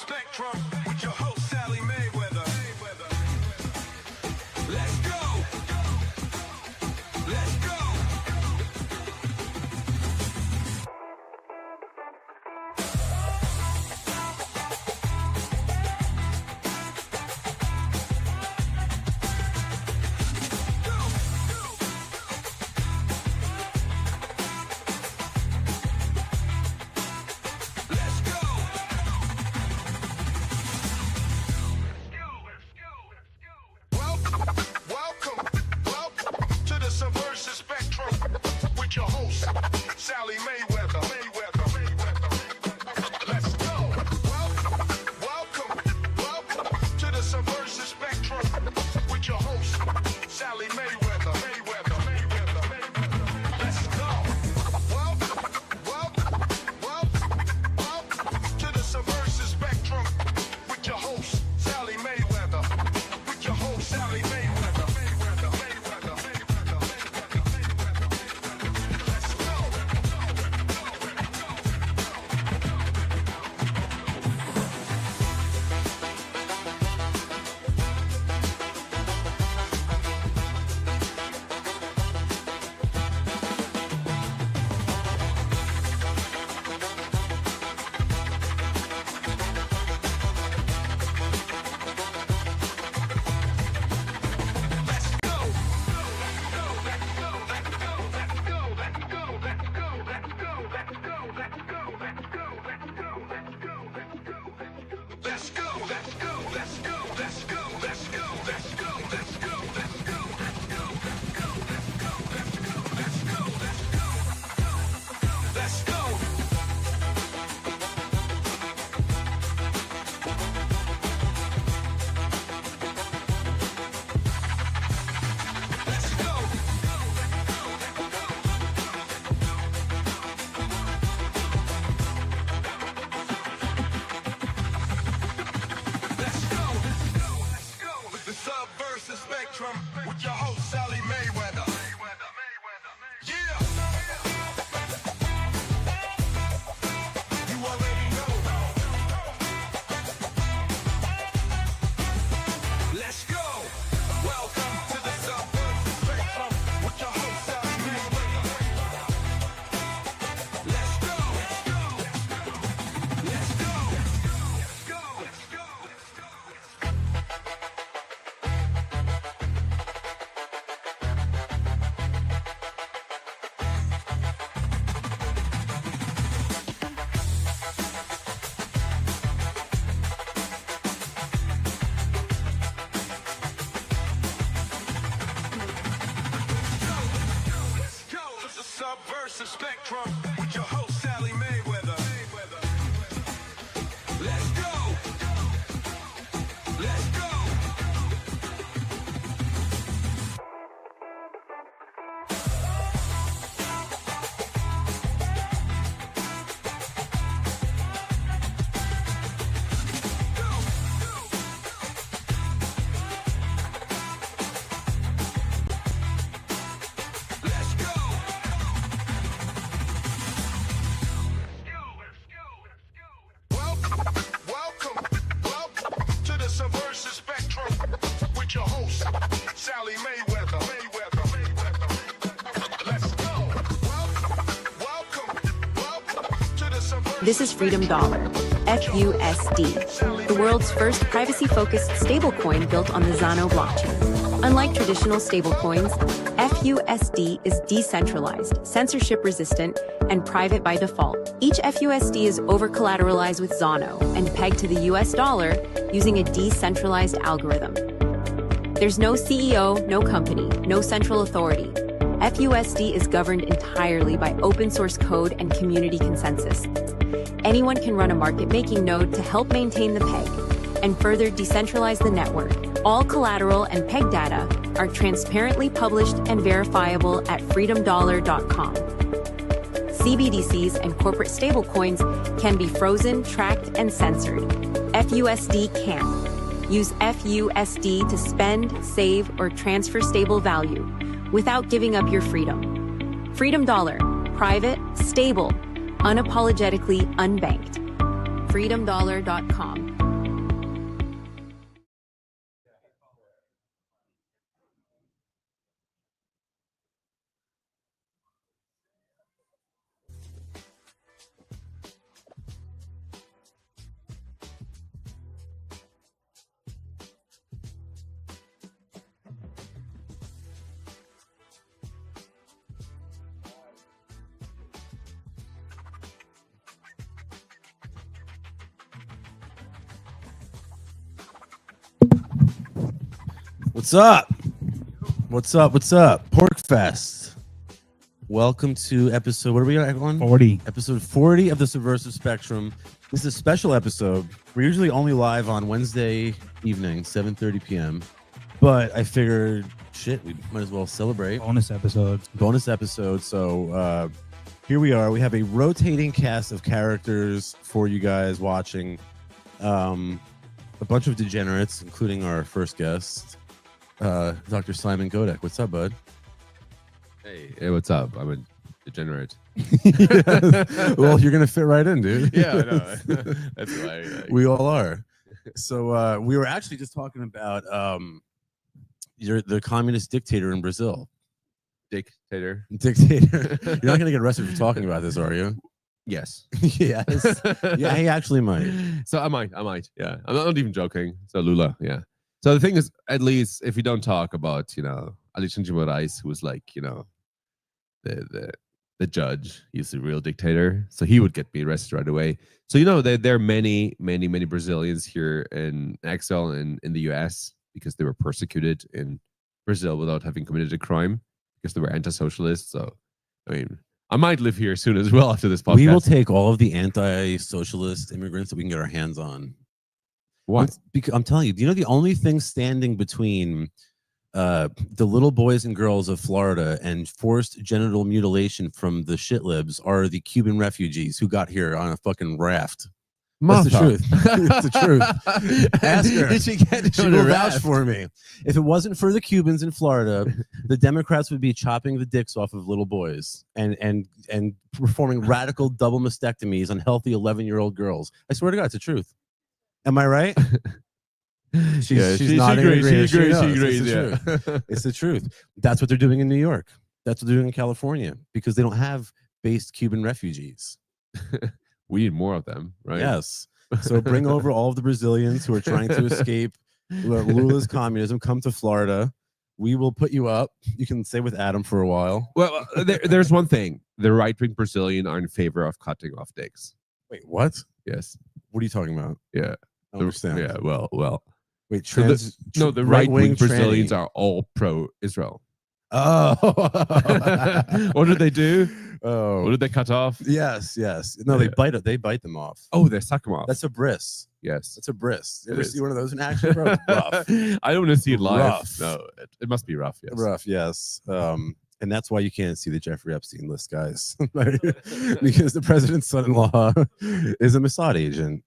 Spectrum with your host Sally Mayweather. Let's go. Let's go. Subversive Spectrum with your host, Sally Mayweather. Let's go. Welcome to the Subversive Spectrum with your host, Sally Mayweather. Let's go. Welcome to the Subversive Spectrum with your host, Sally Mayweather. With your host, Sally Mayweather. Subversive Spectrum with your host Sally Mayweather. Yeah. You already know. Let's go. Welcome to the Subversive Spectrum with your host Sally Mayweather. Let's go. Let's go. Let's go. Subversive Spectrum with your host Sally Mayweather. Let's go. Let's go. Subversive Spectrum with your host, Sally Mayweather. Let's go. Welcome to the Subversive. This is Freedom Dollar, FUSD, the world's first privacy-focused stablecoin built on the Zano blockchain. Unlike traditional stablecoins, FUSD is decentralized, censorship-resistant, and private by default. Each FUSD is over-collateralized with Zano and pegged to the US dollar using a decentralized algorithm. There's no CEO, no company, no central authority. FUSD is governed entirely by open-source code and community consensus. Anyone can run a market-making node to help maintain the peg and further decentralize the network. All collateral and peg data are transparently published and verifiable at freedomdollar.com. CBDCs and corporate stablecoins can be frozen, tracked, and censored. FUSD can't. Use FUSD to spend, save, or transfer stable value without giving up your freedom. Freedom Dollar. Private, stable, unapologetically unbanked. freedomdollar.com. What's up? What's up? What's up? Pork Fest. Welcome to episode, what are we on? 40. Episode 40 of the Subversive Spectrum. This is a special episode. We're usually only live on Wednesday evening, 7:30 p.m. But I figured, shit, we might as well celebrate. Bonus episodes. Bonus episode. So here we are. We have a rotating cast of characters for you guys watching. A bunch of degenerates, including our first guest, Dr. Simon Godek. What's up, bud? Hey, what's up? I'm a degenerate. Well, you're gonna fit right in, dude. Yeah, I know. That's why. We all are. So we were actually just talking about the communist dictator in Brazil. Dictator. Dictator. You're not gonna get arrested for talking about this, are you? Yes. Yes. Yeah, he actually might. So I might. Yeah, I'm not even joking. So Lula. Yeah. So the thing is, at least if you don't talk about, Alexandre de Moraes, who was like, the judge, he's the real dictator. So he would get me arrested right away. So there are many Brazilians here in exile in the US because they were persecuted in Brazil without having committed a crime because they were anti-socialists. So I mean, I might live here soon as well after this podcast. We will take all of the anti-socialist immigrants that we can get our hands on. What? I'm telling you, the only thing standing between the little boys and girls of Florida and forced genital mutilation from the shit libs are the Cuban refugees who got here on a fucking raft. That's the truth. It's the truth. Ask her. She will vouch for me. If it wasn't for the Cubans in Florida, the Democrats would be chopping the dicks off of little boys and performing radical double mastectomies on healthy 11-year-old girls. I swear to God, it's the truth. Am I right? She's nodding. She agrees. Yeah. It's the truth. That's what they're doing in New York. That's what they're doing in California because they don't have based Cuban refugees. We need more of them, right? Yes. So bring over all of the Brazilians who are trying to escape Lula's communism. Come to Florida. We will put you up. You can stay with Adam for a while. Well, there's one thing. The right-wing Brazilian are in favor of cutting off dicks. Wait, what? Yes. What are you talking about? Yeah. I don't understand. Yeah, well. Wait, the right-wing Brazilians are all pro-Israel. Oh. What did they do? Oh. What did they cut off? Yes. No, they bite it. They bite them off. Oh, they suck them off. That's a bris. Yes. That's a bris. You It ever is. see one of those in action, bro? It's rough. I don't want to see it live. Rough. No, it must be rough. Yes. Rough, yes. And that's why you can't see the Jeffrey Epstein list, guys. Because the president's son-in-law is a Mossad agent.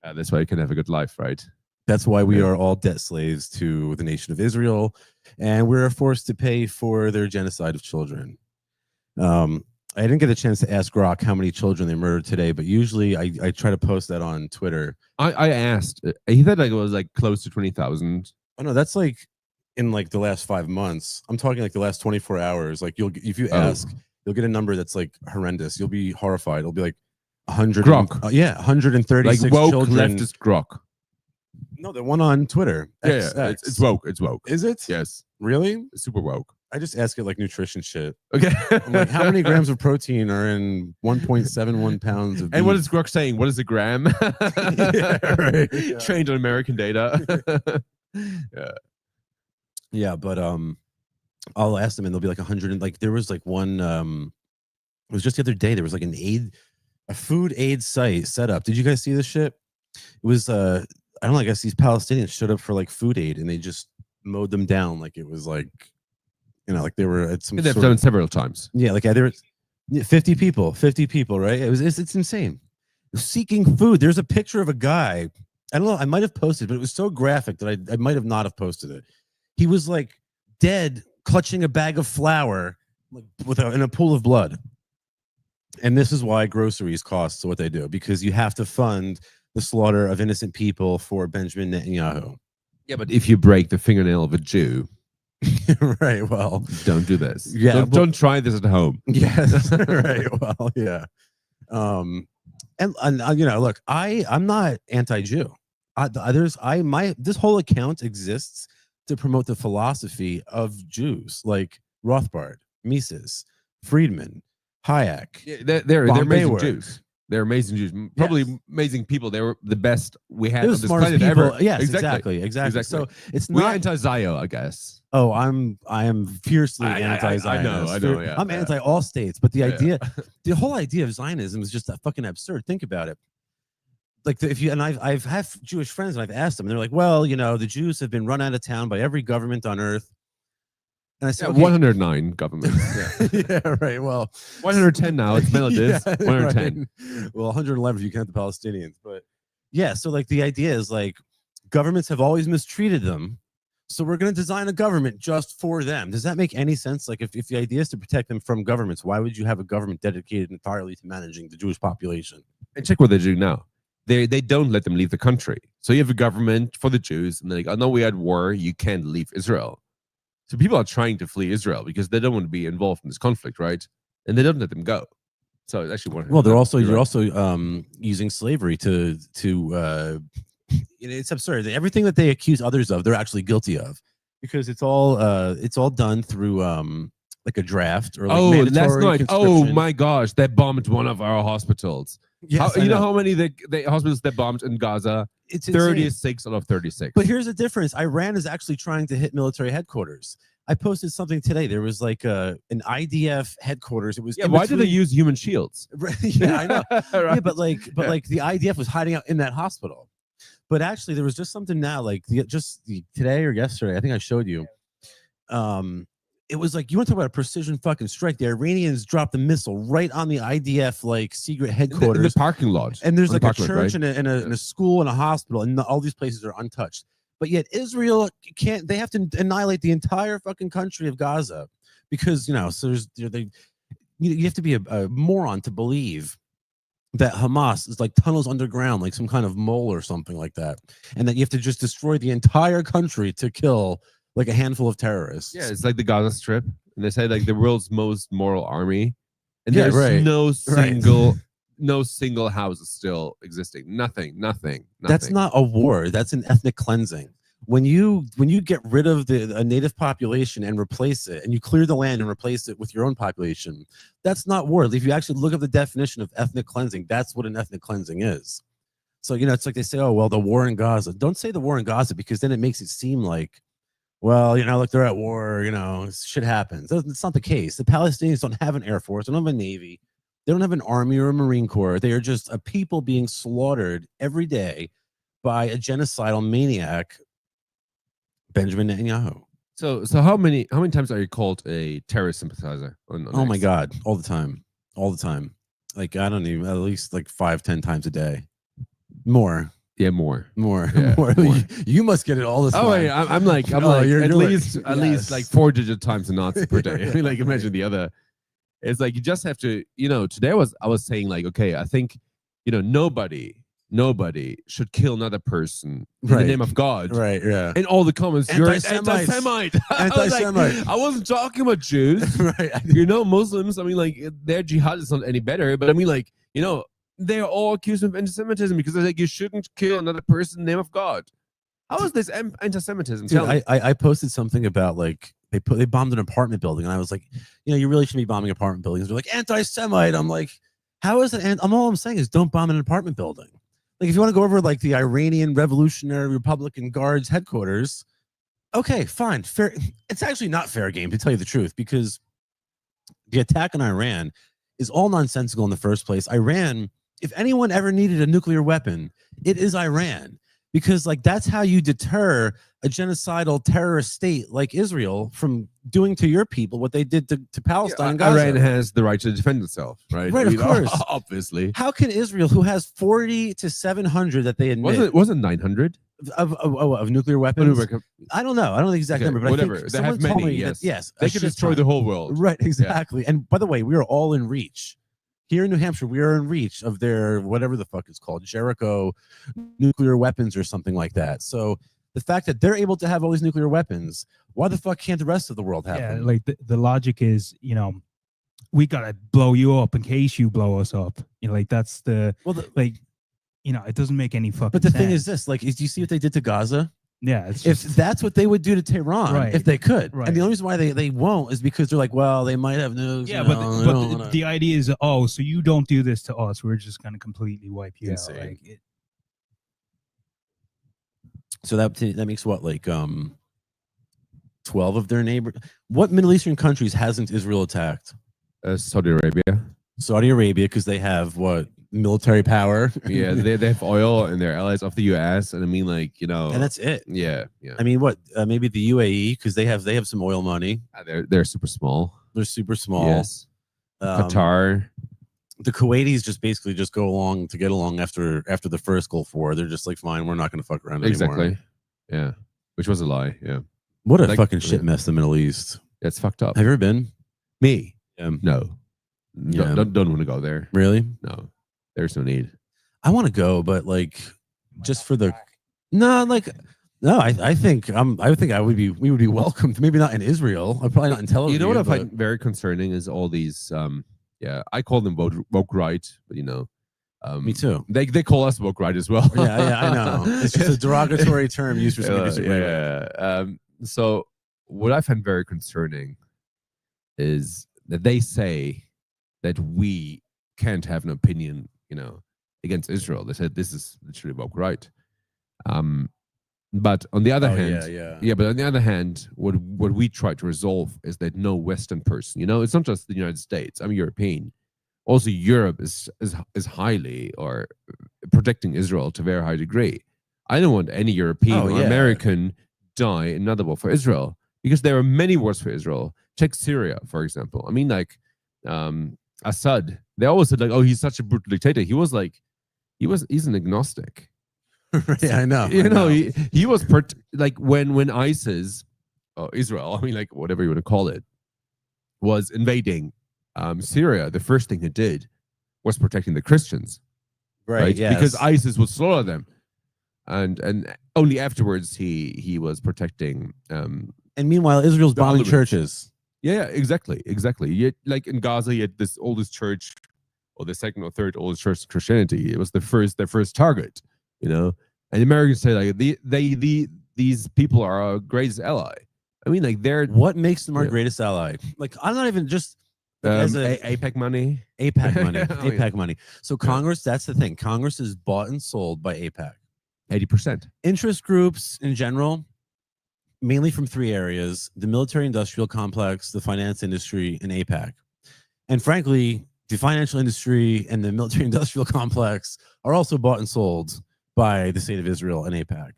That's why you can have a good life, right? That's why we are all debt slaves to the nation of Israel, and we're forced to pay for their genocide of children. I didn't get a chance to ask Grok how many children they murdered today, but usually I try to post that on Twitter. I asked. He said it was close to 20,000. Oh no, that's in the last 5 months. I'm talking the last 24 hours. If you ask, you'll get a number that's horrendous. You'll be horrified. It'll be 100. Grok. 136 woke children. leftist Grok. No, the one on Twitter. Yeah, X. it's woke. It's woke. Is it? Yes. Really? It's super woke. I just ask it nutrition shit. Okay. I'm how many grams of protein are in 1.71 pounds of beef? And what is Grok saying? What is a gram? Yeah, right. Yeah. Trained on American data. Yeah. Yeah, but I'll ask them and they'll be 100 and there was one it was just the other day there was a food aid site set up. Did you guys see this shit? It was I don't know, I guess these Palestinians showed up for food aid and they just mowed them down it was they were at some They've done it several times. Yeah, either 50 people, right? It's insane. Seeking food. There's a picture of a guy. I don't know. I might have posted, but it was so graphic that I might have not have posted it. He was dead, clutching a bag of flour in a pool of blood. And this is why groceries cost what they do, because you have to fund the slaughter of innocent people for Benjamin Netanyahu. Yeah, but if you break the fingernail of a Jew, right, well, don't do this. Yeah, don't try this at home. Yes, right. Well, yeah. And look, I'm not anti-Jew. This whole account exists to promote the philosophy of Jews like Rothbard, Mises, Friedman, Hayek. Yeah, they're amazing Jews. They're amazing Jews, probably amazing people. They were the best we had They're on the this smartest planet people. ever. Yes, exactly. So it's We're not. anti-Zio, I guess. Oh, I am fiercely I anti-Zionist. know, yeah, I'm yeah. anti all states, but the Yeah, idea, the whole idea of Zionism is just fucking absurd. Think about it. Like if you and I've had Jewish friends and I've asked them, and they're like, well, you know, the Jews have been run out of town by every government on earth. And I said, okay, 109 governments. Yeah. yeah, right. Well, 110 now. It's melodies. Yeah, 110. right. Well, 111 if you count the Palestinians. But yeah, so like the idea is like governments have always mistreated them. So we're going to design a government just for them. Does that make any sense? Like if the idea is to protect them from governments, why would you have a government dedicated entirely to managing the Jewish population? And check what they do now. They don't let them leave the country. So you have a government for the Jews, and they're like, oh no, we had war. You can't leave Israel. So people are trying to flee Israel because they don't want to be involved in this conflict, right? And they don't let them go. So it's actually one. Well, they're also you're you're right. also using slavery to it's absurd. Everything that they accuse others of, they're actually guilty of, because it's all done through like a draft or like Oh, last mandatory night. Oh conscription. my gosh, they bombed one of our hospitals. Yes, I you know know. how many the hospitals they bombed in Gaza? It's insane. 36 out of 36. But here's the difference. Iran is actually trying to hit military headquarters. I posted something today. There was like an IDF headquarters. It was why did they use human shields? Yeah, I know. Right. Yeah, but like the IDF was hiding out in that hospital. But actually, there was just something now, like today or yesterday. I think I showed you. It was like, you want to talk about a precision fucking strike? The Iranians dropped a missile right on the IDF like secret headquarters in the parking lot. and there's like a parking lot, church right? and a school and a hospital, and all these places are untouched. But yet Israel can't. They have to annihilate the entire fucking country of Gaza because so you have to be a moron to believe that Hamas is like tunnels underground, like some kind of mole or something like that, and that you have to just destroy the entire country to kill like a handful of terrorists. Yeah, it's like the Gaza Strip, and they say like the world's most moral army, and Yeah, there's right. no single house is still existing. Nothing. That's not a war. That's an ethnic cleansing. When you get rid of a native population and replace it, and you clear the land and replace it with your own population, that's not war. If you actually look up the definition of ethnic cleansing, that's what an ethnic cleansing is. So it's like they say, oh well, the war in Gaza. Don't say the war in Gaza, because then it makes it seem like, well, look, they're at war, shit happens. It's not the case. The Palestinians don't have an air force, they don't have a navy, they don't have an army or a marine corps. They are just a people being slaughtered every day by a genocidal maniac, Benjamin Netanyahu. So how many times are you called a terrorist sympathizer? Oh my God, all the time. Like I don't even, at least like 5-10 times a day, more. Yeah, more. Yeah, more. You must get it all the time. Oh wait, I'm like you're at like- least yes. like 4-digit times a Nazi per day. I mean, like imagine the other. It's like you just have to, today I was saying like, okay, I think, nobody should kill another person in the Right. name of God. Right, yeah. In all the comments, you're an Anti-Semites. anti-Semite. Anti-Semite. I wasn't talking about Jews. Right. Muslims, I mean, like, their jihad is not any better, but I mean, like, they're all accused of anti-Semitism because they're like, you shouldn't kill another person in the name of God. How is this anti-Semitism? Dude, I posted something about like they bombed an apartment building, and I was like, you really shouldn't be bombing apartment buildings. They're like anti-Semite. I'm like, how is it? And all I'm saying is, don't bomb an apartment building. Like, if you want to go over like the Iranian Revolutionary Republican Guards headquarters, okay, fine, fair. It's actually not fair game, to tell you the truth, because the attack on Iran is all nonsensical in the first place. Iran, if anyone ever needed a nuclear weapon, it is Iran. Because like that's how you deter a genocidal terrorist state like Israel from doing to your people what they did to Palestine and Gaza. Iran has the right to defend itself, right? Right, of course. Obviously. How can Israel, who has 40 to 700 that they admit Wasn't 900 of nuclear weapons? I don't know. I don't know the exact number, but whatever. I think they someone have told many. me Yes, that, yes, they a could shit destroy ton. the whole world. Right, exactly. Yeah. And by the way, we are all in reach. Here in New Hampshire, we are in reach of their whatever the fuck it's called, Jericho nuclear weapons or something like that. So the fact that they're able to have all these nuclear weapons, why the fuck can't the rest of the world have them? Like the logic is, we gotta blow you up in case you blow us up. Like that's it doesn't make any fucking But the sense. thing is this, like, do you see what they did to Gaza? Yeah, it's If just, that's what they would do to Tehran, Right. if they could, Right. and the only reason why they won't is because they're like, well, they might have nukes. yeah, you but know, they but don't the, wanna- the idea is, oh, so you don't do this to us, we're just gonna completely wipe you Insane. out. Like, it, so that makes what, like 12 of their neighbors. What Middle Eastern countries hasn't Israel attacked? Saudi Arabia. Saudi Arabia, because they have what, military power. Yeah, they have oil and they're allies of the U.S. And I mean, like, you know, and that's it. yeah. I mean, what? Maybe the UAE, because they have some oil money. They're super small. They're super small. Yes. Qatar. The Kuwaitis just basically just go along to get along after the first Gulf War. They're just like, fine, we're not going to fuck around anymore. Exactly. Yeah. Which was a lie. Yeah. What a Like, fucking shit mess the Middle East. That's fucked up. Have you ever been? Me? Yeah. No. Don't want to go there. Really? No. There's no need. I want to go, but like, just for the no, like, no. I think we would be welcomed. Maybe not in Israel. Probably not in Tel Aviv. You know what I but- find very concerning is all these. I call them woke right, but you know, Me too. They call us woke right as well. Yeah, I know. It's just a derogatory term used for somebody who disagree with. yeah. So what I find very concerning is that they say that we can't have an opinion, you know, against Israel. They said this is literally woke right. But on the other hand, but on the other hand, what we try to resolve is that no Western person, you know, it's not just the United States. I'm European. Also, Europe is highly or protecting Israel to a very high degree. I don't want any European or American die in another war for Israel because there are many wars for Israel. Check Syria, for example. I mean, like Assad. They always said like, oh, he's such a brutal dictator. He's an agnostic. Yeah, I know. You know, he was like when ISIS, or Israel, I mean, like whatever you want to call it, was invading Syria. The first thing he did was protecting the Christians, right? Yes. Because ISIS would slaughter them, and only afterwards he was protecting. And meanwhile, Israel's the bombing other churches. Yeah, exactly. Yet, like in Gaza, you had this oldest church, or the second or third oldest church of Christianity. It was their first target, you know. And the Americans say like these people are our greatest ally. I mean, like they're What makes them our greatest ally? Like, I'm not even just as APEC money. APAC money. Yeah. APAC money. So Congress, that's the thing. Congress is bought and sold by APAC. 80%. Interest groups in general, mainly from three areas: the military-industrial complex, the finance industry, and APAC. And frankly, the financial industry and the military-industrial complex are also bought and sold by the state of Israel and APAC.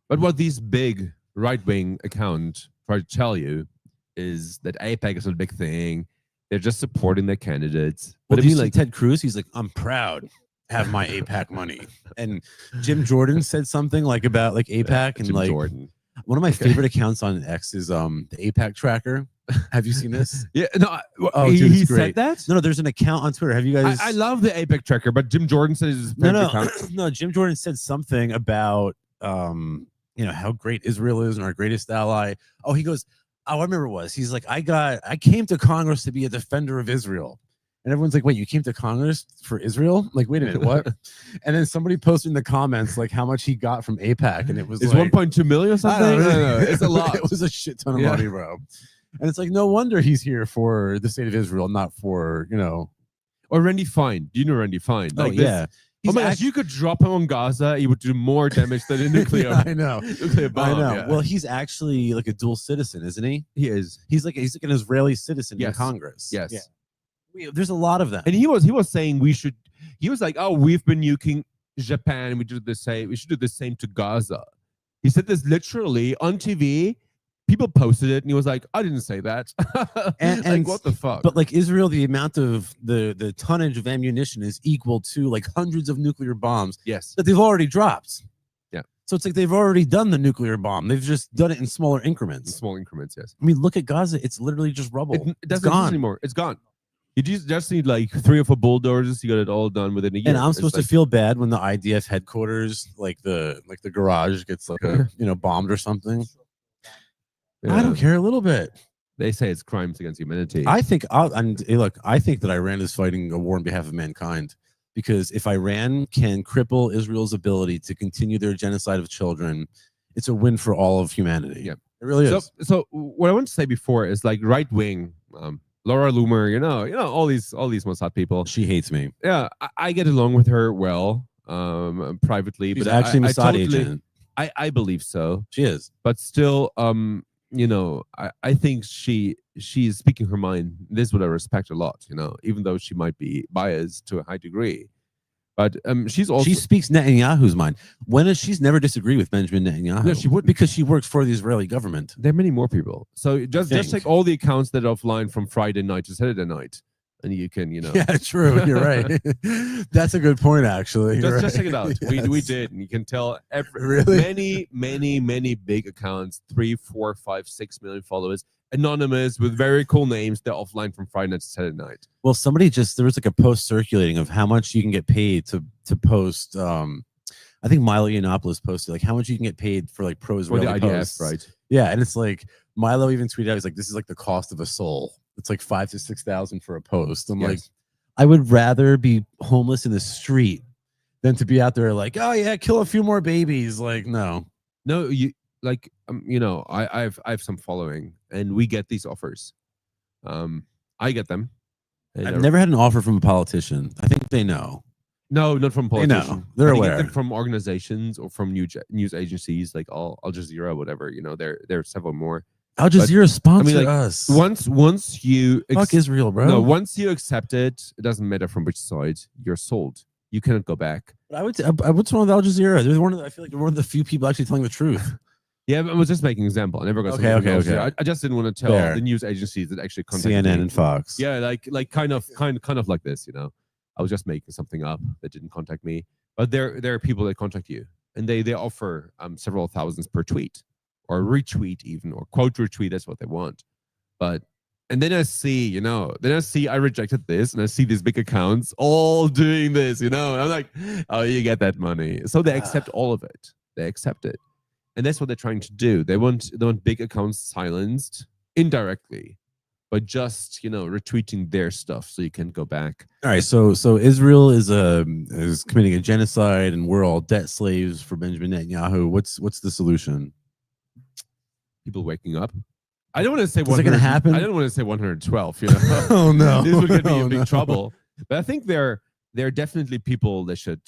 But what these big right-wing accounts try to tell you is that APAC is a big thing. They're just supporting their candidates. But But I I mean, like like, Ted Cruz, he's like, I'm proud to have my APAC money. And Jim Jordan said something like about like APAC and Jim like Jordan. one of my favorite accounts on X is the APAC tracker. Have you seen this? Yeah, no. Oh, he, dude, it's he great. said that. No, there's an account on Twitter. Have you guys? I love the APEC tracker, but Jim Jordan said his No. account. No, Jim Jordan said something about how great Israel is and our greatest ally. Oh, he goes, oh, I remember it was. He's like, I came to Congress to be a defender of Israel. And everyone's like, wait, you came to Congress for Israel? Like, wait a minute, what? And then somebody posted in the comments like how much he got from APAC, and it was It's like 1.2 million or I something. don't know. No, it's a lot. It was a shit ton of Yeah. money, bro. And it's like, no wonder he's here for the state of Israel, not for, Or Randy Fine. Do you know Randy Fine? oh, Like this- yeah. Oh He's my gosh, act- you could drop him on Gaza, he would do more damage than a nuclear, Yeah, I know. nuclear bomb. I know. yeah. Well, he's actually like a dual citizen, isn't he? he is. He's like an Israeli citizen in Yes. Congress. Yes. Yeah. There's a lot of them. And he was saying he was like, oh, we've been nuking Japan, we should do the same to Gaza. He said this literally on TV. People posted it, and he was like, I didn't say that. And- like, what the fuck? But like Israel, the amount of the tonnage of ammunition is equal to like hundreds of nuclear bombs yes. that they've already dropped. Yeah. So it's like they've already done the nuclear bomb. They've just done it in smaller In increments. small increments, yes. I mean, look at Gaza. It's literally just rubble. It It's doesn't exist gone. anymore. It's gone. You just need like 3 or 4 bulldozers. You got it all done within a year. And I'm It's supposed like, to feel bad when the IDF headquarters, like the garage, gets like a bombed or something. I yeah. don't care a little bit. They say it's crimes against humanity. I think I think that Iran is fighting a war on behalf of mankind, because if Iran can cripple Israel's ability to continue their genocide of children it's a win for all of humanity. Yeah. It really So, is. so what I want to say before is like right wing, Laura Loomer, all these Mossad people. She hates me. Yeah, I get along with her well, privately, She's but actually a I Mossad totally, agent. I believe so, She is. but still, I think she's speaking her mind. This is what I respect a lot, even though she might be biased to a high degree. But she's also She speaks Netanyahu's mind. She's never disagreed with Benjamin Netanyahu. No, she wouldn't. because she works for the Israeli government. There are many more people. So just think. take all the accounts that are offline from Friday night to Saturday night, and you can Yeah, true. You're right. That's a good point, actually. just check it out. We did, and you can tell Really? many big accounts, 3, 4, 5, 6 million followers, anonymous with very cool names. They're offline from Friday night to Saturday night. Well, there was like a post circulating of how much you can get paid to post. I think Milo Yiannopoulos posted like how much you can get paid for like For pro-Israeli the IDF, posts. right? Yeah, and it's like Milo even tweeted out, he's like, this is like the cost of a soul. It's like 5,000 to 6,000 for a post. I'm like, Yes. I would rather be homeless in the street than to be out there like, oh yeah, kill a few more babies. Like, no. No, I have some following, and we get these offers. I get them. And I've never had an offer from a politician. I think they know. No, not from They know. politicians. They're I get aware. them from organizations or from news agencies like Al Jazeera, whatever. There are several more. Al Jazeera sponsor like, us. Once you Fuck Israel, bro. No, once you accept it, it doesn't matter from which side you're sold. You cannot go back. But what's wrong with Al Jazeera? I feel like they're one of the few people actually telling the truth. Yeah, but I was just making an example. I never got Okay, something from Al okay. Jazeera. I just didn't want to tell Fair. the news agencies that actually contacted CNN me. and Fox. Yeah, like kind of like this, I was just making something up that didn't contact me. But there are people that contact you, and they offer several thousands per tweet, or retweet even, or quote retweet. That's what they want. And then I see, I rejected this, and I see these big accounts all doing this, and I'm like, oh, you get that money. So they accept all of it. They accept it, and that's what they're trying to do. They want big accounts silenced indirectly, but just retweeting their stuff so you can go back. All right, so Israel is committing a genocide, and we're all debt slaves for Benjamin Netanyahu. What's the solution? People waking up. I don't want to say Is it going to happen? I don't want to say 112. Oh no, This would get me in big no. trouble. But I think there are definitely people that should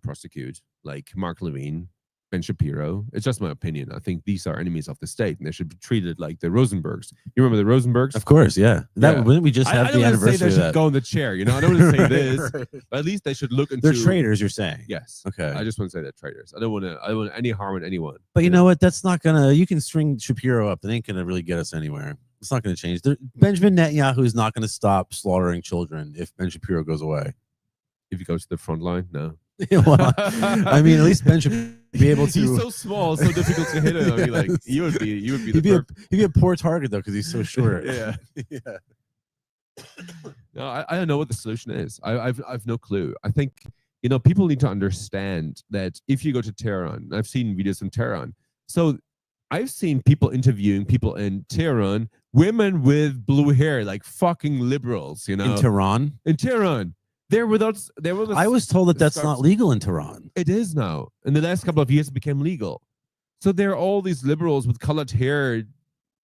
prosecute, like Mark Levine, Ben Shapiro. It's just my opinion. I think these are enemies of the state, and they should be treated like the Rosenbergs. You remember the Rosenbergs? Of course, yeah. Yeah. Wouldn't we just have I the don't want to say anniversary they of should that? go in the chair. I don't want to say this, Right. but at least they should look into. They're traitors, you're saying? Yes. Okay. I just want to say they're traitors. I don't want any harm in anyone. But you know what? That's not gonna. You can string Shapiro up. That ain't gonna really get us anywhere. It's not gonna change. Benjamin Netanyahu is not gonna stop slaughtering children if Ben Shapiro goes away. If he goes to the front line, no. Well, I mean, at least Ben should be able to. He's so small, so difficult to hit him. I mean, like you would be He'd be a poor target though because he's so short. Yeah. Yeah. No, I don't know what the solution is. I've no clue. I think people need to understand that if you go to Tehran, I've seen videos from Tehran. So I've seen people interviewing people in Tehran, women with blue hair, like fucking liberals. In Tehran. In Tehran. They're without. I was told that that's scarves. not legal in Tehran. It is now. In the last couple of years, it became legal. So there are all these liberals with colored hair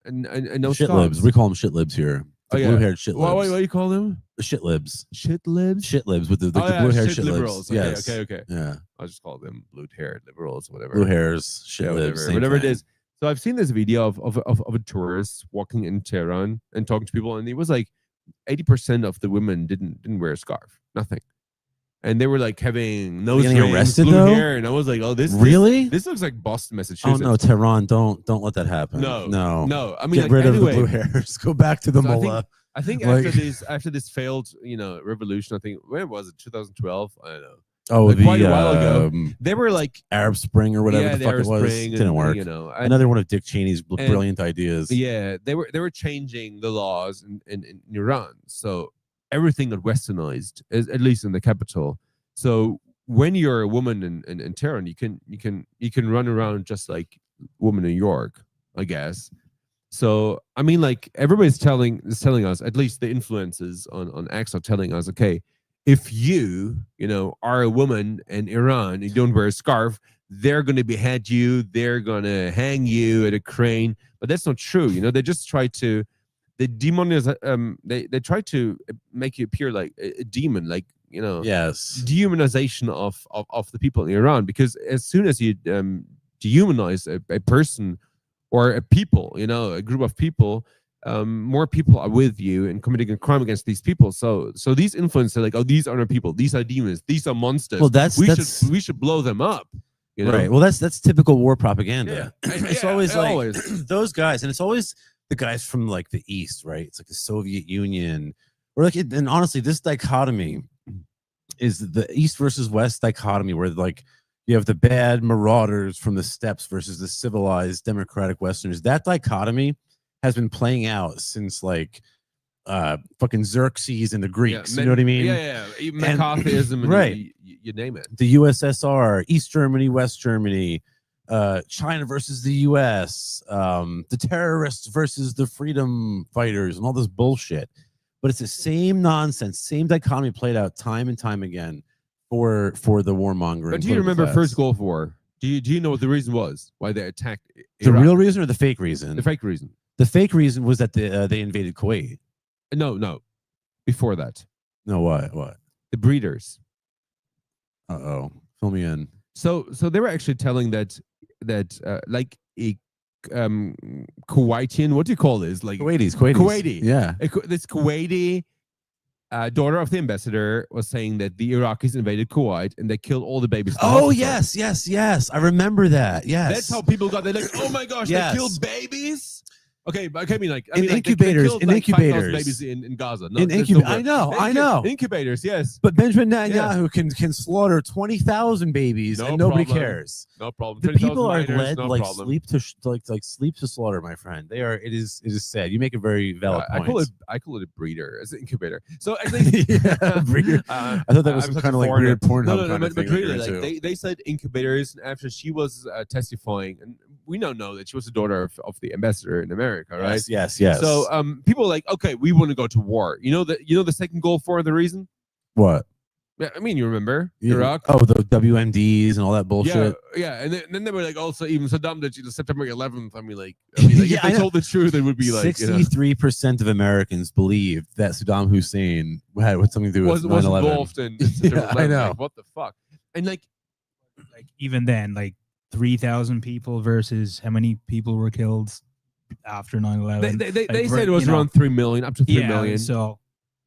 and no Shit scarves. libs. We call them shit libs here. The Oh, yeah. blue-haired shit libs. What do you call them? Shit libs. Shit libs? Shit libs with the Oh, yeah, blue-haired shit shit liberals. libs. Okay, Yes. okay. Yeah. I'll just call them blue-haired liberals, whatever. Blue hairs, shit Yeah, libs. whatever it is. So I've seen this video of a tourist walking in Tehran and talking to people, and it was like 80% of the women didn't wear a scarf, nothing, and they were like having nose Getting rings, arrested, blue though? hair, and I was like, oh, this Really? this looks like Boston, Oh Massachusetts. no, Tehran! Don't let that happen. No, no. no. I mean, Get like, rid anyway, of the blue hairs. Go back to the So I think- mullah. I think Like- after this failed, revolution, I think when was it? 2012? I don't know. Oh, like, the quite a while ago. um, They were like, Arab Spring or whatever yeah, the fuck Arab it was. Spring Didn't and, work. and Another one of Dick Cheney's and- brilliant ideas. yeah, they were changing the laws in Iran, so everything got westernized, at least in the capital. So when you're a woman in Tehran, you can run around just like woman in New York, I guess. So I mean, like everybody's telling us, at least the influences on X are telling us, okay, if you are a woman in Iran, you don't wear a scarf, they're going to behead you, they're going to hang you at a crane. But that's not true. They just try to, they demonize, they try to make you appear like a demon, like, Yes. dehumanization of the people in Iran. Because as soon as you dehumanize a person or a people, a group of people, more people are with you and committing a crime against these people. So these influencers are like, oh, these are not people, these are demons, these are monsters. Well, we should blow them up. Right. Well, that's typical war propaganda. Yeah. It's Yeah, always like always. those guys, and it's always the guys from like the East, right? It's like the Soviet Union, or like, and honestly, this dichotomy is the East versus West dichotomy, where like you have the bad marauders from the steppes versus the civilized democratic Westerners. That dichotomy has been playing out since like fucking Xerxes and the Greeks. You know what I mean? Yeah. McCarthyism, and right. You name it. The USSR, East Germany, West Germany, China versus the US, the terrorists versus the freedom fighters, and all this bullshit. But it's the same nonsense, same dichotomy played out time and time again for the warmongering. But do you remember First Gulf War? Do you know what the reason was why they attacked the Iraq? real reason or the fake reason? The fake reason. The fake reason was that they invaded Kuwait. No. Before that, No, what? the breeders. Uh-oh. Fill me in. So they were actually telling that like a Kuwaitian, what do you call this? Like Kuwaitis. Yeah. This Kuwaiti daughter of the ambassador was saying that the Iraqis invaded Kuwait and they killed all the babies. Oh, yes. I remember that. Yes. That's how people got. They're like, oh my gosh, Yes. they killed babies. Okay, but I mean, like, incubators, they killed, in like, 5,000 incubators. babies in Gaza. No, In that's the I word. know. Incubators, yes. But Benjamin Netanyahu can slaughter 20,000 babies No and nobody problem. cares. No problem. The 20,000 people are minors, led no like problem. sleep to slaughter, my friend. They are. It is sad. You make a very valid I point. call it a breeder, as an incubator. So I think Yeah, breeder. I thought that was some kind of like weird Pornhub No, kind of but thing. really, like they said incubators after she was testifying, and we now know that she was the daughter of the ambassador in America, right? Yes. So people are like, okay, we want to go to war. You know the second Gulf War, the reason? What? Yeah, I mean, you remember Yeah. Iraq? Oh, the WMDs and all that bullshit. Yeah, and then they were like, also even Saddam did September 11th. I mean, like Yeah, if I they know. told the truth, it would be like 63% of Americans believed that Saddam Hussein had something to do with was 9/11. involved in September Yeah, 11th. I know. Like, what the fuck? And like even then, like 3,000 people versus how many people were killed after 9/11. they said it was around 3 million, up to 3 million. So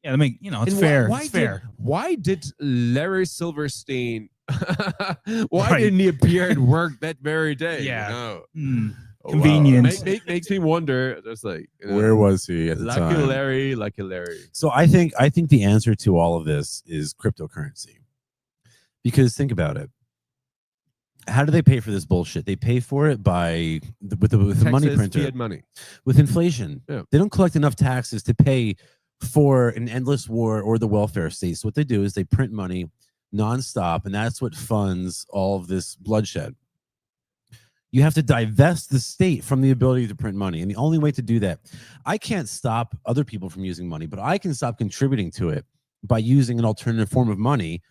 yeah, I mean, it's And fair. Why It's fair. Why did Larry Silverstein? Why Right. didn't he appear at work that very day? Yeah. No. Hmm. Oh, Convenient. Makes me wonder. Just like Where was he at the Lucky time? Lucky Larry. So I think the answer to all of this is cryptocurrency. Because think about it. How do they pay for this bullshit? They pay for it by with the money Texas printer, fiat money. with inflation. Yeah. They don't collect enough taxes to pay for an endless war or the welfare state. So what they do is they print money nonstop, and that's what funds all of this bloodshed. You have to divest the state from the ability to print money. And the only way to do that, I can't stop other people from using money, but I can stop contributing to it by using an alternative form of money.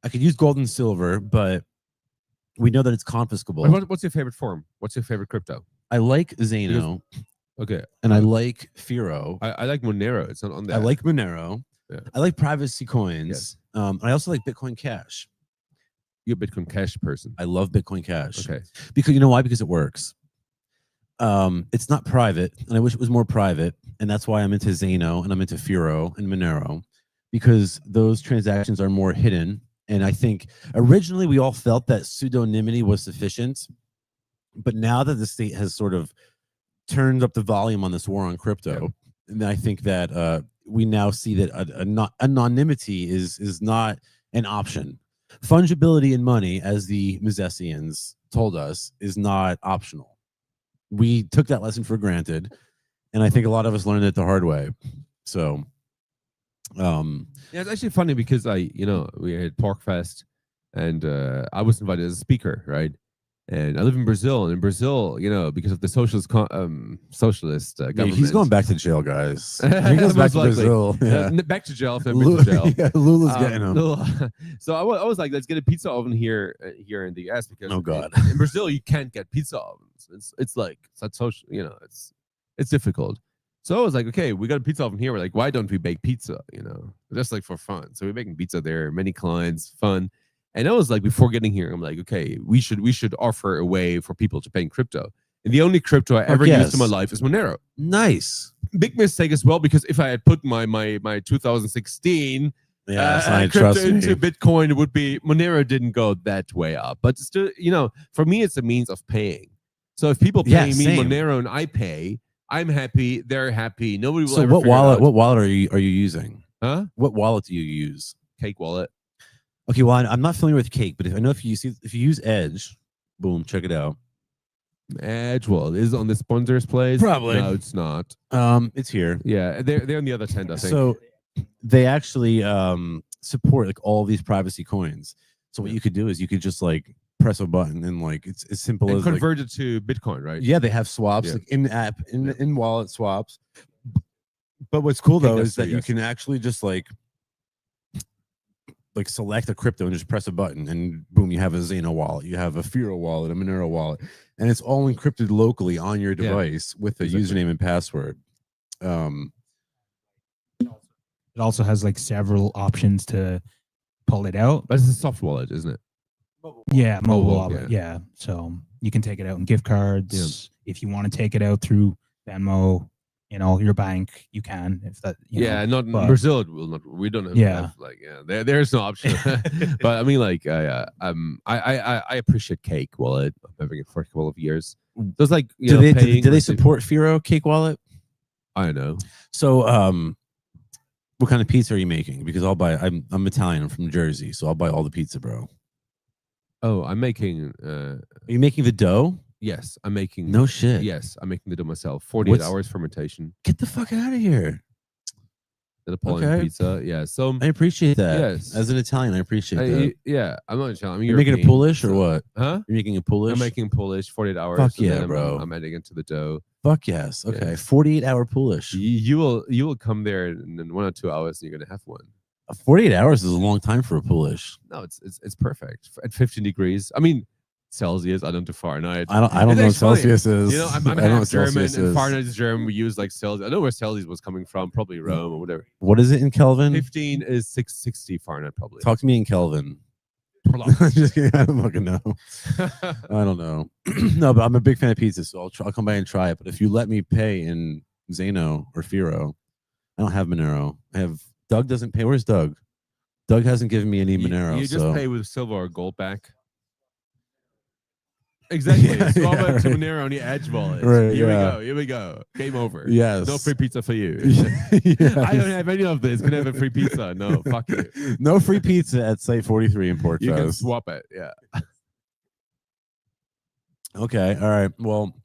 I could use gold and silver, but we know that it's confiscable. What's your favorite form? What's your favorite crypto? I like Zano Okay. and I like Firo. I like Monero. It's not on there. I like Monero. Yeah. I like privacy coins. I also like Bitcoin Cash. You're a Bitcoin Cash person. I love Bitcoin Cash. Okay. Because you know why? Because it works. It's not private, and I wish it was more private. And that's why I'm into Zano and I'm into Firo and Monero, because those transactions are more hidden. And I think originally we all felt that pseudonymity was sufficient. But now that the state has sort of turned up the volume on this war on crypto, and I think that we now see that anonymity is not an option. Fungibility in money, as the Misesians told us, is not optional. We took that lesson for granted, and I think a lot of us learned it the hard way. So, Yeah, it's actually funny because we had Porkfest, and I was invited as a speaker, right? And I live in Brazil, and in Brazil, because of the socialist Yeah, government, he's going back to jail, guys. He goes back Most to likely. Brazil. Yeah. Back to jail if I've been to jail. Yeah, Lula's getting him. So I was like, let's get a pizza oven here in the US, because Oh, God. in Brazil you can't get pizza ovens. It's like it's not social, it's difficult. So I was like, okay, we got a pizza oven here. We're like, why don't we bake pizza? Just like for fun. So we're making pizza there, many clients, fun. And I was like, before getting here, I'm like, okay, we should offer a way for people to pay in crypto. And the only crypto I ever used in my life is Monero. Nice. Big mistake as well, because if I had put my 2016 Trust crypto me. into Bitcoin, it would be Monero didn't go that way up. But still, for me, it's a means of paying. So if people pay me same. Monero and I pay, I'm happy. They're happy. Nobody will So ever what figure it wallet? out. What wallet are you using? Huh? What wallet do you use? Cake wallet. Okay, well, I'm not familiar with Cake, but if you use Edge, boom, check it out. Edge wallet is on the sponsors place. Probably. No, it's not. It's here. Yeah, they're on the other tent, I think. So they actually support like all these privacy coins. So what you could do is you could just like press a button and like it's as simple as convert it to Bitcoin, right? Yeah, they have swaps Yeah. like in the app, in wallet swaps. But what's cool though that's is that true, you yes. can actually just like select a crypto and just press a button and boom, you have a Zeno wallet, you have a Firo wallet, a Monero wallet, and it's all encrypted locally on your device with a username and password. It also has like several options to pull it out. But it's a soft wallet, isn't it? Yeah, mobile Mobile, wallet. Yeah. So you can take it out in gift cards. If you want to take it out through Venmo, your bank, you can. If that, Not in but- Brazil. It will not. We don't have, Yeah. there's no option. But I mean, I appreciate Cake wallet. I'm having it for a couple of years. There's like, Do they paying, support Firo Cake wallet? I know. So what kind of pizza are you making? Because I'm Italian, I'm from Jersey, so I'll buy all the pizza, bro. Oh, I'm making. Are you making the dough? Yes, I'm making. No shit. Yes, I'm making the dough myself. 48 What's- hours fermentation. Get the fuck out of here. The Napoleon Okay. pizza. Yeah. So I appreciate that. Yes. As an Italian, I appreciate that. yeah, I'm not Italian. I'm You're making a European, Polish or so- what? Huh? You're making a Polish? I'm making Polish 48 hours. Fuck and yeah, then bro. I'm adding it to the dough. Fuck yes. Okay. Yeah. 48-hour Polish. You will come there in 1 or 2 hours and you're gonna have one. 48 hours is a long time for a Polish. No, it's perfect at 15 degrees. I mean Celsius. I don't do Fahrenheit. I don't It's know what actually funny. Celsius is. I'm I don't know half what German, Celsius and is. Fahrenheit is German. We use like Celsius. I know where Celsius was coming from. Probably Rome or whatever. What is it in Kelvin? 15 is 660 Fahrenheit, probably. Talk to me in Kelvin. I'm just kidding. I don't fucking know. I don't know. No, but I'm a big fan of pizza, so I'll come by and try it. But if you let me pay in Zeno or Firo, I don't have Monero. I have Doug doesn't pay. Where's Doug? Doug hasn't given me any Monero. You just so pay with silver or gold back. Exactly. Yeah, Swap yeah, it to right. Monero on your Edge wallet. Right, Here yeah. we go. Here we go. Game over. yes. No free pizza for you. Yes. I don't have any of this. Can I have a free pizza? No, fuck you. No free pizza at Site 43 in Port You can Fest. swap it. Yeah. Okay. All right. Well,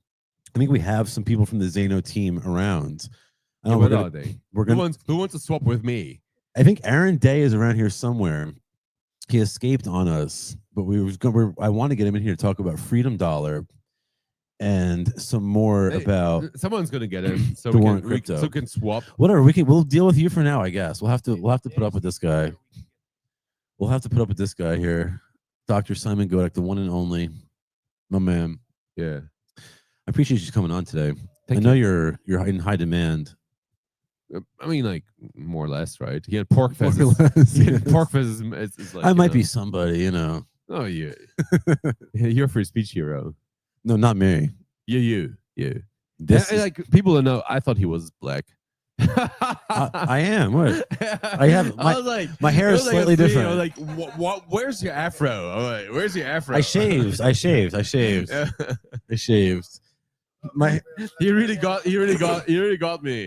I think we have some people from the Zeno team around. Yeah, we're what gonna- are they? we're Who gonna. wants to swap with me? I think Aaron Day is around here somewhere. He escaped on us, but I want to get him in here to talk about Freedom Dollar and some more Hey, about Someone's gonna get him, so The we war can, on crypto. so we can swap. whatever. We'll deal with you for now, I guess. We'll have to put up with this guy. We'll have to put up with this guy here, Dr. Simon Godek, the one and only, my man. Yeah. I appreciate you coming on today. Thank I know you. you're in high demand. I mean, like more or less, right? He had pork fest. More or less, He had yes. pork fest is like. I you might know, be somebody, you know. Oh, you. You're a free speech hero. No, not me. You. This And, is, like people don't know. I thought he was black. I am. What? I have I was like, my hair it is was like a slightly thing. different. I was like, what? Where's your afro? I'm like, where's your afro? I shaved. I shaved. Yeah. I shaved. My He really got me.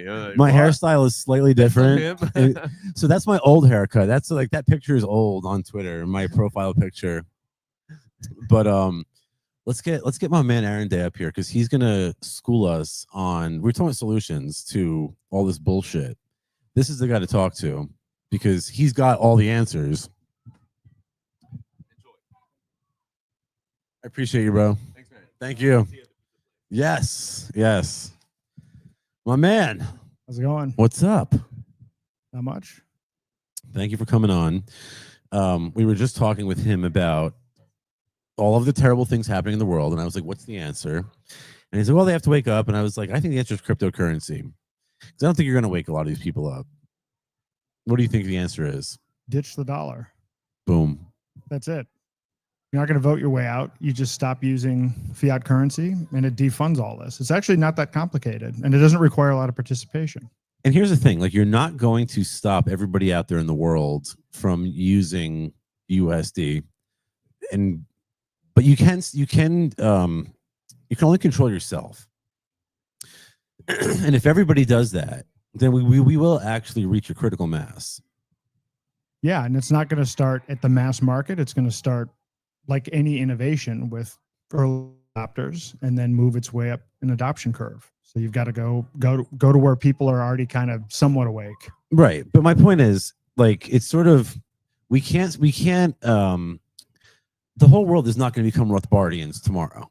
I'm like, my what? hairstyle is slightly different. Him? It- so that's my old haircut. That's like that picture is old on Twitter, my profile picture. But let's get my man Aaron Day up here because he's gonna school us on. We're talking solutions to all this bullshit. This is the guy to talk to because he's got all the answers. appreciate you, bro. Thanks, man. Thank you. Yes, yes. My man, How's it going? what's up? Not much. Thank you for coming on. We were just talking with him about all of the terrible things happening in the world, and I was like, "What's the answer?" And he said, "Well, they have to wake up." And I was like, "I think the answer is cryptocurrency, because I don't think you're going to wake a lot of these people up." What do you think the answer is? Ditch the dollar. Boom. That's it. You're not going to vote your way out. You just stop using fiat currency and it defunds all this. It's actually not that complicated and it doesn't require a lot of participation. And here's the thing, like, you're not going to stop everybody out there in the world from using USD, but you can only control yourself. And if everybody does that, then we will actually reach a critical mass. Yeah, and it's not going to start at the mass market. It's going to start like any innovation with early adopters and then move its way up an adoption curve. So you've got to go to where people are already kind of somewhat awake. Right. But my point is, like, it's sort of, we can't the whole world is not going to become Rothbardians tomorrow.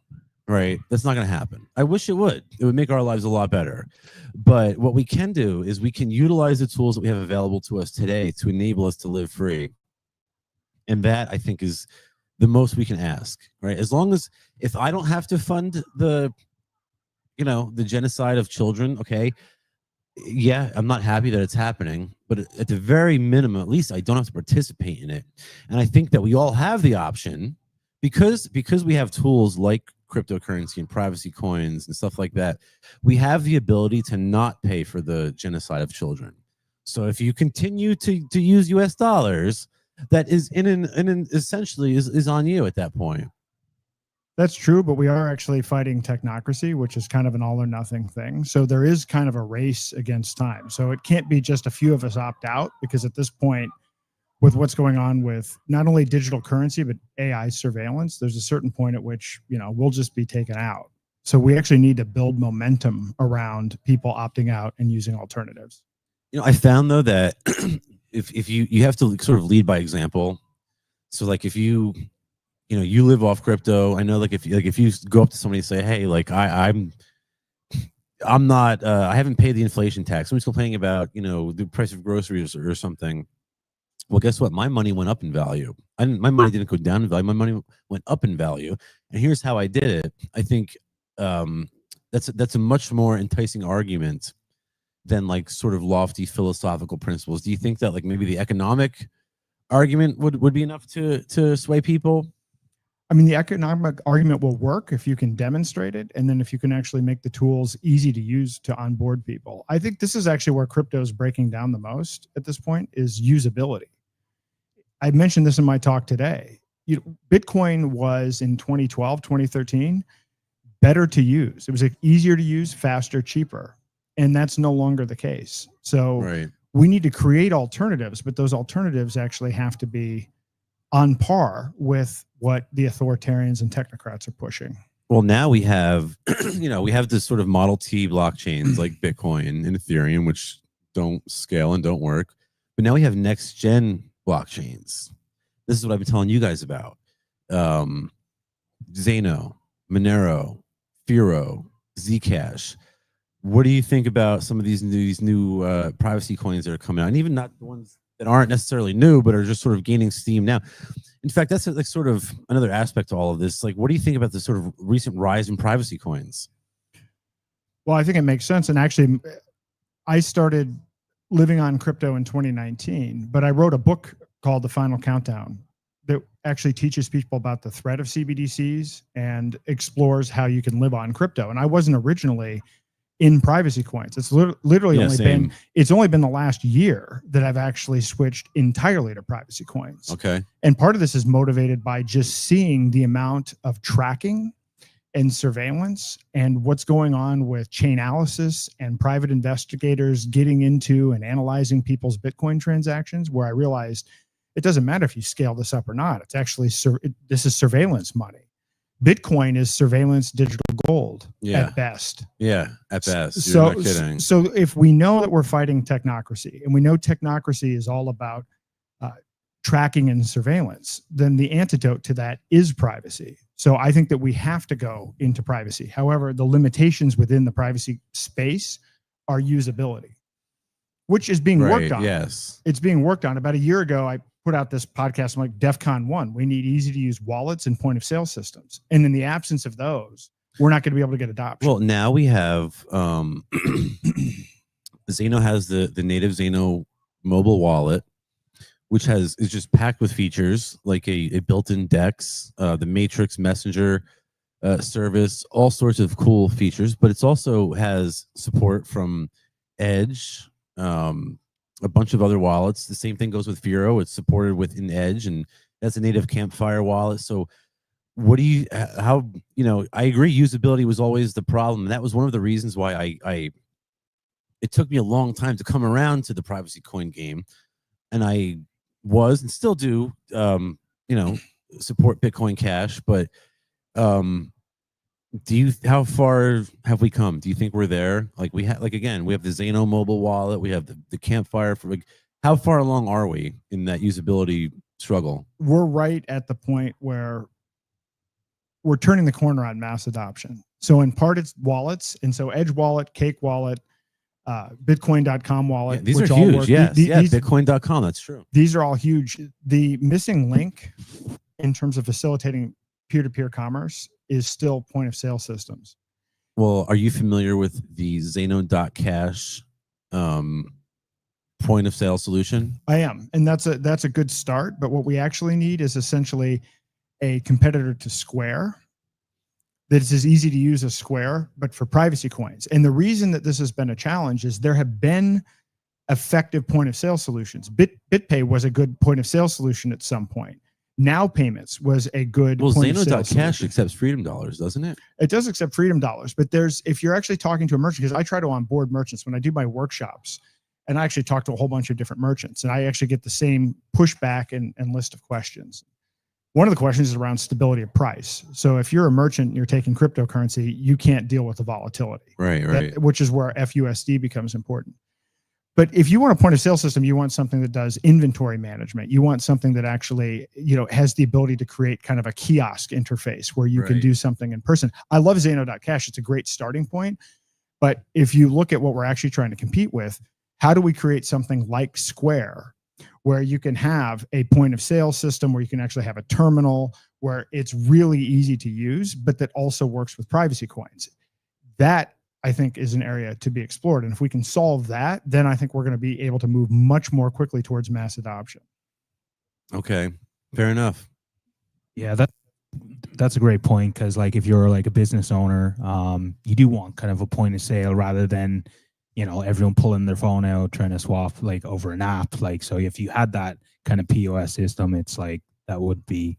Right. That's not going to happen. I wish it would. It would make our lives a lot better. But what we can do is we can utilize the tools that we have available to us today to enable us to live free. And that, I think, is the most we can ask. Right. As long as, if I don't have to fund the genocide of children, okay, yeah, I'm not happy that it's happening, but at the very minimum, at least I don't have to participate in it. And I think that we all have the option, because we have tools like cryptocurrency and privacy coins and stuff like that. We have the ability to not pay for the genocide of children. So if you continue to use US dollars, that is essentially is on you at that point. That's true, but we are actually fighting technocracy, which is kind of an all or nothing thing. So there is kind of a race against time. So it can't be just a few of us opt out, because at this point, with what's going on with not only digital currency, but AI surveillance, there's a certain point at which, we'll just be taken out. So we actually need to build momentum around people opting out and using alternatives. I found, though, that if you have to sort of lead by example. So like, if you live off crypto, I know, like, if you go up to somebody and say, hey, like, I'm not, I haven't paid the inflation tax. Somebody's complaining about, the price of groceries or something. Well, guess what? My money went up in value. My money didn't go down in value. My money went up in value. And here's how I did it. I think that's a much more enticing argument than, like, sort of lofty philosophical principles. Do you think that, like, maybe the economic argument would be enough to sway people? I mean, the economic argument will work if you can demonstrate it, and then if you can actually make the tools easy to use to onboard people. I think this is actually where crypto is breaking down the most at this point, is usability. I mentioned this in my talk today. Bitcoin was, in 2012, 2013, better to use. It was easier to use, faster, cheaper, and that's no longer the case. So Right. We need to create alternatives, but those alternatives actually have to be on par with what the authoritarians and technocrats are pushing. Well, now we have, we have this sort of Model T blockchains like Bitcoin and Ethereum, which don't scale and don't work. But now we have next gen blockchains. This is what I've been telling you guys about. Zano, Monero, Firo, Zcash. What do you think about some of these new privacy coins that are coming out, and even not the ones that aren't necessarily new, but are just sort of gaining steam now? In fact, that's like sort of another aspect to all of this. Like, what do you think about the sort of recent rise in privacy coins? Well, I think it makes sense. And actually, I started living on crypto in 2019, but I wrote a book called The Final Countdown that actually teaches people about the threat of CBDCs and explores how you can live on crypto. And I wasn't originally in privacy coins. It's literally it's only been the last year that I've actually switched entirely to privacy coins. Okay. And part of this is motivated by just seeing the amount of tracking and surveillance and what's going on with Chainalysis and private investigators getting into and analyzing people's Bitcoin transactions, where I realized it doesn't matter if you scale this up or not. It's actually, this is surveillance money. Bitcoin is surveillance digital gold at best. Yeah, at best. You're not kidding. So if we know that we're fighting technocracy, and we know technocracy is all about tracking and surveillance, then the antidote to that is privacy. So I think that we have to go into privacy. However, the limitations within the privacy space are usability, which is being worked on. Yes. It's being worked on. About a year ago, I put out this podcast. I'm like, DEFCON 1, we need easy to use wallets and point of sale systems. And in the absence of those, we're not going to be able to get adoption. Well, now we have Zano has the native Zano mobile wallet, which is just packed with features like a built-in DEX, the Matrix Messenger service, all sorts of cool features. But it's also has support from Edge, a bunch of other wallets. The same thing goes with Firo. It's supported within Edge, and that's a native Campfire wallet. So what do you, how, you know, I agree usability was always the problem. And that was one of the reasons why it took me a long time to come around to the privacy coin game. And I was and still do, you know, support Bitcoin Cash. But how far have we come? Do you think we're there? Like we have, like, again, we have the Zano mobile wallet, we have the Campfire. For like, how far along are we in that usability struggle? We're right at the point where we're turning the corner on mass adoption. So in part, it's wallets. And so Edge Wallet, Cake Wallet, Bitcoin.com wallet. Yeah, these are huge. Yes. Bitcoin.com. That's true. These are all huge. The missing link in terms of facilitating peer-to-peer commerce is still point of sale systems. Well, are you familiar with the Zano.cash point of sale solution? I am. And that's a good start. But what we actually need is essentially a competitor to Square that is as easy to use as Square, but for privacy coins. And the reason that this has been a challenge is there have been effective point of sale solutions. BitPay was a good point of sale solution at some point. Now Payments was a good point of sale Zano.cash accepts Freedom Dollars, doesn't it? It does accept Freedom Dollars, but if you're actually talking to a merchant, because I try to onboard merchants when I do my workshops, and I actually talk to a whole bunch of different merchants, and I actually get the same pushback and list of questions. One of the questions is around stability of price. So if you're a merchant and you're taking cryptocurrency, you can't deal with the volatility. Right. Which is where FUSD becomes important. But if you want a point of sale system, you want something that does inventory management. You want something that actually, you know, has the ability to create kind of a kiosk interface where you can do something in person. I love Zano.cash. It's a great starting point. But if you look at what we're actually trying to compete with, how do we create something like Square, where you can have a point of sale system, where you can actually have a terminal, where it's really easy to use, but that also works with privacy coins? That, I think, is an area to be explored. And if we can solve that, then I think we're going to be able to move much more quickly towards mass adoption. Okay, fair enough. Yeah, that's a great point, because like if you're like a business owner, you do want kind of a point of sale rather than, you know, everyone pulling their phone out trying to swap like over an app. Like, so if you had that kind of POS system, it's like that would be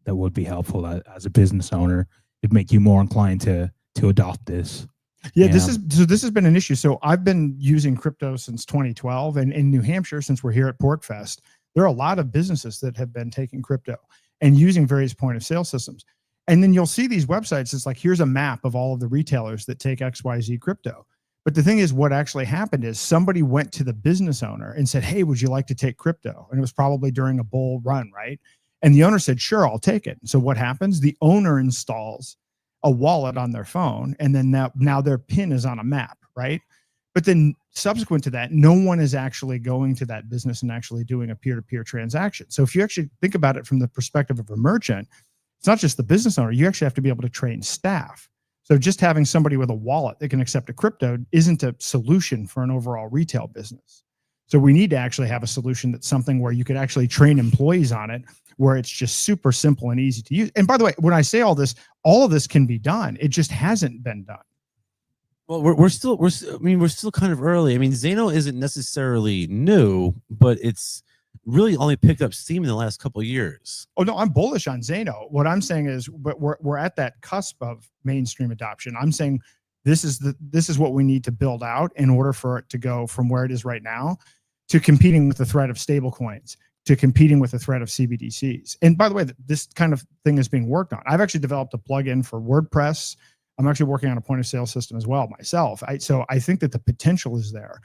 helpful as a business owner. It'd make you more inclined to adopt this. Yeah, this has been an issue. So I've been using crypto since 2012, and in New Hampshire, since we're here at PorkFest, there are a lot of businesses that have been taking crypto and using various point of sale systems. And then you'll see these websites. It's like, here's a map of all of the retailers that take XYZ crypto. But the thing is, what actually happened is somebody went to the business owner and said, hey, would you like to take crypto? And it was probably during a bull run, right? And the owner said, sure, I'll take it. So what happens? The owner installs a wallet on their phone, and then now their PIN is on a map, right? But then subsequent to that, no one is actually going to that business and actually doing a peer-to-peer transaction. So if you actually think about it from the perspective of a merchant, it's not just the business owner. You actually have to be able to train staff. So just having somebody with a wallet that can accept a crypto isn't a solution for an overall retail business. So we need to actually have a solution that's something where you could actually train employees on it, where it's just super simple and easy to use. And by the way, when I say all of this can be done. It just hasn't been done. Well, we're still kind of early. I mean, Zano isn't necessarily new, but it's really only picked up steam in the last couple of years. Oh no, I'm bullish on Zano. What I'm saying is, but we're at that cusp of mainstream adoption. I'm saying this is what we need to build out in order for it to go from where it is right now to competing with the threat of stable coins, to competing with the threat of CBDCs. And by the way, this kind of thing is being worked on. I've actually developed a plugin for WordPress. I'm actually working on a point of sale system as well myself. So I think that the potential is there.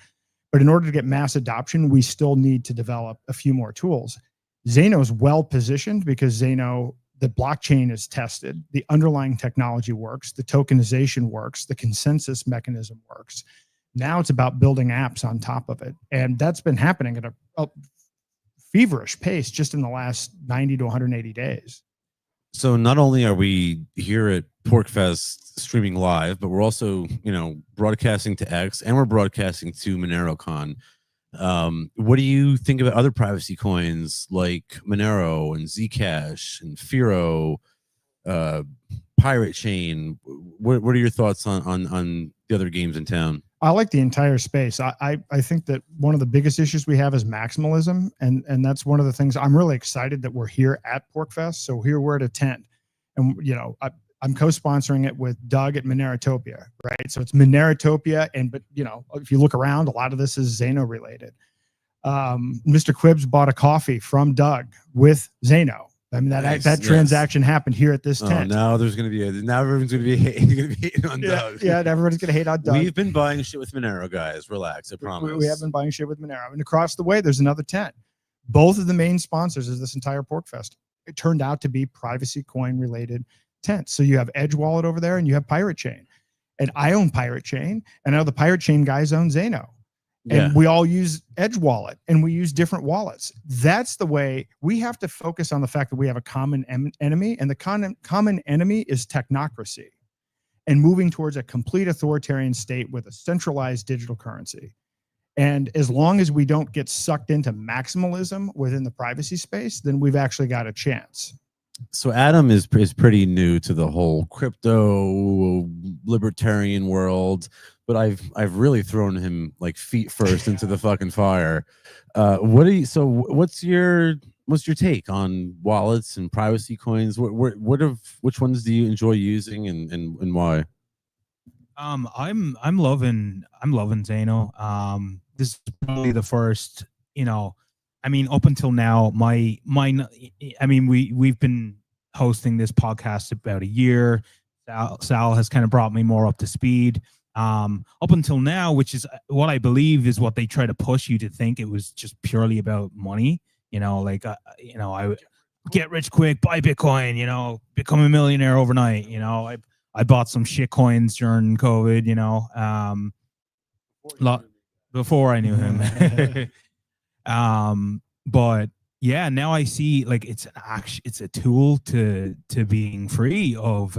But in order to get mass adoption, we still need to develop a few more tools. Zano is well positioned because Zano the blockchain is tested, the underlying technology works, the tokenization works, the consensus mechanism works. Now it's about building apps on top of it. And that's been happening at a feverish pace just in the last 90 to 180 days. So not only are we here at PorkFest streaming live, but we're also, broadcasting to X, and we're broadcasting to MoneroCon. What do you think about other privacy coins like Monero and Zcash and Firo, Pirate Chain? What are your thoughts on the other games in town? I like the entire space. I think that one of the biggest issues we have is maximalism. And that's one of the things I'm really excited that we're here at PorkFest. So here we're at a tent, and I'm co-sponsoring it with Doug at Monerotopia, right? So it's Monerotopia. But if you look around, a lot of this is Zano related. Mr. Quibbs bought a coffee from Doug with Zano. I mean, that transaction happened here at this tent. Now there's going to be now everyone's going to be hating on Doug. Yeah, everybody's going to hate on Doug. We've been buying shit with Monero, guys. Relax, I promise. We have been buying shit with Monero. And across the way, there's another tent. Both of the main sponsors of this entire PorkFest, it turned out to be privacy coin related tents. So you have Edge Wallet over there, and you have Pirate Chain. And I own Pirate Chain, and I know the Pirate Chain guys own Zano. And we all use Edge Wallet, and we use different wallets. That's the way we have to focus on, the fact that we have a common enemy, and the common enemy is technocracy and moving towards a complete authoritarian state with a centralized digital currency. And as long as we don't get sucked into maximalism within the privacy space, then we've actually got a chance. So Adam is pretty new to the whole crypto libertarian world, but I've really thrown him like feet first into the fucking fire. What's your take on wallets and privacy coins? Which ones do you enjoy using, and why? I'm loving Zano. This is probably the first, up until now, we've been hosting this podcast about a year. Sal has kind of brought me more up to speed. Up until now, which is what I believe is what they try to push you to think, it was just purely about money. I get rich quick, buy Bitcoin, become a millionaire overnight. I bought some shit coins during COVID, before I knew him. But yeah, now I see like it's a tool to being free of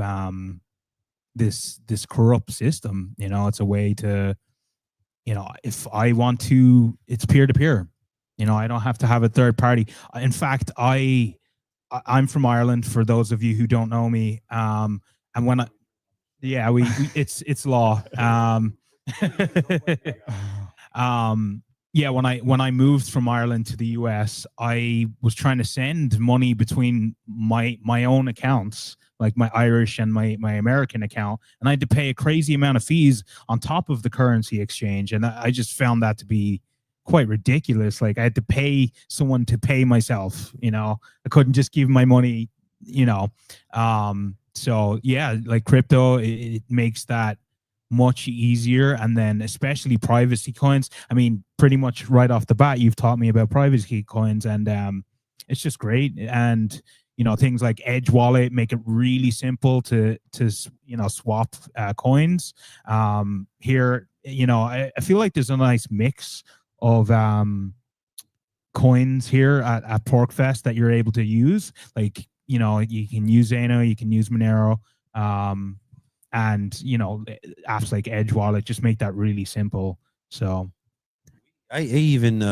this corrupt system. It's a way to, if I want to, it's peer to peer. I don't have to have a third party. In fact, I'm from Ireland, for those of you who don't know me. And when it's law. When I moved from Ireland to the US, I was trying to send money between my own accounts, like my Irish and my American account, and I had to pay a crazy amount of fees on top of the currency exchange, and I just found that to be quite ridiculous. Like, I had to pay someone to pay myself. I couldn't just give my money. So yeah, like crypto, it makes that much easier. And then especially privacy coins. I mean, pretty much right off the bat, you've taught me about privacy coins, and it's just great. And things like Edge Wallet make it really simple to swap coins. Here, I feel like there's a nice mix of coins here at PorkFest that you're able to use. Like, you can use Zano, you can use Monero, and apps like Edge Wallet just make that really simple. So I even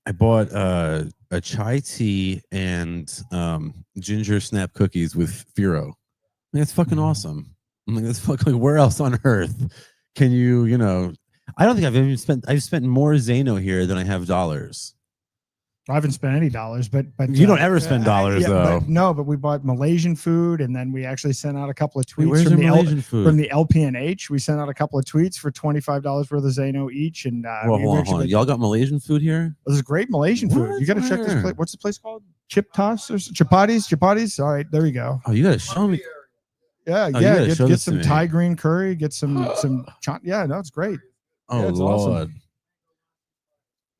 I bought a chai tea and ginger snap cookies with Firo. That's fucking awesome. I'm like, that's fucking, where else on earth can you, I don't think I've spent more Zano here than I have dollars. I haven't spent any dollars, but you don't ever spend dollars though. But we bought Malaysian food, and then we actually sent out a couple of tweets from the LPNH. We sent out a couple of tweets for $25 worth of Zano each. And hold on. Y'all got Malaysian food here? This is great Malaysian food. You got to check this place. What's the place called? Chip Toss or Chapatis? All right, there you go. Oh, you got to show me. Yeah. Get some Thai green curry. Get some. Yeah, no, it's great. Oh, yeah, it's Lord. Awesome.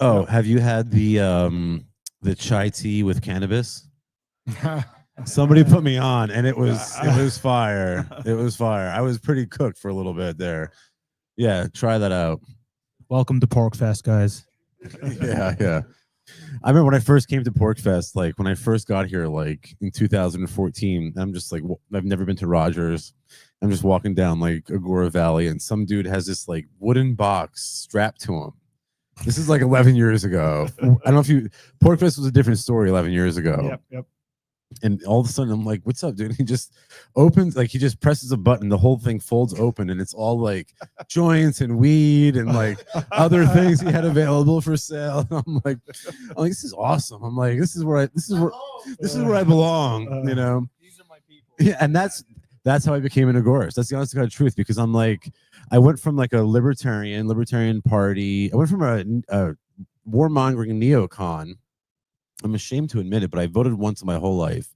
Oh, have you had the chai tea with cannabis? Somebody put me on, and it was fire. It was fire. I was pretty cooked for a little bit there. Yeah, try that out. Welcome to PorkFest, guys. Yeah. I remember when I first came to PorkFest, like when I first got here, like in 2014. I'm just like, I've never been to Rogers. I'm just walking down like Agora Valley, and some dude has this like wooden box strapped to him. This is like 11 years ago. I don't know if PorkFest was a different story 11 years ago. Yep. And all of a sudden, I'm like, "What's up, dude?" He just opens, like he just presses a button, the whole thing folds open, and it's all like joints and weed and like other things he had available for sale. And I'm like, "This is awesome." I'm like, "This is where I belong," you know. These are my people. Yeah, and that's how I became an agorist. That's the honest to God truth, because I'm like, I went from like a libertarian party. I went from a warmongering neocon. I'm ashamed to admit it, but I voted once in my whole life,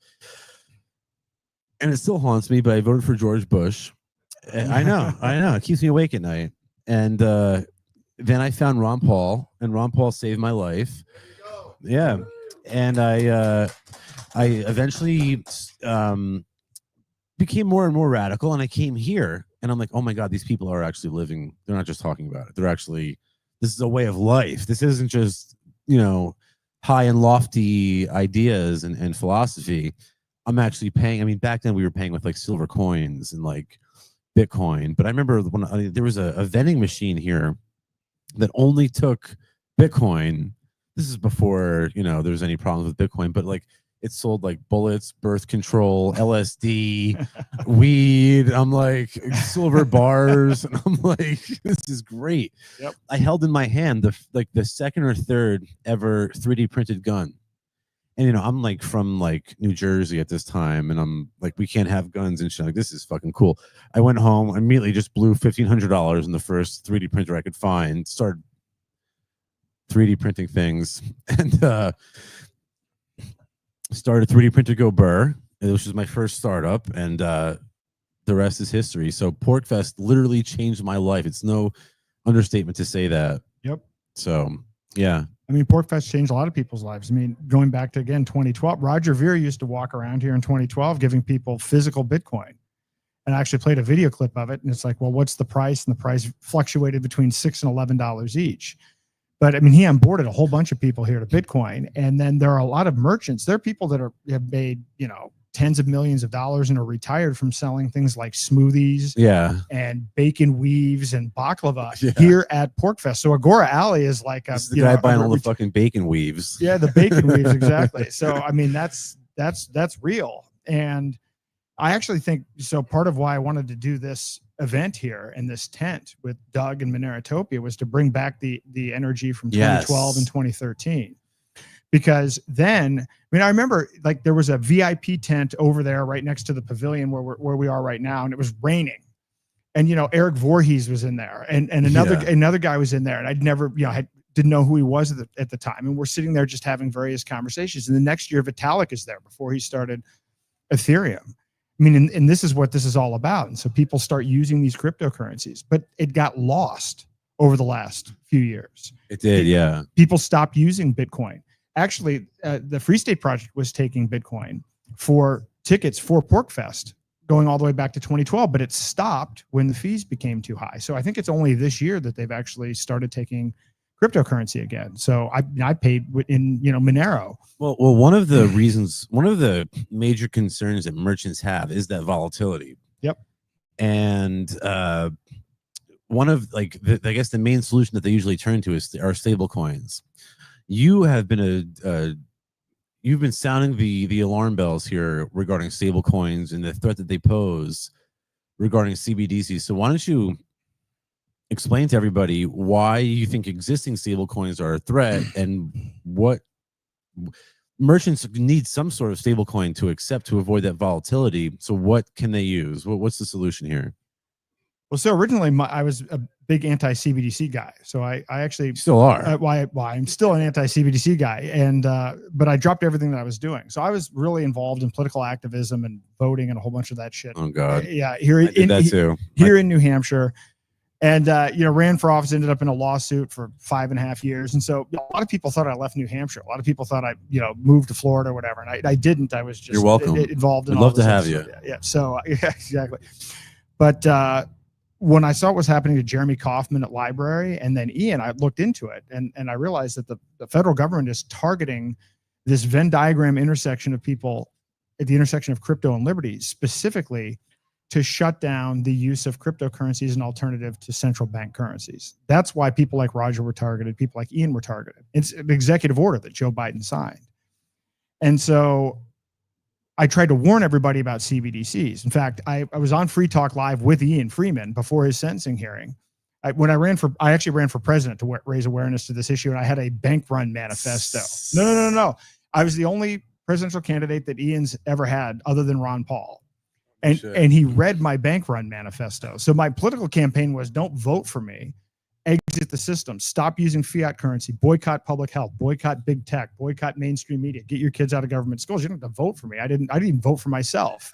and it still haunts me. But I voted for George Bush. I know, it keeps me awake at night. And then I found Ron Paul, and Ron Paul saved my life. Yeah, and I eventually became more and more radical, and I came here, and I'm like, oh my God, these people are actually living. They're not just talking about it. They're actually. This is a way of life. This isn't just high and lofty ideas and philosophy. I'm actually paying. I mean, back then we were paying with like silver coins and like Bitcoin. But I remember when there was a vending machine here that only took Bitcoin. This is before there was any problems with Bitcoin, but like it sold like bullets, birth control, LSD, weed. I'm like silver bars, and I'm like, this is great. Yep. I held in my hand the second or third ever 3D printed gun, and I'm like from like New Jersey at this time, and I'm like, we can't have guns and shit. Like, this is fucking cool. I went home, immediately just blew $1,500 in the first 3D printer I could find. Started 3D printing things, and started 3D Printer Go Burr, which was my first startup, and the rest is history. So PorkFest literally changed my life. It's no understatement to say that. Yep. So yeah. I mean, PorkFest changed a lot of people's lives. I mean, going back to, again, 2012, Roger Ver used to walk around here in 2012 giving people physical Bitcoin. And I actually played a video clip of it. And it's like, well, what's the price? And the price fluctuated between $6 and $11 each. But I mean, he onboarded a whole bunch of people here to Bitcoin. And then there are a lot of merchants. There are people that have made, tens of millions of dollars and are retired from selling things like smoothies and bacon weaves and baklava here at PorkFest. So Agora Alley is like this is the guy buying all the fucking bacon weaves. Yeah, the bacon weaves, exactly. So I mean, that's real. And I actually think so. Part of why I wanted to do this event here in this tent with Doug and Moneratopia was to bring back the energy from 2012 and 2013. Because then, I mean, I remember like there was a VIP tent over there right next to the pavilion where we are right now, and it was raining. And Eric Voorhees was in there, and another guy was in there, and I'd never didn't know who he was at the time. And we're sitting there just having various conversations. And the next year, Vitalik is there before he started Ethereum. I mean, and this is what this is all about. And so people start using these cryptocurrencies, but it got lost over the last few years. It did, yeah. People stopped using Bitcoin. Actually, the Free State Project was taking Bitcoin for tickets for PorkFest going all the way back to 2012, but it stopped when the fees became too high. So I think it's only this year that they've actually started taking cryptocurrency again. So I paid in Monero. Well, one of the major concerns that merchants have is that volatility. Yep. And one of I guess the main solution that they usually turn to are stable coins. You have been you've been sounding the alarm bells here regarding stable coins and the threat that they pose regarding CBDCs. So why don't you explain to everybody why you think existing stable coins are a threat and what merchants need some sort of stable coin to accept to avoid that volatility. So what can they use? What's the solution here? Well, so originally I was a big anti-CBDC guy. So I actually still are. I'm still an anti-CBDC guy, and but I dropped everything that I was doing. So I was really involved in political activism and voting and a whole bunch of that shit. Oh God, yeah, here I did that too. Here in New Hampshire. And ran for office, ended up in a lawsuit for 5.5 years. And so a lot of people thought I left New Hampshire. A lot of people thought I moved to Florida or whatever, and I didn't. I was just You're welcome. Involved in We'd all love to this have other you. stuff. Yeah. So yeah, exactly. But when I saw what was happening to Jeremy Kauffman at Library and then Ian, I looked into it and I realized that the federal government is targeting this Venn diagram intersection of people at the intersection of crypto and liberty, specifically to shut down the use of cryptocurrencies as an alternative to central bank currencies. That's why people like Roger were targeted, people like Ian were targeted. It's an executive order that Joe Biden signed. And so I tried to warn everybody about CBDCs. In fact, I was on Free Talk Live with Ian Freeman before his sentencing hearing. I actually ran for president to raise awareness to this issue, and I had a bank run manifesto. No. I was the only presidential candidate that Ian's ever had other than Ron Paul. And he read my bank run manifesto. So my political campaign was, don't vote for me, exit the system, stop using fiat currency, boycott public health, boycott big tech, boycott mainstream media, get your kids out of government schools. You don't have to vote for me. I didn't even vote for myself.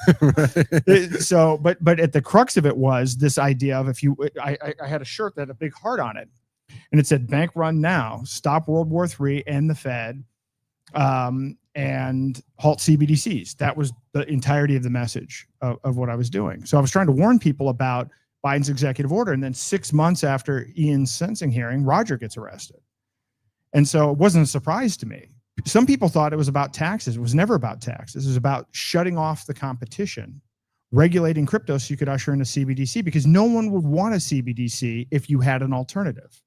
So, but at the crux of it was this idea of I had a shirt that had a big heart on it, and it said bank run now, stop World War III and the Fed, and halt CBDCs. That was the entirety of the message of what I was doing. So I was trying to warn people about Biden's executive order. And then 6 months after Ian's sentencing hearing, Roger gets arrested. And so it wasn't a surprise to me. Some people thought it was about taxes. It was never about taxes. It was about shutting off the competition, regulating crypto so you could usher in a CBDC, because no one would want a CBDC if you had an alternative,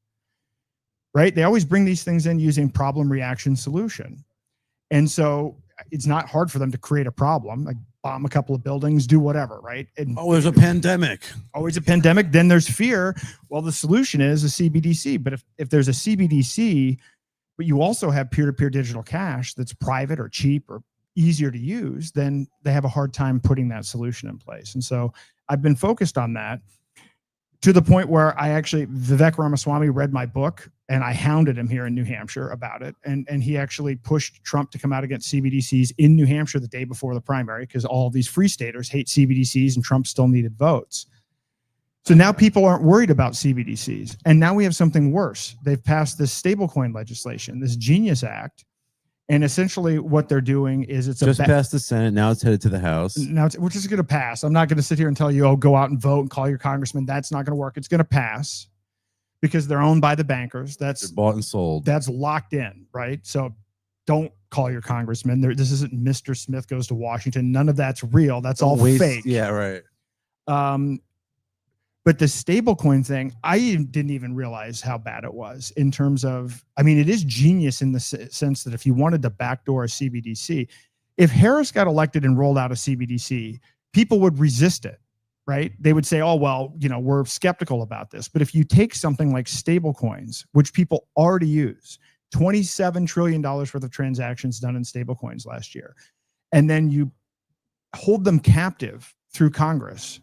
right? They always bring these things in using problem, reaction, solution. And so it's not hard for them to create a problem, like bomb a couple of buildings, do whatever, right? And there's a pandemic. Always a pandemic. Then there's fear. Well, the solution is a CBDC. But if there's a CBDC, but you also have peer-to-peer digital cash that's private or cheap or easier to use, then they have a hard time putting that solution in place. And so I've been focused on that to the point where Vivek Ramaswamy read my book, and I hounded him here in New Hampshire about it. And he actually pushed Trump to come out against CBDCs in New Hampshire the day before the primary, because all of these free staters hate CBDCs and Trump still needed votes. So now people aren't worried about CBDCs. And now we have something worse. They've passed this stablecoin legislation, this Genius Act. And essentially what they're doing is just passed the Senate. Now it's headed to the House. Which is going to pass. I'm not going to sit here and tell you, go out and vote and call your congressman. That's not going to work. It's going to pass because they're owned by the bankers. They're bought and sold. That's locked in, right? So don't call your congressman. This isn't Mr. Smith Goes to Washington. None of that's real. That's all fake. Yeah, right. But the stablecoin thing, I didn't even realize how bad it was in terms of, it is genius in the sense that if you wanted to backdoor a CBDC, if Harris got elected and rolled out a CBDC, people would resist it, right? They would say, oh, well, we're skeptical about this. But if you take something like stablecoins, which people already use, $27 trillion worth of transactions done in stablecoins last year, and then you hold them captive through Congress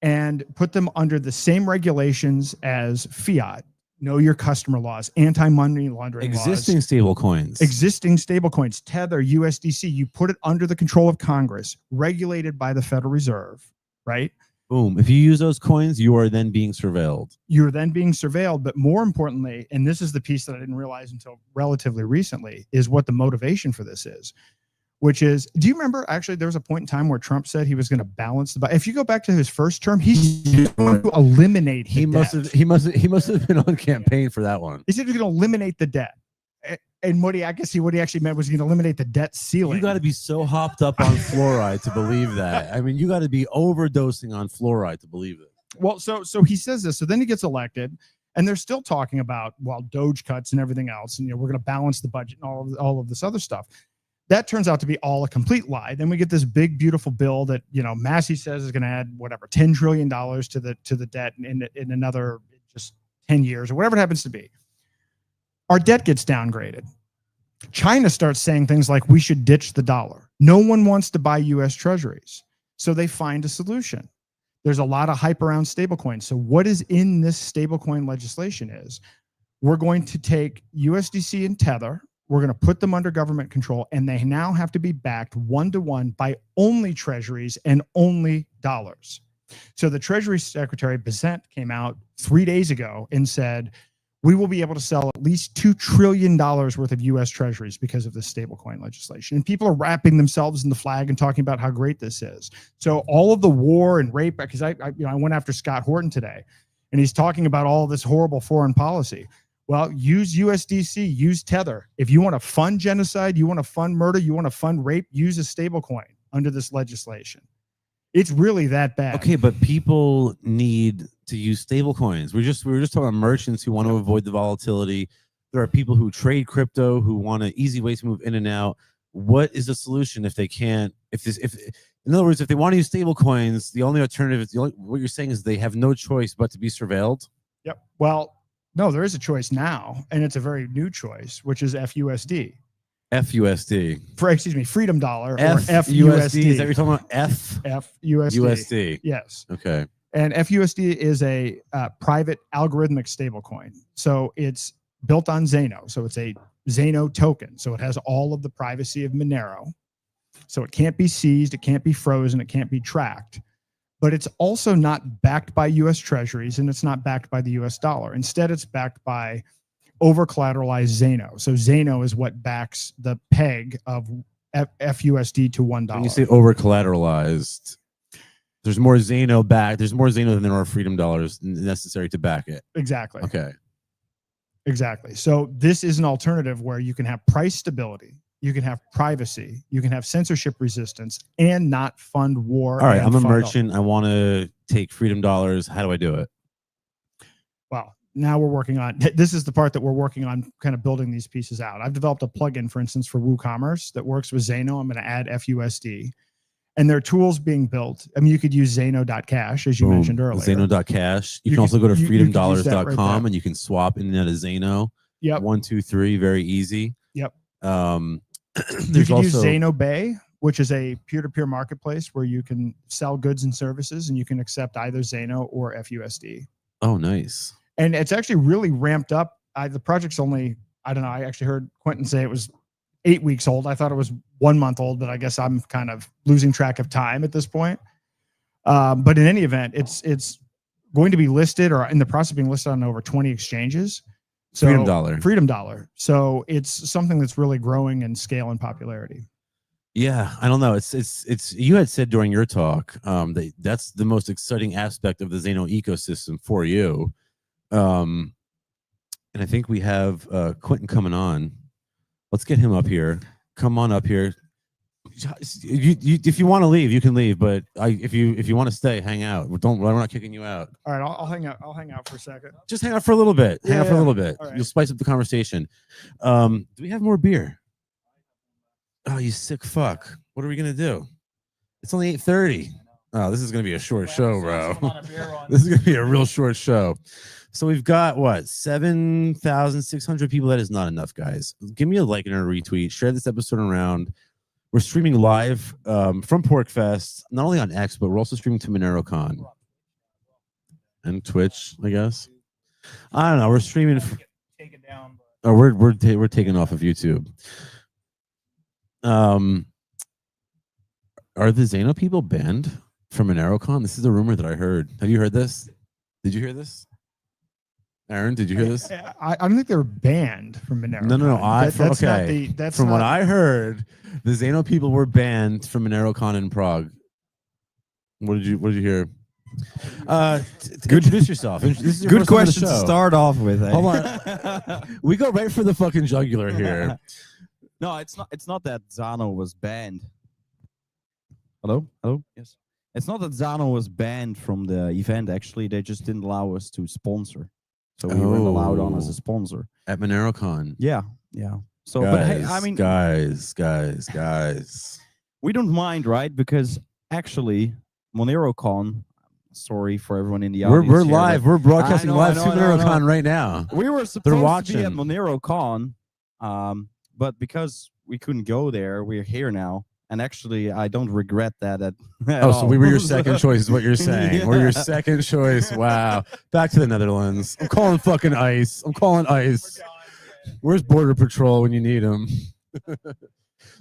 and put them under the same regulations as fiat, know your customer laws, anti-money laundering laws. Existing stablecoins, Tether, USDC, you put it under the control of Congress, regulated by the Federal Reserve, right? Boom. If you use those coins, you are then being surveilled. You're then being surveilled. But more importantly, and this is the piece that I didn't realize until relatively recently, is what the motivation for this is. Which is, do you remember, actually, there was a point in time where Trump said he was going to balance the budget. If you go back to his first term, he's going to eliminate the debt. He must have been on campaign for that one. He said he was going to eliminate the debt. And what he actually meant was he was going to eliminate the debt ceiling. You got to be so hopped up on fluoride to believe that. You got to be overdosing on fluoride to believe it. Well, so he says this. So then he gets elected, and they're still talking about, Doge cuts and everything else. And, we're going to balance the budget and all of this other stuff. That turns out to be all a complete lie. Then we get this big, beautiful bill that, Massey says is going to add $10 trillion to the debt in another just 10 years or whatever it happens to be. Our debt gets downgraded. China starts saying things like we should ditch the dollar. No one wants to buy U.S. treasuries. So they find a solution. There's a lot of hype around stablecoins. So what is in this stablecoin legislation is we're going to take USDC and Tether. We're going to put them under government control, and they now have to be backed 1-to-1 by only treasuries and only dollars. So the Treasury Secretary Bissett came out 3 days ago and said, we will be able to sell at least $2 trillion worth of U.S. treasuries because of this stablecoin legislation. And people are wrapping themselves in the flag and talking about how great this is. So all of the war and rape, because I went after Scott Horton today, and he's talking about all this horrible foreign policy. Well, use USDC, use Tether. If you want to fund genocide, you want to fund murder, you want to fund rape, use a stablecoin under this legislation. It's really that bad. Okay, but people need to use stable coins. We were just talking about merchants who want to avoid the volatility. There are people who trade crypto who want an easy way to move in and out. What is the solution if they can't? In other words, if they want to use stable coins, the only alternative is what you're saying is they have no choice but to be surveilled. Yep. Well, no, there is a choice now, and it's a very new choice, which is FUSD. FUSD. Freedom Dollar or FUSD. Is that what you're talking about? FUSD. USD. Yes. Okay. And FUSD is a private algorithmic stablecoin. So it's built on Zano. So it's a Zano token. So it has all of the privacy of Monero. So it can't be seized, it can't be frozen, it can't be tracked. But it's also not backed by US Treasuries, and it's not backed by the US dollar. Instead, it's backed by over-collateralized Zano. So Zano is what backs the peg of FUSD to $1. When you say over-collateralized, there's more Zano than there are freedom dollars necessary to back it. Exactly. Okay. Exactly. So this is an alternative where you can have price stability, you can have privacy, you can have censorship resistance, and not fund war. All right, I'm a merchant. I want to take freedom dollars. How do I do it? Well, now we're working on, this is the part that we're working on, kind of building these pieces out. I've developed a plugin, for instance, for WooCommerce that works with Zano. I'm going to add FUSD. And there are tools being built. I mean, you could use Zano.cash, as you mentioned earlier. Zano.cash. You can also go to freedomdollars.com right and you can swap in and out of Zano. Yep. 1, 2, 3, very easy. Yep. There's you can use also Zano Bay, which is a peer-to-peer marketplace where you can sell goods and services, and you can accept either Zano or FUSD. Oh, nice. And it's actually really ramped up. The project's only, I don't know, I actually heard Quentin say it was 8 weeks old. I thought it was 1 month old, but I guess I'm kind of losing track of time at this point. But in any event, it's going to be listed or in the process of being listed on over 20 exchanges. So Freedom Dollar. So it's something that's really growing in scale and popularity. Yeah, I don't know. It's you had said during your talk that's the most exciting aspect of the Zano ecosystem for you. And I think we have Quentin coming on. Let's get him up here. Come on up here. If you want to leave, you can leave. But if you want to stay, hang out. We're not kicking you out. All right, I'll hang out. I'll hang out for a second. Just hang out for a little bit. Hang out for a little bit. Right. You'll spice up the conversation. Do we have more beer? Oh, you sick fuck! What are we gonna do? It's only 8:30. Oh, this is gonna be a short show, bro. This is gonna be a real short show. So we've got what 7,600 people. That is not enough, guys. Give me a like and a retweet. Share this episode around. We're streaming live from PorkFest, not only on X, but we're also streaming to MoneroCon and Twitch, I guess. I don't know. We're streaming. Oh, we're taking off of YouTube. Are the Zano people banned from MoneroCon? This is a rumor that I heard. Have you heard this? Did you hear this? Aaron, did you hear this? I don't think they were banned from Monero. No. That's from what I heard. The Zano people were banned from MoneroCon in Prague. What did you hear? Introduce yourself. Good question to start off with. Eh? Hold on. We go right for the fucking jugular here. No, it's not that Zano was banned. Hello? Yes. It's not that Zano was banned from the event. Actually, they just didn't allow us to sponsor. So we weren't allowed on as a sponsor. At MoneroCon. Yeah. So, guys, but hey, I mean, guys. We don't mind, right? Because actually, MoneroCon. Sorry for everyone in the audience. We're live. We're broadcasting live to MoneroCon right now. We were supposed to be at MoneroCon, but because we couldn't go there, we're here now. And actually, I don't regret that at all. So we were your second choice, is what you're saying. Yeah. We're your second choice. Wow. Back to the Netherlands. I'm calling fucking ICE. Where's Border Patrol when you need them?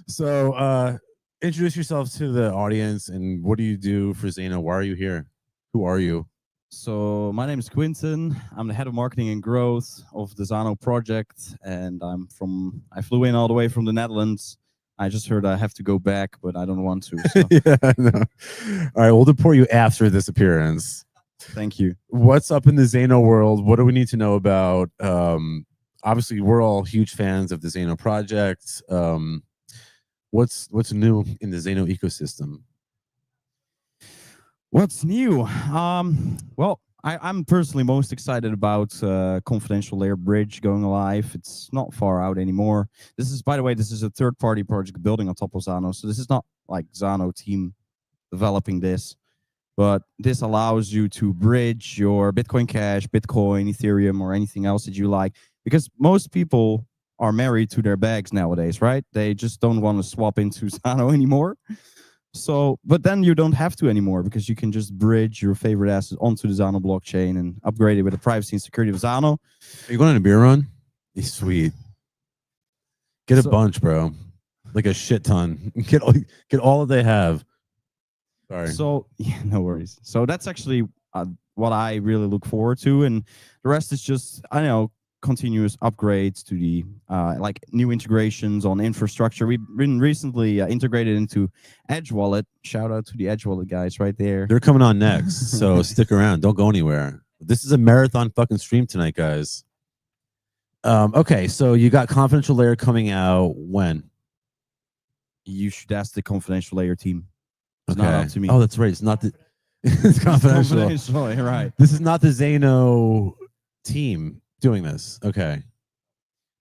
So introduce yourself to the audience, and what do you do for Zano? Why are you here? Who are you? So my name is Quinton. I'm the head of marketing and growth of the Zano project, and I flew in all the way from the Netherlands. I just heard I have to go back, but I don't want to. So Yeah, I know. All right, we'll deport you after this appearance. thank you. What's up in the Zano world? What do we need to know about? Obviously, we're all huge fans of the Zano project. What's new in the Zano ecosystem? What's new? Well, I'm personally most excited about Confidential Layer Bridge going live. It's not far out anymore. This is, by the way, this is a third-party project building on top of Zano. So this is not like Zano team developing this, but this allows you to bridge your Bitcoin Cash, Bitcoin, Ethereum, or anything else that you like. Because most people are married to their bags nowadays, right? They just don't want to swap into Zano anymore. So, but then you don't have to anymore because you can just bridge your favorite assets onto the Zano blockchain and upgrade it with the privacy and security of Zano. Are you going on a beer run? He's sweet. Get a bunch, bro. Like a shit ton. Get all that they have. Sorry. So, yeah, no worries. So that's actually what I really look forward to, and the rest is just, I know, continuous upgrades to the like new integrations on infrastructure. We've been recently integrated into Edge Wallet. Shout out to the Edge Wallet guys right there. They're coming on next, so stick around. Don't go anywhere. This is a marathon fucking stream tonight, guys. Okay, so you got Confidential Layer coming out when? You should ask the Confidential Layer team. It's not up to me. Oh, that's right. It's not the it's confidential. Right. This is not the Zano team doing this. Okay.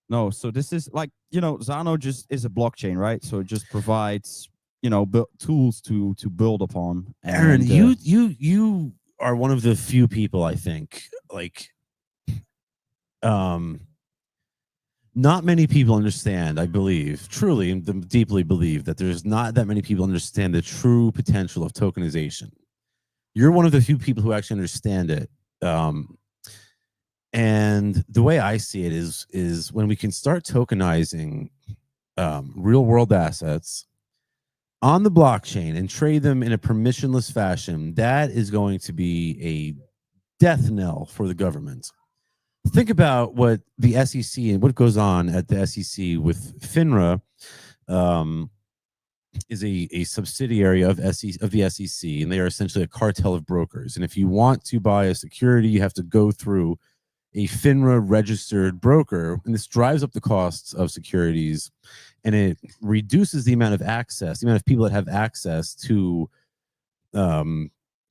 No, so this is like, Zano just is a blockchain, right? So it just provides, tools to build upon. Aaron, And, you are one of the few people, I think, like not many people understand, I believe, truly and deeply believe that there's not that many people understand the true potential of tokenization. You're one of the few people who actually understand it. And the way I see it is when we can start tokenizing real world assets on the blockchain and trade them in a permissionless fashion, that is going to be a death knell for the government. Think about what the SEC and what goes on at the SEC with FINRA. Is a subsidiary of the SEC, and they are essentially a cartel of brokers. And if you want to buy a security, you have to go through a FINRA registered broker, and this drives up the costs of securities, and it reduces the amount of access, the amount of people that have access to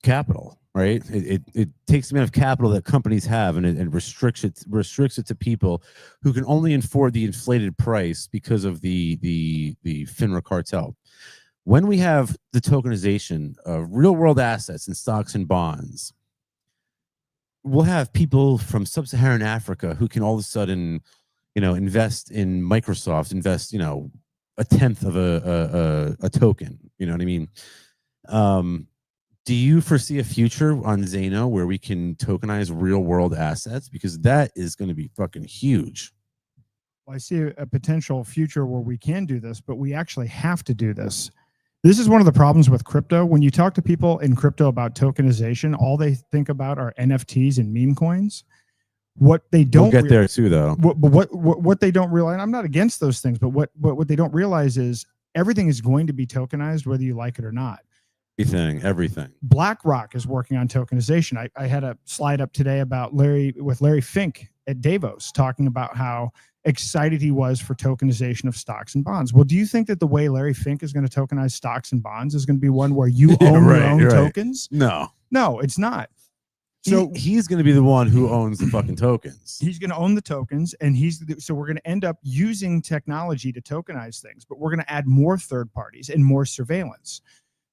capital. Right? It takes the amount of capital that companies have, and it restricts it to people who can only afford the inflated price because of the FINRA cartel. When we have the tokenization of real world assets and stocks and bonds, we'll have people from sub-Saharan Africa who can all of a sudden, invest in Microsoft, invest, a tenth of a token. You know what I mean? Do you foresee a future on Zano where we can tokenize real world assets? Because that is going to be fucking huge. Well, I see a potential future where we can do this, but we actually have to do this. This is one of the problems with crypto. When you talk to people in crypto about tokenization, all they think about are NFTs and meme coins. What they don't get there too, though. What they don't realize, I'm not against those things, but what they don't realize is everything is going to be tokenized, whether you like it or not. Everything. BlackRock is working on tokenization. I had a slide up today about Larry Fink at Davos talking about how excited he was for tokenization of stocks and bonds. Well, do you think that the way Larry Fink is going to tokenize stocks and bonds is going to be one where you own your own tokens? No, it's not. So he's going to be the one who owns the fucking tokens. He's going to own the tokens, and so we're going to end up using technology to tokenize things, but we're going to add more third parties and more surveillance.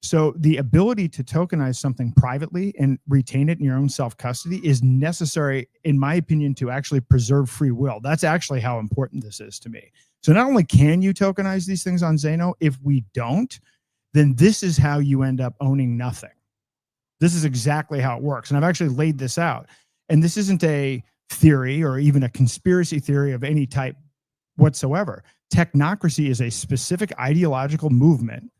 So the ability to tokenize something privately and retain it in your own self-custody is necessary, in my opinion, to actually preserve free will. That's actually how important this is to me. So not only can you tokenize these things on Zano, if we don't, then this is how you end up owning nothing. This is exactly how it works. And I've actually laid this out. And this isn't a theory or even a conspiracy theory of any type whatsoever. Technocracy is a specific ideological movement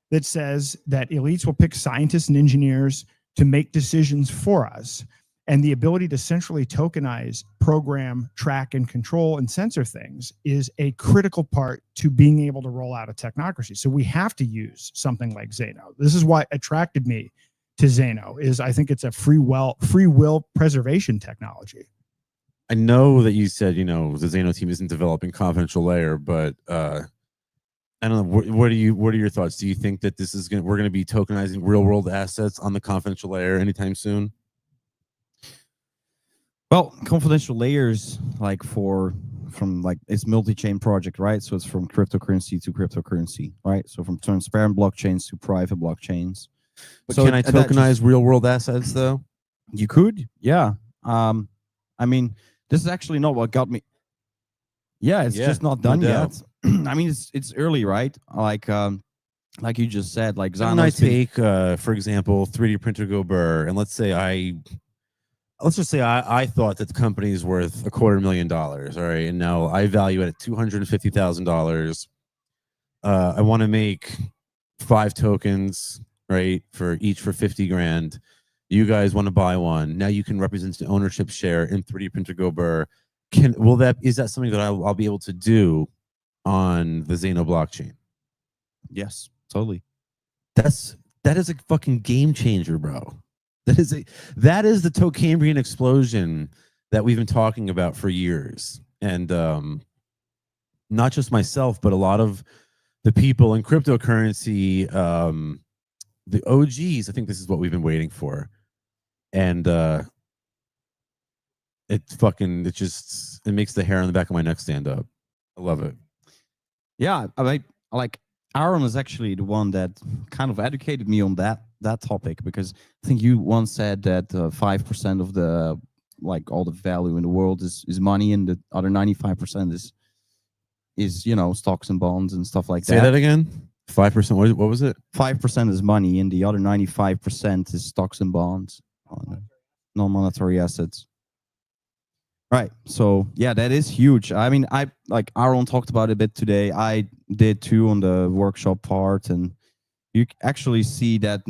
that says that elites will pick scientists and engineers to make decisions for us. And the ability to centrally tokenize, program, track, and control and censor things is a critical part to being able to roll out a technocracy. So we have to use something like Zano. This is what attracted me to Zano, is I think it's a free will preservation technology. I know that you said, the Zano team isn't developing confidential layer, but I don't know. What are your thoughts? Do you think that we're going to be tokenizing real world assets on the confidential layer anytime soon? Well, confidential layers, it's multi-chain project, right? So it's from cryptocurrency to cryptocurrency, right? So from transparent blockchains to private blockchains. But so can I tokenize real world assets though? You could, yeah. I mean, this is actually not what got me. Yeah, it's just not done yet. I mean, it's early, right? Like you just said, like When I take, for example, 3D printer go burr, and let's just say I thought that the company is worth $250,000, all right, and now I value it at $250,000. I want to make 5 tokens, right, for 50 grand. You guys want to buy one. Now you can represent the ownership share in 3D printer go burr. Is that something that I'll be able to do on the Zano blockchain? Yes, totally. That is a fucking game changer, bro. That is the Tocambrian explosion that we've been talking about for years. And not just myself, but a lot of the people in cryptocurrency, the OGs, I think this is what we've been waiting for. And it makes the hair on the back of my neck stand up. I love it. Yeah, I like Aaron is actually the one that kind of educated me on that topic, because I think you once said that 5% of the all the value in the world is money, and the other 95% is stocks and bonds and stuff like that. Say that again. 5%. What was it? 5% is money, and the other 95% is stocks and bonds, non-monetary assets. Right. So yeah, that is huge. I mean, Aaron talked about it a bit today. I did too on the workshop part, and you actually see that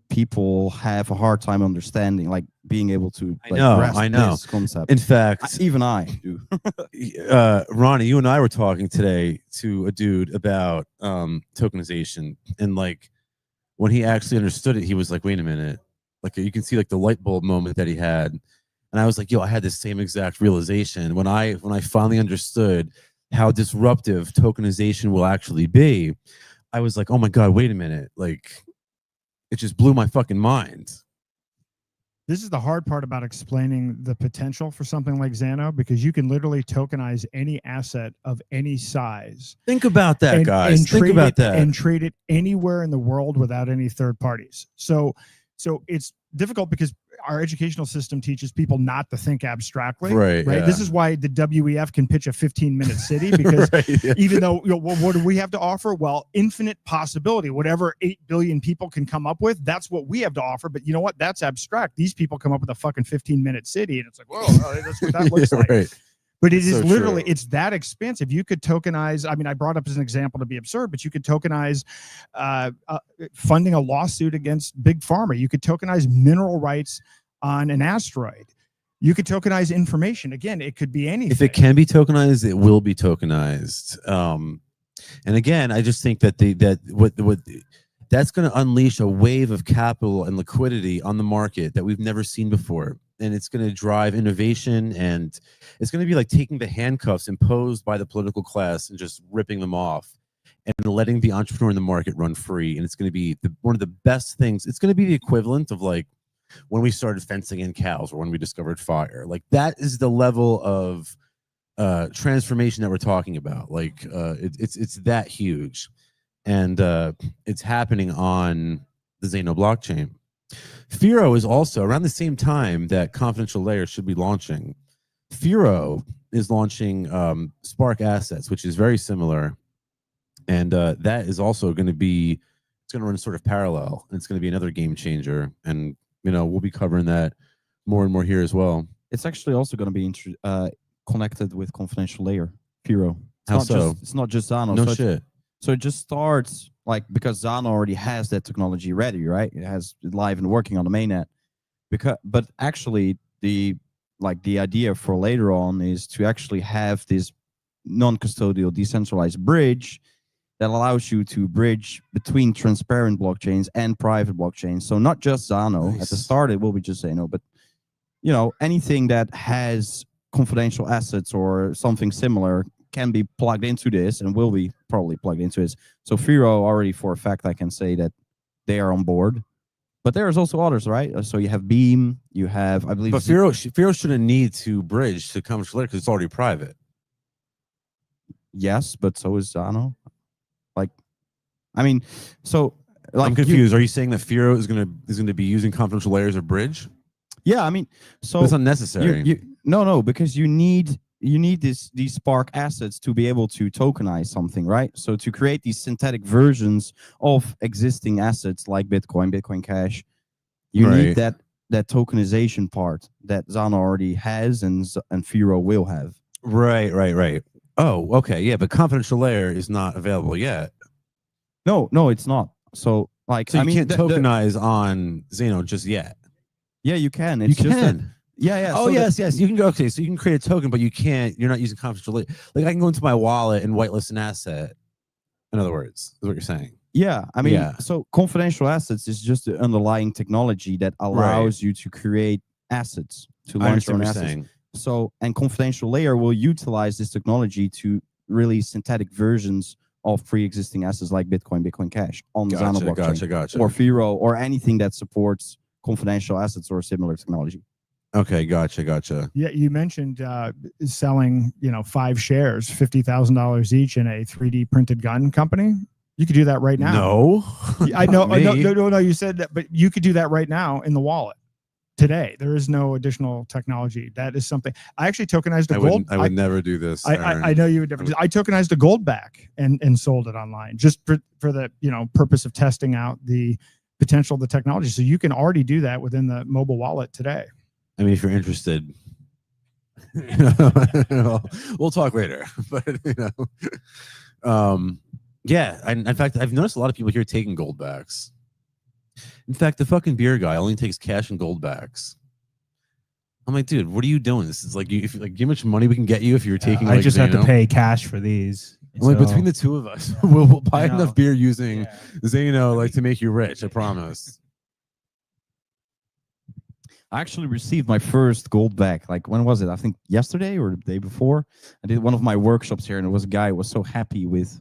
people have a hard time understanding, being able to grasp this concept. In fact, even I do. Ronnie, you and I were talking today to a dude about tokenization, and when he actually understood it, he was like, "Wait a minute!" You can see the light bulb moment that he had. And I was like, yo, I had the same exact realization when I finally understood how disruptive tokenization will actually be. I was like, oh my God, wait a minute. It just blew my fucking mind. This is the hard part about explaining the potential for something like Zano, because you can literally tokenize any asset of any size. Think about that, guys. Think about that. And trade it anywhere in the world without any third parties. So it's difficult because our educational system teaches people not to think abstractly. Right. Yeah. This is why the WEF can pitch a 15-minute city, because even though, what do we have to offer? Well, infinite possibility. Whatever 8 billion people can come up with, that's what we have to offer. But you know what? That's abstract. These people come up with a fucking 15-minute city, and it's like, whoa, that's what that looks like. Right. But it is literally, it's that expansive. You could tokenize, I mean, I brought up as an example to be absurd, but you could tokenize funding a lawsuit against Big Pharma. You could tokenize mineral rights on an asteroid. You could tokenize information. Again, it could be anything. If it can be tokenized, it will be tokenized. And again, I just think that that's going to unleash a wave of capital and liquidity on the market that we've never seen before. And it's going to drive innovation, and it's going to be like taking the handcuffs imposed by the political class and just ripping them off and letting the entrepreneur in the market run free. And it's going to be one of the best things. It's going to be the equivalent of when we started fencing in cows, or when we discovered fire. That is the level of transformation that we're talking about. It's that huge, and it's happening on the Zano blockchain. Firo is also around the same time that confidential layer should be launching. Firo is launching Spark Assets, which is very similar, and that is also going to be, it's going to run sort of parallel, and it's going to be another game changer. And we'll be covering that more and more here as well. It's actually also going to be connected with confidential layer, Firo. How so? It's not just Zano. No shit. So it just starts like because Zano already has that technology ready, right? It has it live and working on the mainnet. But actually the idea for later on is to actually have this non-custodial decentralized bridge that allows you to bridge between transparent blockchains and private blockchains. So not just Zano. At the Nice. start, it will be just Zano, but anything that has confidential assets or something similar can be plugged into this and will be probably plugged into this. So Firo already for a fact I can say that they are on board. But there's also others, right? So you have Beam, you have, I believe. But Firo shouldn't need to bridge to confidential layer because it's already private. Yes, but so is Zano. I'm confused. Are you saying that Firo is gonna be using confidential layers of bridge? Yeah, I mean, so But it's unnecessary. No, because you need these Spark assets to be able to tokenize something, right? So to create these synthetic versions of existing assets like Bitcoin Cash, you need that tokenization part that Zano already has and Firo will have. Right. Oh, okay, yeah, but confidential layer is not available yet. No, it's not. So you can't tokenize on Zano just yet. Yeah, you can. You can. Yeah. Oh, yes. You can go. Okay, so you can create a token, but you're not using confidential layer. Like I can go into my wallet and whitelist an asset. In other words, is what you're saying. Yeah, I mean, so confidential assets is just the underlying technology that allows you to create assets, to launch your own assets. Saying. So, and confidential layer will utilize this technology to release synthetic versions of pre-existing assets like Bitcoin Cash on the Zano blockchain, Gotcha. or Firo, or anything that supports confidential assets or similar technology. Okay, gotcha. Yeah, you mentioned selling, 5 shares, $50,000 each in a 3D printed gun company. You could do that right now. No, I know. No. You said that, but you could do that right now in the wallet today. There is no additional technology. That is something. I actually tokenized a gold. I would never do this. I know you would never. I tokenized a gold back and sold it online just for the purpose of testing out the potential of the technology. So you can already do that within the mobile wallet today. I mean, if you're interested, we'll talk later. But yeah. In fact, I've noticed a lot of people here taking gold backs. In fact, the fucking beer guy only takes cash and gold backs. I'm like, dude, what are you doing? This is like, if like, how much money we can get you if you're taking. I just have to pay cash for these. Like between the two of us, we'll buy enough beer using Zano, like to make you rich. I promise. I actually received my first gold back. Like, when was it? I think yesterday or the day before. I did one of my workshops here, and there was a guy who was so happy with,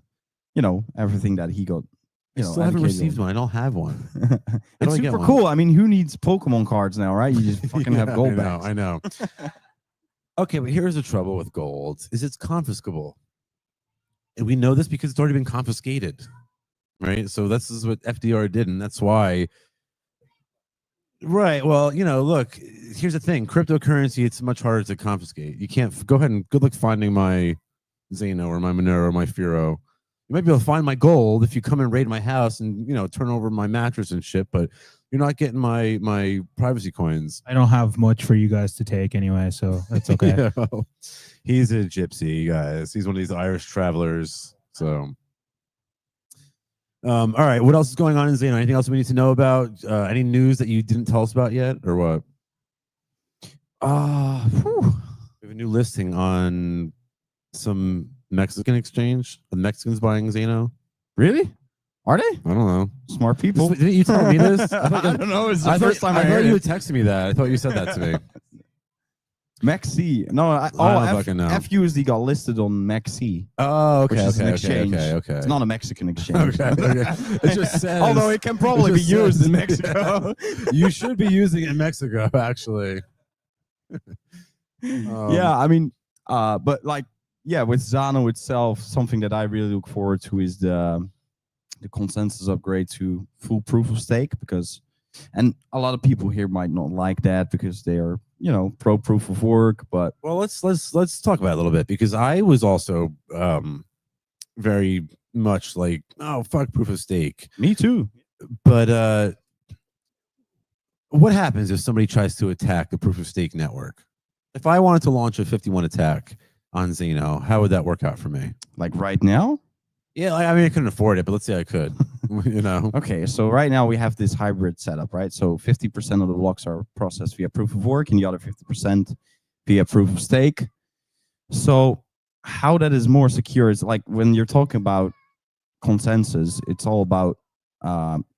everything that he got. I still haven't received one. I don't have one. It's super cool. I mean, who needs Pokemon cards now, right? You just fucking have gold backs. I know. Okay, but here's the trouble with gold: is it's confiscable, and we know this because it's already been confiscated, right? So this is what FDR did, and that's why. Right. Well, look, here's the thing. Cryptocurrency, it's much harder to confiscate. You can't go ahead and good luck finding my Zano or my Monero or my Firo. You might be able to find my gold if you come and raid my house and, turn over my mattress and shit, but you're not getting my privacy coins. I don't have much for you guys to take anyway, so that's okay. Yeah, well, he's a gypsy, guys. He's one of these Irish travelers. So all right, what else is going on in Zano? Anything else we need to know about? Any news that you didn't tell us about yet, or what? We have a new listing on some Mexican exchange. The Mexicans buying Zano. Really? Are they? I don't know. Smart people. Didn't you tell me this? I don't know. It's the I first time I thought heard you it. texted me that. I thought you said that to me. Maxi. No, I don't fucking know. FUSD got listed on Maxi. Oh, okay, which is an okay, exchange. okay. It's not a Mexican exchange. Okay. It just says. Although it can probably be used in Mexico. You should be using it in Mexico, actually. Yeah, I mean, but with Zano itself, something that I really look forward to is the consensus upgrade to full proof of stake, and a lot of people here might not like that because they are, pro proof of work. But well, let's talk about it a little bit, because I was also very much like, oh, fuck proof of stake. Me too. But what happens if somebody tries to attack the proof of stake network? If I wanted to launch a 51 attack on Zano, how would that work out for me? Like right now? Yeah, I mean, I couldn't afford it, but let's say I could. Okay, so right now we have this hybrid setup, right? So 50% of the blocks are processed via proof of work and the other 50% via proof of stake. So how that is more secure is like when you're talking about consensus, it's all about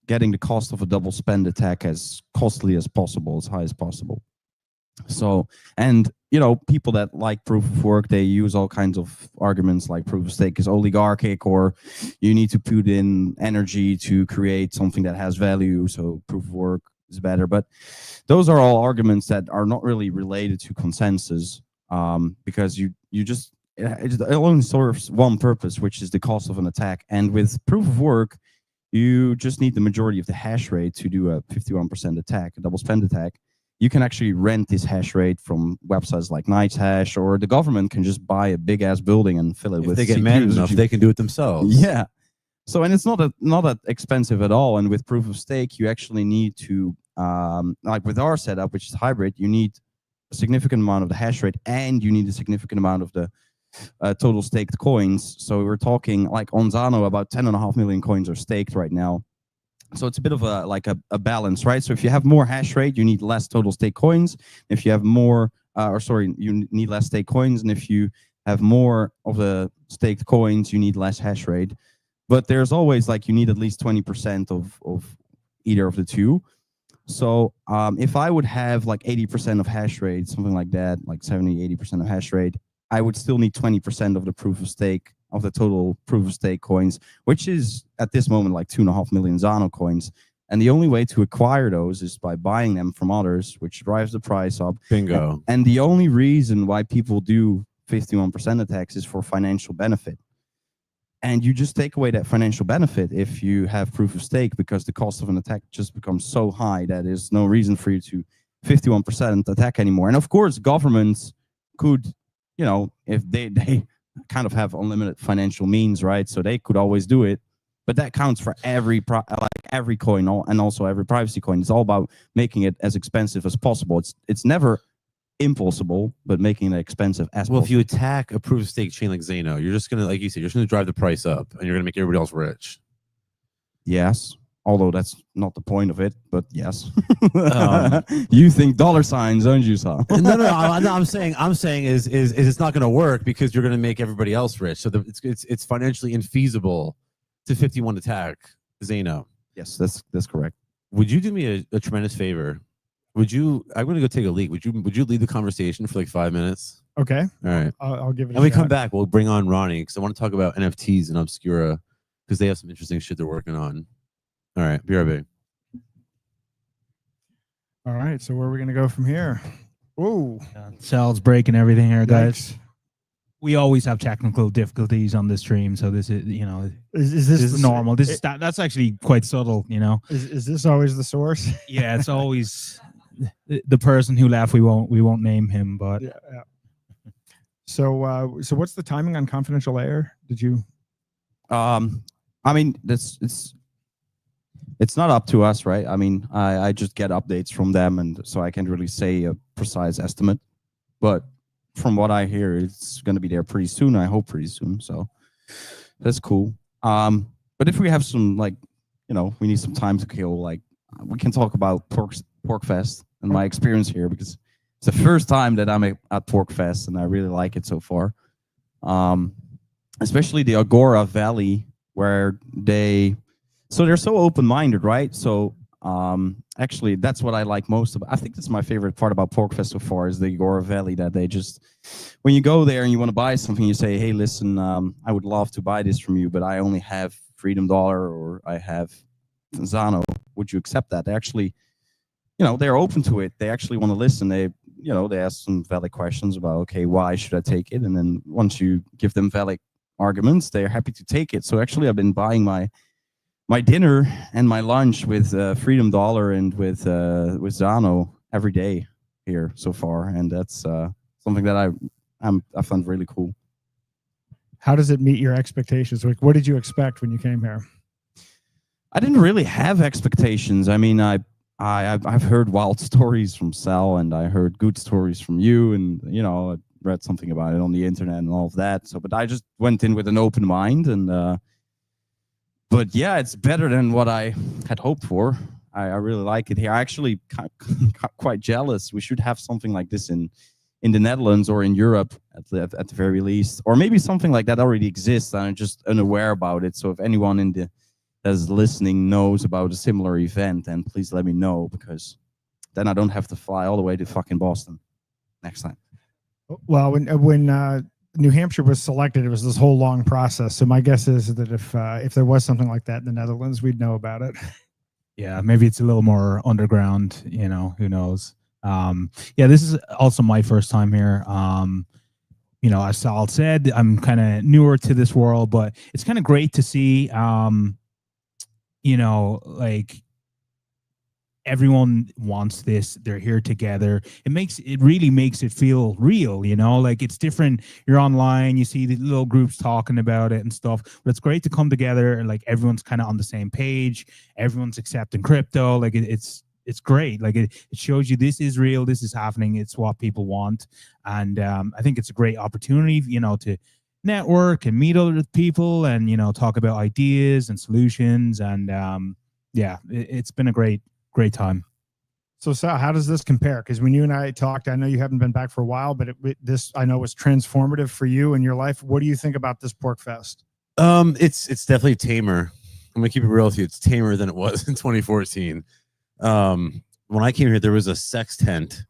getting the cost of a double spend attack as costly as possible, as high as possible. So, and people that like proof of work, they use all kinds of arguments like proof of stake is oligarchic, or you need to put in energy to create something that has value. So proof of work is better. But those are all arguments that are not really related to consensus, because it only serves one purpose, which is the cost of an attack. And with proof of work, you just need the majority of the hash rate to do a 51% attack, a double spend attack. You can actually rent this hash rate from websites like NiceHash, or the government can just buy a big ass building and fill it If with they get CPUs. mad enough, they can do it themselves. Yeah. So, and it's not that expensive at all. And with proof of stake, you actually need to, like with our setup, which is hybrid, you need a significant amount of the hash rate, and you need a significant amount of the total staked coins. So we're talking like on Zano, about 10.5 million coins are staked right now. So it's a bit of a balance, right? So if you have more hash rate, you need less total stake coins. If you have more, you need less stake coins. And if you have more of the staked coins, you need less hash rate. But there's always like, you need at least 20% of either of the two. So if I would have like 80% of hash rate, something like that, like 70, 80% of hash rate, I would still need 20% of the proof of stake, of the total proof of stake coins, which is at this moment like 2.5 million Zano coins. And the only way to acquire those is by buying them from others, which drives the price up. Bingo. And the only reason why people do 51% attacks is for financial benefit. And you just take away that financial benefit if you have proof of stake, because the cost of an attack just becomes so high that there's no reason for you to 51% attack anymore. And of course, governments could, if they kind of have unlimited financial means, right? So they could always do it, but that counts for every coin, and also every privacy coin. It's all about making it as expensive as possible. It's never impossible, but making it expensive as possible. Well, if you attack a proof of stake chain like Zano, you're just gonna, like you said, you're just gonna drive the price up, and you're gonna make everybody else rich. Yes, although that's not the point of it, but yes. You think dollar signs, don't you, Sal? No. I'm saying is it's not gonna work because you're gonna make everybody else rich. So it's financially infeasible to 51 attack Zano. Yes, that's correct. Would you do me a tremendous favor? I'm going to go take a leak. Would you lead the conversation for like 5 minutes? Okay. All right. I'll give it. And we come back, we'll bring on Ronnie because I want to talk about NFTs and Obscura because they have some interesting shit they're working on. All right. BRB. All right. So where are we going to go from here? Whoa. Cells breaking everything here, guys. Yikes. We always have technical difficulties on the stream, so this is, Is this is normal. That's actually quite subtle, Is this always the source? Yeah, it's always the person who left. We won't name him, but Yeah. So what's the timing on confidential layer? Did you? I mean, it's not up to us, right? I mean, I just get updates from them, and so I can't really say a precise estimate, but from what I hear, it's going to be there pretty soon. I hope pretty soon. So that's cool. But if we have some, like, we need some time to kill, like, we can talk about PorkFest and my experience here, because it's the first time that I'm at PorkFest and I really like it so far. Especially the Agora Valley, where they're so open-minded, right? So actually, that's what I like most about. I think that's my favorite part about PorkFest so far, is the Agora Valley, that they just, when you go there and you want to buy something, you say, hey, listen, I would love to buy this from you, but I only have Freedom Dollar or I have Zano. Would you accept that? They actually, they're open to it. They actually want to listen. They ask some valid questions about, okay, why should I take it? And then once you give them valid arguments, they're happy to take it. So actually, I've been buying my dinner and my lunch with Freedom Dollar and with Zano every day here so far, and that's something that I found really cool. How does it meet your expectations? Like, what did you expect when you came here? I didn't really have expectations. I mean, I've heard wild stories from Sal, and I heard good stories from you, and I read something about it on the internet and all of that. So, but I just went in with an open mind, and But yeah, it's better than what I had hoped for. I really like it here. I actually quite jealous. We should have something like this in the Netherlands or in Europe at the very least, or maybe something like that already exists and I'm just unaware about it. So if anyone that's listening knows about a similar event, then please let me know, because then I don't have to fly all the way to fucking Boston next time. Well, when New Hampshire was selected, it was this whole long process. So my guess is that if there was something like that in the Netherlands, we'd know about it. Yeah, maybe it's a little more underground, you know, who knows. Yeah, this is also my first time here. You know, as Sal said, I'm kind of newer to this world, but it's kind of great to see, you know, like everyone wants this. They're here together. It really makes it feel real, you know, like it's different. You're online, you see the little groups talking about it and stuff, but it's great to come together and like everyone's kind of on the same page. Everyone's accepting crypto. Like it's great. Like it shows you this is real. This is happening. It's what people want. And I think it's a great opportunity, you know, to network and meet other people and, you know, talk about ideas and solutions. And yeah, it's been a great time. So Sal, how does this compare? Because when you and I talked, I know you haven't been back for a while, but this I know was transformative for you in your life. What do you think about this Pork Fest? It's definitely tamer. I'm gonna keep it real with you. It's tamer than it was in 2014. When I came here, there was a sex tent,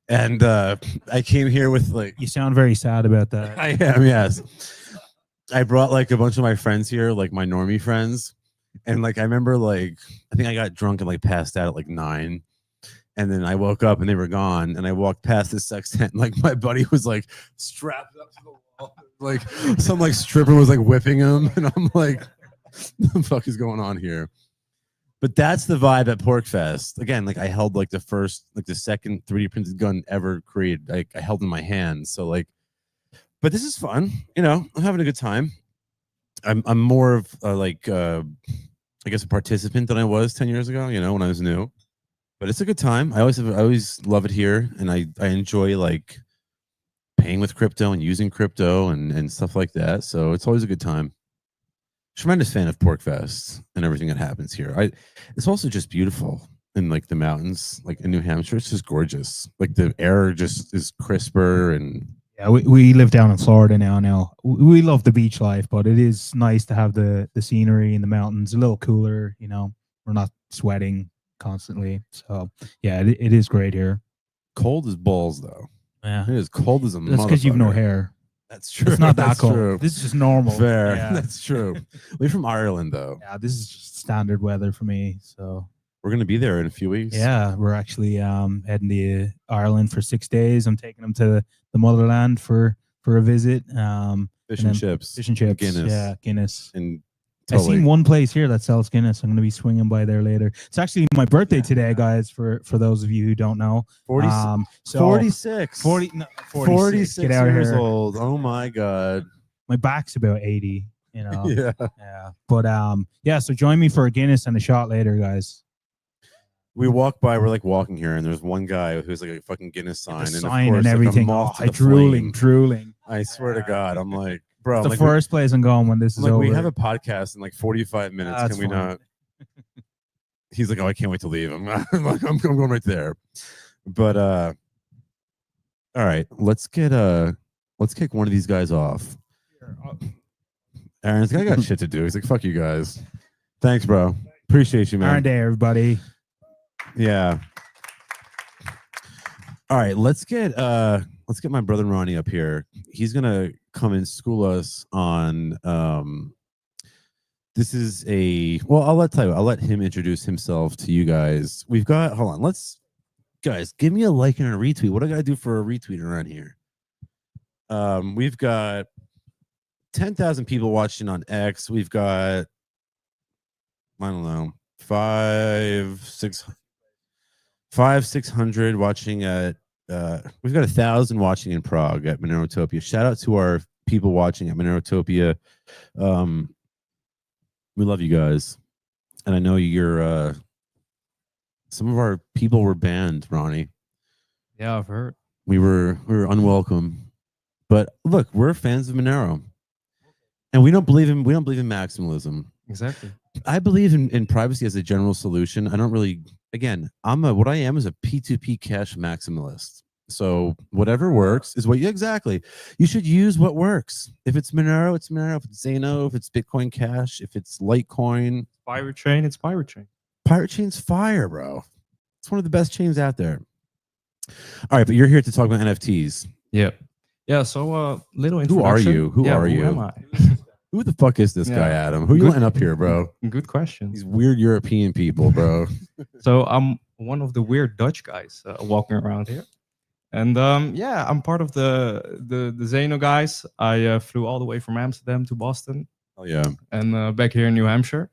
and I came here with like. You sound very sad about that. I am, yes. I brought like a bunch of my friends here, like my normie friends. And like I remember, like I think I got drunk and like passed out at like 9, and then I woke up and they were gone. And I walked past the sex tent, and, like my buddy was like strapped up to the wall, like some like stripper was like whipping him, and I'm like, "What the fuck is going on here?" But that's the vibe at Pork Fest. Again, like I held like the second 3D printed gun ever created. Like I held in my hand. So like, but this is fun. You know, I'm having a good time. I'm more of I guess a participant than I was 10 years ago, you know, when I was new. But it's a good time. I always love it here, and I enjoy like paying with crypto and using crypto and stuff like that. So it's always a good time. Tremendous fan of Pork Fest and everything that happens here. It's also just beautiful in like the mountains, like in New Hampshire. It's just gorgeous. Like the air just is crisper and. Yeah, we live down in Florida now. We love the beach life, but it is nice to have the scenery in the mountains, a little cooler, you know. We're not sweating constantly. So, yeah, it is great here. Cold as balls, though. Yeah. It is cold as a That's because you've no motherfucker. hair. That's true. It's not that That's cold. true. This is just normal. Fair. Yeah. That's true. We're from Ireland, though. Yeah, this is just standard weather for me. So We're going to be there in a few weeks. yeah, we're actually heading to Ireland for 6 days. I'm taking them to the motherland for a visit. Fish and chips. Fish and chips. Guinness. Yeah, Guinness. And I've seen one place here that sells Guinness. I'm going to be swinging by there later. It's actually my birthday today, guys, for those of you who don't know. 46. 46 Get out of years here. old. Oh, my God. My back's about 80, you know. Yeah. Yeah. But yeah, so join me for a Guinness and a shot later, guys. We walk by, we're like walking here, and there's one guy who's like a fucking Guinness sign. The And, sign of course, and everything. Like a Oh, moth to the drooling. flame. I swear to God. I'm like, bro. It's the like, first place I'm going when this is like, over. we have a podcast in like 45 minutes. That's Can we fine. not? He's like, oh, I can't wait to leave. I'm like, I'm going right there. But all right, let's kick one of these guys off. Aaron's got shit to do. He's like, fuck you guys. Thanks, bro. Appreciate you, man. Iron Day, everybody. Yeah. All right, let's get my brother Ronnie up here. He's gonna come and school us on this is I'll let him introduce himself to you guys. We've got guys, give me a like and a retweet. What do I gotta do for a retweet around here? We've got 10,000 people watching on X. We've got, I don't know, 600 watching at we've got 1,000 watching in Prague at Monerotopia. Shout out to our people watching at Monerotopia. We love you guys, and I know you're some of our people were banned, Ronnie. Yeah, I've heard. We were unwelcome, but look, we're fans of Monero, and we don't believe in maximalism. Exactly. I believe in privacy as a general solution. I don't really, again, what I am is a P2P cache maximalist. So whatever works is what you exactly. You should use what works. If it's Monero, it's Monero. If it's Zano, if it's Bitcoin Cash, if it's Litecoin, Pirate Chain, it's Pirate Chain. Pirate Chain's fire, bro. It's one of the best chains out there. All right, but you're here to talk about NFTs. Yeah. Yeah. So little Who are introduction. you? Who Yeah, are you? am I? Who the fuck is this guy, Yeah. Adam? Who you Good- letting up here, bro? Good question. These weird European people, bro. So I'm one of the weird Dutch guys walking around here, and yeah, I'm part of the Zeno guys. I flew all the way from Amsterdam to Boston Oh yeah. and back here in New Hampshire.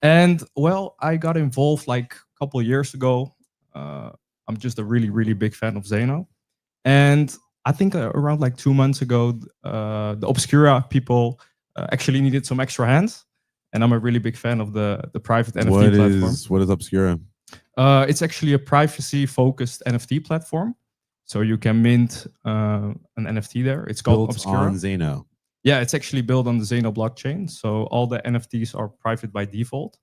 And well, I got involved like a couple of years ago. I'm just a really big fan of Zeno, and I think around like 2 months ago, the Obscura people actually needed some extra hands, and I'm a really big fan of the private NFT platform. What is Obscura? It's actually a privacy-focused NFT platform, so you can mint an NFT there. It's called Built Obscura. on Zeno. Yeah, it's actually built on the Zeno blockchain, so all the NFTs are private by default.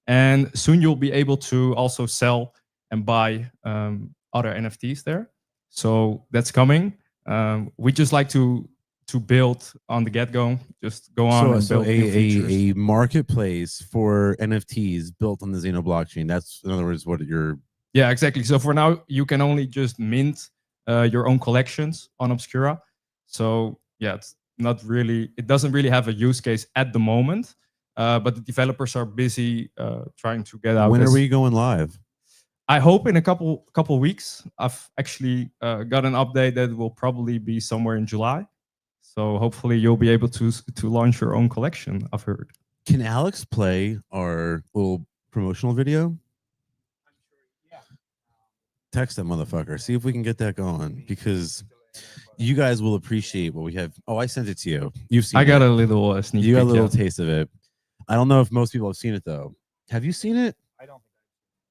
And soon you'll be able to also sell and buy other NFTs there. So that's coming. We just like to build on the get-go, just go on and So build new features. a marketplace for NFTs built on the Zeno blockchain. That's, in other words, what you're. Yeah, exactly. So for now, you can only just mint your own collections on Obscura. So yeah, it's not really, it doesn't really have a use case at the moment, but the developers are busy trying to get out. When are we going live? I hope in a couple weeks. I've actually got an update that will probably be somewhere in July. So hopefully you'll be able to launch your own collection, I've heard. Can Alex play our little promotional video? Text that motherfucker. See if we can get that going, because you guys will appreciate what we have. Oh, I sent it to you. You've seen I got it. a little sneak You got a peek, little yeah. taste of it. I don't know if most people have seen it though. Have you seen it? I don't think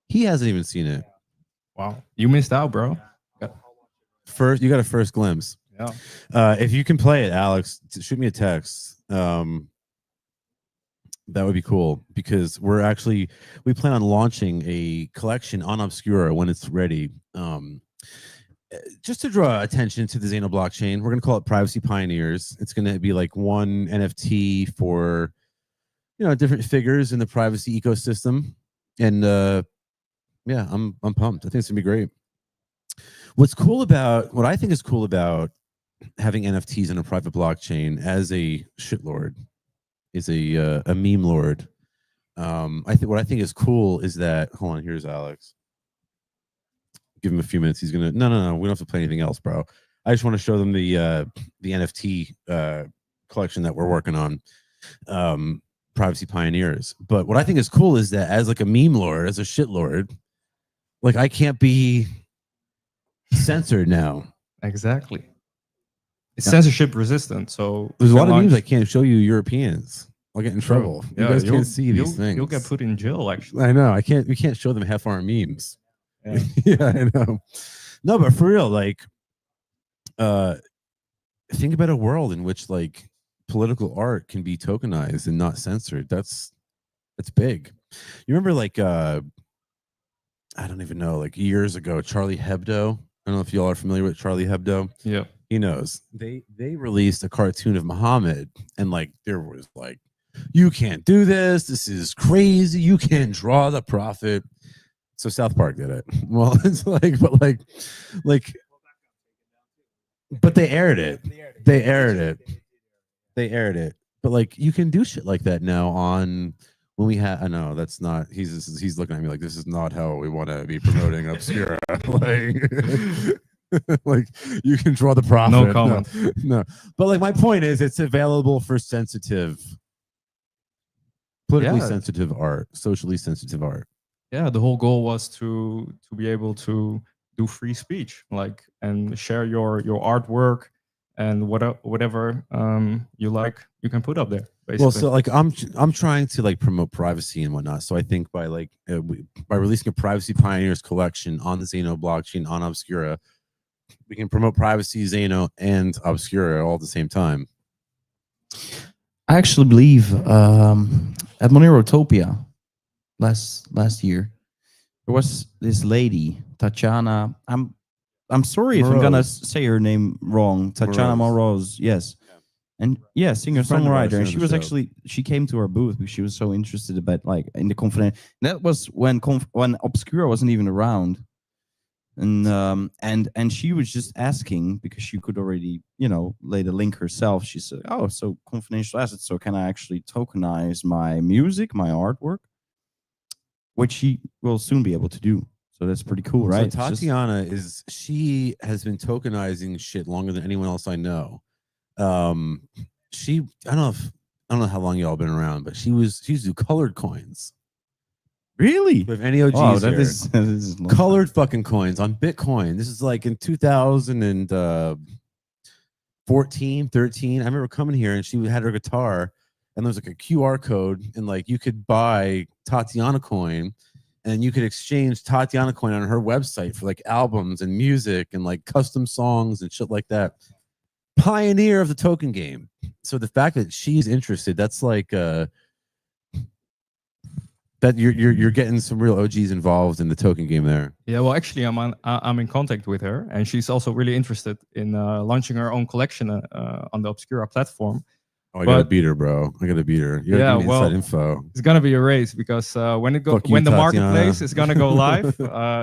He hasn't even seen it. Wow, you missed out, bro. First, you got a first glimpse. Yeah. If you can play it, Alex, shoot me a text. That would be cool, because we plan on launching a collection on Obscura when it's ready. Just to draw attention to the Zeno blockchain, we're going to call it Privacy Pioneers. It's going to be like one NFT for, different figures in the privacy ecosystem. And yeah, I'm pumped. I think it's going to be great. What I think is cool about having NFTs in a private blockchain as a shitlord, is a meme lord. What I think is cool is that, hold on, here's Alex. Give him a few minutes. He's gonna no. We don't have to play anything else, bro. I just want to show them the NFT collection that we're working on, Privacy Pioneers. But what I think is cool is that as like a meme lord, as a shitlord, like I can't be censored now. Exactly. It's censorship resistant, so There's a you lot can of memes I launch- can't show you Europeans. I'll get in Bro, trouble. yeah, You guys you'll- can't see these you'll- things. You'll get put in jail, actually. I know. We can't show them half-arm memes. Yeah. Yeah, I know. No, but for real, like, think about a world in which like political art can be tokenized and not censored. That's big. You remember like I don't even know, like years ago, Charlie Hebdo. I don't know if y'all are familiar with Charlie Hebdo. Yeah. He knows. They released a cartoon of Muhammad, and like there was like, you can't do this. This is crazy. You can't draw the prophet. So South Park did it. Well, it's like, but they aired it. They aired it. But like, you can do shit like that now on when we have. I know that's not. He's looking at me like this is not how we want to be promoting Obscura. Like you can draw the prophet. No comment. No. But like my point is, it's available for politically Yeah. sensitive art, socially sensitive art. Yeah, the whole goal was to be able to do free speech, like, and share your artwork and whatever you like, you can put up there. Basically. Well, so like I'm trying to like promote privacy and whatnot. So I think by like by releasing a Privacy Pioneers collection on the Zeno blockchain on Obscura, we can promote privacy, Zeno, and Obscura all at the same time. I actually believe at Monerotopia last year, there was this lady, Tatiana. I'm sorry if I'm gonna Moroz. say her name wrong. Tatiana Moroz, yes. And yeah, singer friend of ours songwriter. here And on she the was show. actually she came to our booth because she was so interested about like in the confident. That was when Obscura wasn't even around. And she was just asking because she could already lay the link herself. She said, "Oh, so confidential assets. So can I actually tokenize my music, my artwork?" Which she will soon be able to do. So that's pretty cool, right? So Tatiana she has been tokenizing shit longer than anyone else I know. I don't know how long y'all been around, but she used to do colored coins. Really? We have any OGs Wow, here. that is long Colored fucking coins on Bitcoin. This is like in 2014, 13. I remember coming here and she had her guitar and there was like a QR code and like you could buy Tatiana coin and you could exchange Tatiana coin on her website for like albums and music and like custom songs and shit like that. Pioneer of the token game. So the fact that she's interested, that's like that you're getting some real OGs involved in the token game there. Yeah, well, actually, I'm in contact with her, and she's also really interested in launching her own collection on the Obscura platform. Oh, I gotta beat her, bro. I gotta beat her. You gotta give me inside info. It's gonna be a race because when the Tatiana. marketplace is gonna go live,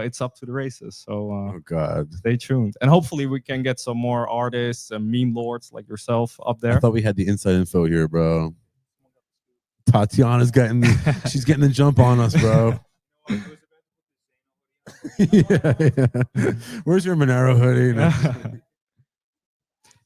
it's up to the races. So oh god, stay tuned, and hopefully we can get some more artists and meme lords like yourself up there. I thought we had the inside info here, bro. Tatiana's she's getting the jump on us, bro. yeah. Where's your Monero hoodie?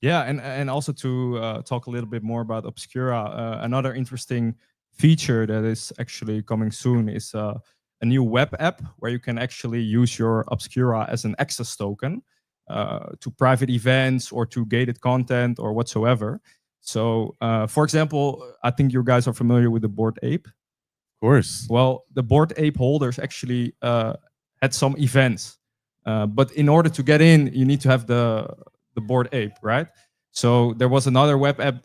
Yeah, and also to talk a little bit more about Obscura, another interesting feature that is actually coming soon is a new web app where you can actually use your Obscura as an access token to private events or to gated content or whatsoever. So, for example, I think you guys are familiar with the Bored Ape. Of course. Well, the Bored Ape holders actually had some events, but in order to get in, you need to have the Bored Ape, right? So there was another web app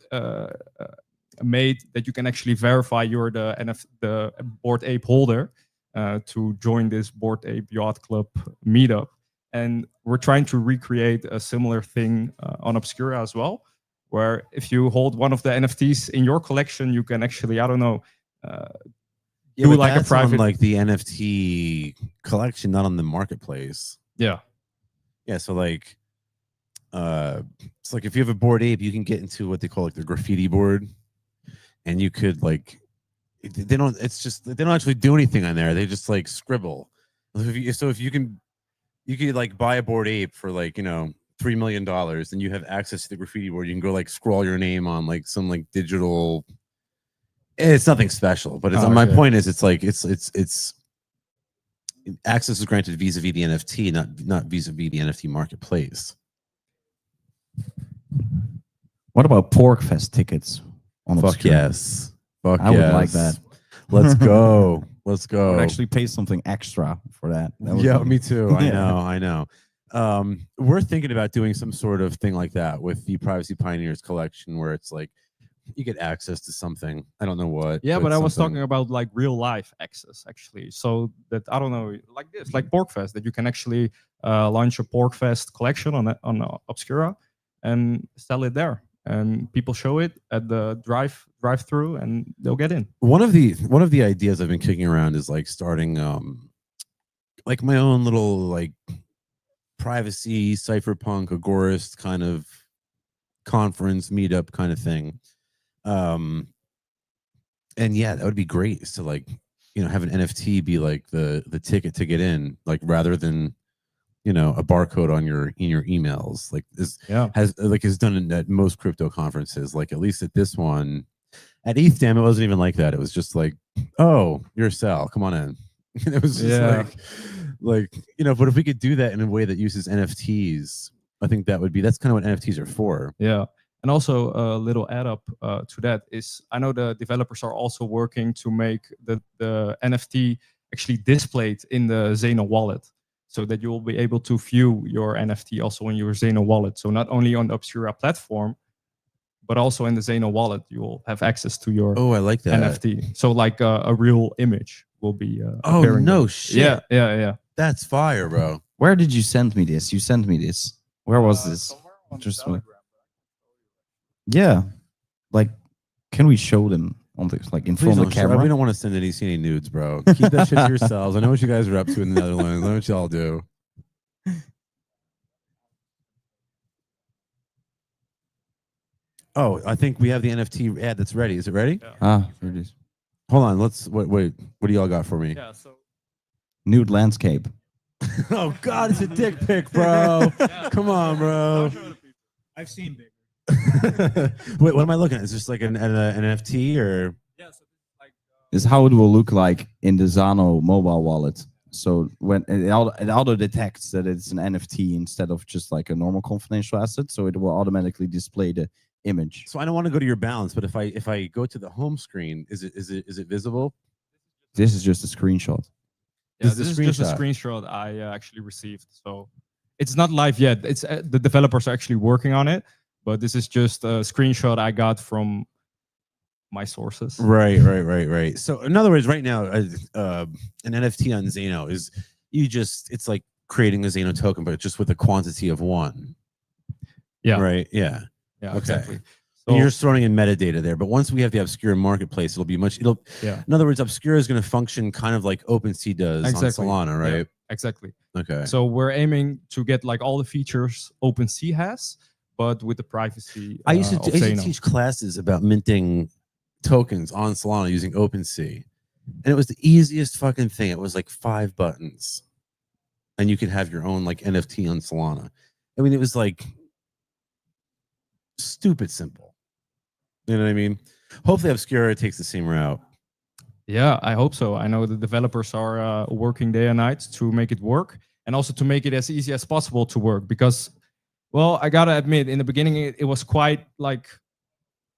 made that you can actually verify you're the Bored Ape holder to join this Bored Ape Yacht Club meetup. And we're trying to recreate a similar thing on Obscura as well, where if you hold one of the NFTs in your collection, you can actually, I don't know, do like a private, on like the NFT collection, not on the marketplace. Yeah. Yeah. So like, it's like if you have a Bored Ape, you can get into what they call like the graffiti board, and you could like, they don't actually do anything on there. They just like scribble. So if you could like buy a Bored Ape for like, $3 million, and you have access to the graffiti board. You can go like scroll your name on like some like digital. It's nothing special, but my point is, it's like it's access is granted vis-a-vis the NFT, not vis-a-vis the NFT marketplace. What about Porkfest tickets on Fuck Obscura? yes. Fuck I would like that. Let's go. Let's go. I would actually pay something extra for that. Yeah, me too. I know. We're thinking about doing some sort of thing like that with the Privacy Pioneers collection, where it's like you get access to something. I don't know what. Yeah, but I was talking about like real life access actually. So that, I don't know, like this, like Porkfest, that you can actually launch a Porkfest collection on Obscura and sell it there, and people show it at the drive-through, and they'll get in. One of the ideas I've been kicking around is like starting like my own little like privacy cypherpunk agorist kind of conference meetup kind of thing. And yeah, that would be great, is to like have an NFT be like the ticket to get in, like rather than a barcode on in your emails. Like this is done at most crypto conferences. Like at least at this one, at ETHDAM, it wasn't even like that. It was just like, oh, you're Sal, come on in. It was just like but if we could do that in a way that uses NFTs, I think that's kind of what NFTs are for. Yeah. And also a little add up to that is, I know the developers are also working to make the NFT actually displayed in the Zeno wallet, so that you will be able to view your NFT also in your Zeno wallet. So not only on the Obscura platform, but also in the Zeno wallet, you will have access to your Oh, I like that. NFT. So like a real image will be. Oh, appearing no there. shit. Yeah. That's fire, bro. Where did you send me this? You sent me this. Where was this? Just yeah, like, can we show them on this, like in Please front of don't the show- camera? we don't want to send any nudes, bro. Keep that shit to yourselves. I know what you guys are up to in the Netherlands. I know what y'all do. Oh, I think we have the NFT ad that's ready. Is it ready? Ah, here it is. Hold on. Let's wait. What do y'all got for me? Yeah. So Nude landscape. Oh God, it's a dick pic, bro. Come on, bro. I've seen big. Wait, what am I looking at? Is this like an NFT or? Is how it will look like in the Zano mobile wallet. So when it auto detects that it's an NFT instead of just like a normal confidential asset, so it will automatically display the image. So I don't want to go to your balance, but if I go to the home screen, is it visible? This is just a screenshot. yeah, This this is is a just a screenshot. screenshot I actually received. So it's not live yet. It's the developers are actually working on it, but this is just a screenshot I got from my sources. Right. So in other words, right now, an NFT on Zeno is it's like creating a Zeno token, but just with a quantity of one. Yeah. Right. Yeah. Yeah, Okay. exactly. So So you're just throwing in metadata there, but once we have the Obscura marketplace, yeah, in other words, Obscura is going to function kind of like OpenSea does Exactly. on Solana, Yeah. right? exactly. Okay. So we're aiming to get like all the features OpenSea has, but with the privacy. I used of to Zeno. teach classes about minting tokens on Solana using OpenSea, and it was the easiest fucking thing. It was like 5 buttons, and you could have your own like NFT on Solana. I mean, it was like stupid simple. You know what I mean? Hopefully, Obscura takes the same route. Yeah, I hope so. I know the developers are working day and night to make it work, and also to make it as easy as possible to work. Because, well, I gotta admit, in the beginning, it was quite like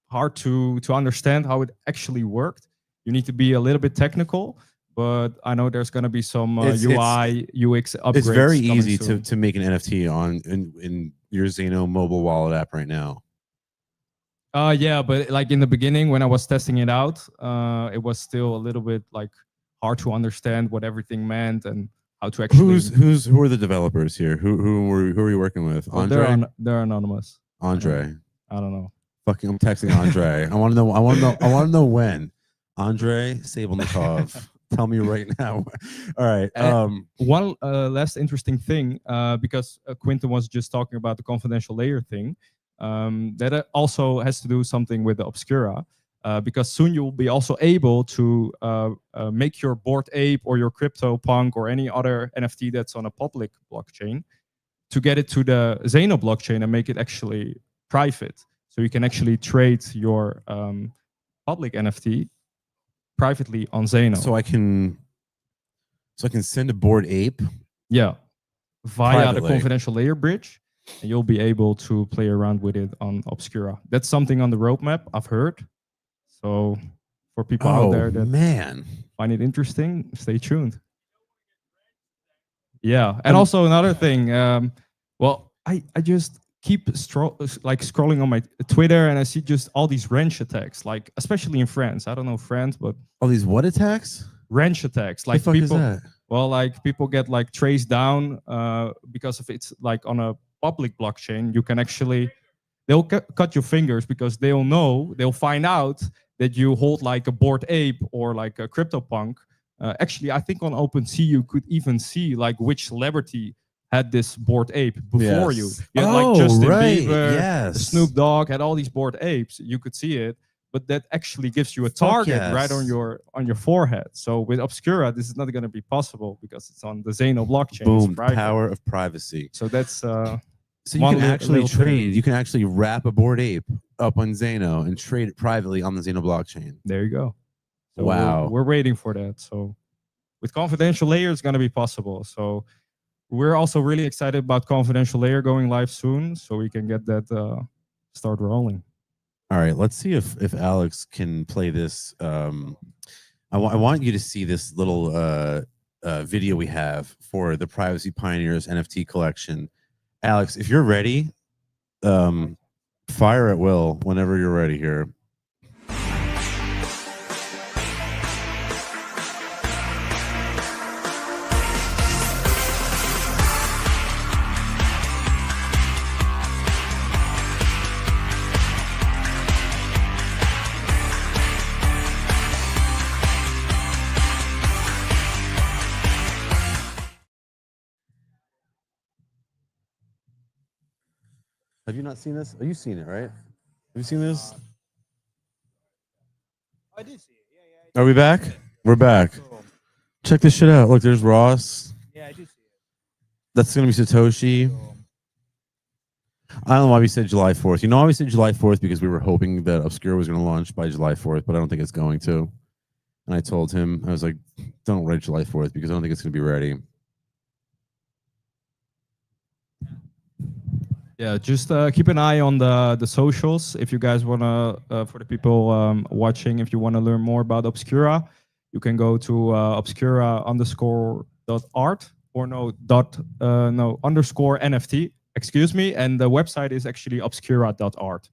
hard to understand how it actually worked. You need to be a little bit technical, but I know there's gonna be some UI UX upgrades. It's very coming easy soon. to make an NFT in your Zeno mobile wallet app right now. Yeah, but like in the beginning when I was testing it out, it was still a little bit like hard to understand what everything meant and how to actually. Who are the developers here? Who are you working with? Well, Andre? they're anonymous. Andre. I don't know. Fucking, I'm texting Andre. I want to know when. Andre Sabelnikov. Tell me right now. All right. One last interesting thing, because Quinton was just talking about the confidential layer thing, that also has to do something with the Obscura, because soon you will be also able to make your Bored Ape or your CryptoPunk or any other NFT that's on a public blockchain to get it to the Zeno blockchain and make it actually private. So you can actually trade your public NFT privately on Zeno. so I can send a Bored Ape. Yeah, via Privately. the confidential layer bridge, and you'll be able to play around with it on Obscura. That's something on the roadmap, I've heard. So for people out there that man. find it interesting, stay tuned. Yeah, and also another thing. Well, I just keep scrolling on my Twitter, and I see just all these wrench attacks, like especially in France. I don't know France, but All these what attacks? wrench attacks, The like fuck people. is that? Well, like people get like traced down because of it's like on a public blockchain. You can actually they'll cut your fingers because they'll find out that you hold like a Bored Ape or like a CryptoPunk. Actually, I think on OpenSea you could even see like which celebrity had this Bored Ape before you. Yes. You had Oh, like Justin right, Bieber, yes. Snoop Dogg had all these Bored Apes. You could see it, but that actually gives you a target right on yes. your forehead. So with Obscura, this is not going to be possible because it's on the Zeno blockchain. It's Boom. private. Power of privacy. So that's So you one can actually little thing. trade. You can actually wrap a Bored Ape up on Zeno and trade it privately on the Zeno blockchain. There you go. So Wow. we're waiting for that. So with confidential layer, it's going to be possible. So we're also really excited about confidential layer going live soon, so we can get that start rolling. All right, let's see if Alex can play this. I want you to see this little video we have for the Privacy Pioneers NFT collection. Alex, if you're ready, Fire at will whenever you're ready here. Have you not seen this? Oh, you've seen it, right? Have you seen this? I did see it. Are we back? We're back. Check this shit out. Look, there's Ross. Yeah, I did see it. That's gonna be Satoshi. I don't know why we said July 4th. You know why we said July 4th? Because we were hoping that Obscura was going to launch by July 4th, but I don't think it's going to. And I told him, I was like, don't write July 4th because I don't think it's going to be ready. Yeah, just keep an eye on the socials. If you guys wanna, for the people watching, if you wanna learn more about Obscura, you can go to obscura_art or no underscore NFT. Excuse me, and the website is actually obscura.art.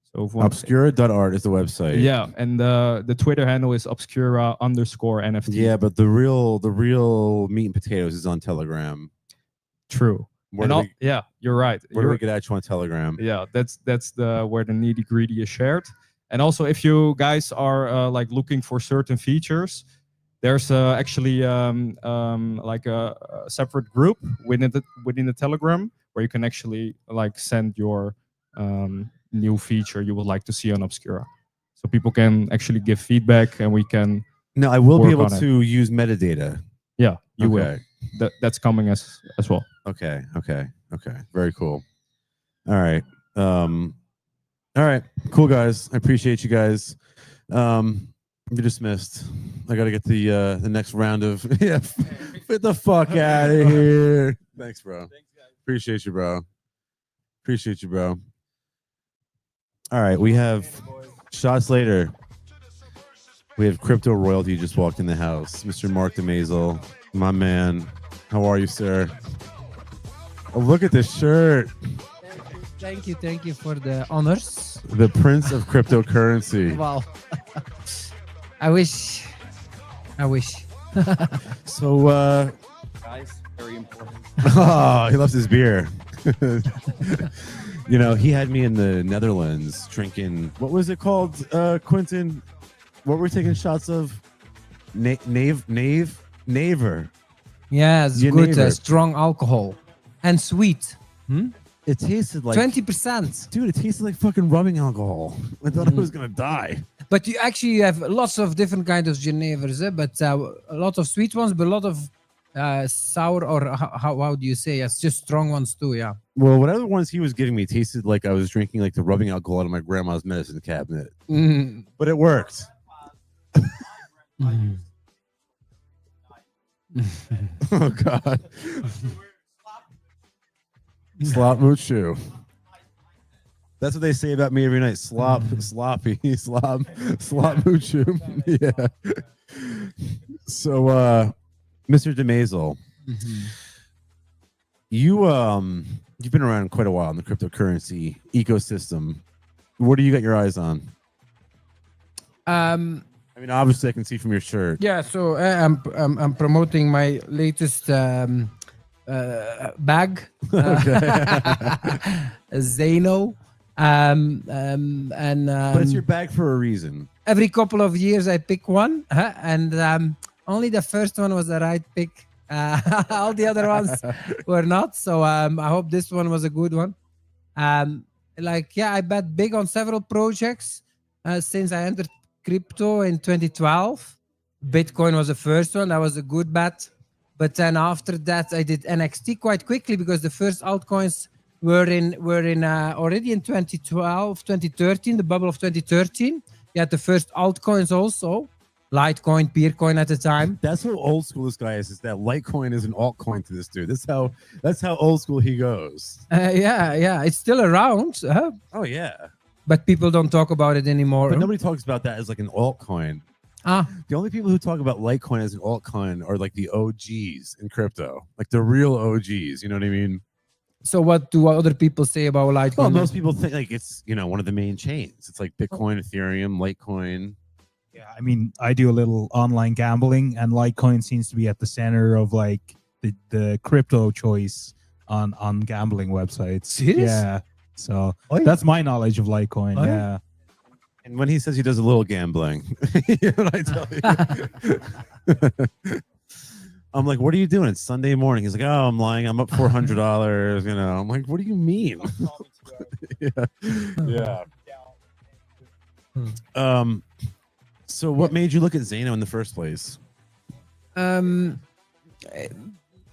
So if one, Obscura.art is the website. yeah, and the Twitter handle is obscura_NFT. Yeah, but the real meat and potatoes is on Telegram. True. Where do we, yeah, you're right. where do we get at you on Telegram? Yeah, that's the where the nitty gritty is shared. And also, if you guys are like looking for certain features, there's actually like a separate group within the Telegram where you can actually like send your new feature you would like to see on Obscura, so people can actually give feedback and we can. No, I will be work able on it. to use metadata. Yeah, you will. Okay. That's coming as well. Okay. Very cool. All right. All right. Cool, guys. I appreciate you guys. You're dismissed. I got to get the next round of yeah. Get the fuck out of here. Thanks, bro. Thanks, guys. Appreciate you, bro. All right. We have shots later. We have Crypto Royalty just walked in the house. Mr. Mark DeMazel, my man. How are you, sir? Oh, look at this shirt. Thank you for the honors. The Prince of Cryptocurrency. Wow. I wish. So, Guys, very important. oh, he loves his beer. You know, he had me in the Netherlands drinking, what was it called, Quentin? What were we taking shots of? Naver. Yeah, it's Your good. neighbor. Strong alcohol and sweet. It tasted like 20%. Dude, it tasted like fucking rubbing alcohol. I thought I was gonna die. But you actually have lots of different kinds of Genevers, but a lot of sweet ones, but a lot of sour or how do you say? It's just strong ones too. Yeah. Well, whatever ones he was giving me tasted like I was drinking like the rubbing alcohol out of my grandma's medicine cabinet. But it worked. Oh God. Slop moot shoe. That's what they say about me every night. Sloppy, slop moot shoe. Yeah. So Mr. DeMazel, you've been around quite a while in the cryptocurrency ecosystem. What do you got your eyes on? I mean, obviously, I can see from your shirt. Yeah, so I'm promoting my latest bag, Zeno, But it's your bag for a reason. every couple of years I pick one, and only the first one was the right pick. All the other ones were not. So I hope this one was a good one. I bet big on several projects since I entered crypto in 2012. Bitcoin was the first one. That was a good bet. But then after that, I did NXT quite quickly because the first altcoins were in already in 2012, 2013, the bubble of 2013. You had the first altcoins also, Litecoin, Peercoin at the time. That's how old school this guy is that Litecoin is an altcoin to this dude. That's how old school he goes. Yeah, it's still around. Oh yeah. But people don't talk about it anymore. But nobody talks about that as like an altcoin. The only people who talk about Litecoin as an altcoin are like the OGs in crypto, like the real OGs. You know what I mean? So what do other people say about Litecoin? Well, most people think like it's one of the main chains. It's like Bitcoin, Ethereum, Litecoin. Yeah, I mean, I do a little online gambling, and Litecoin seems to be at the center of like the crypto choice on gambling websites. Serious? Yeah. So Oi. that's my knowledge of Litecoin. Oi. Yeah. And when he says he does a little gambling, you know what I tell you? I'm like, what are you doing? It's Sunday morning. He's like, oh, I'm lying. I'm up $400. I'm like, what do you mean? yeah. So what made you look at Zano in the first place?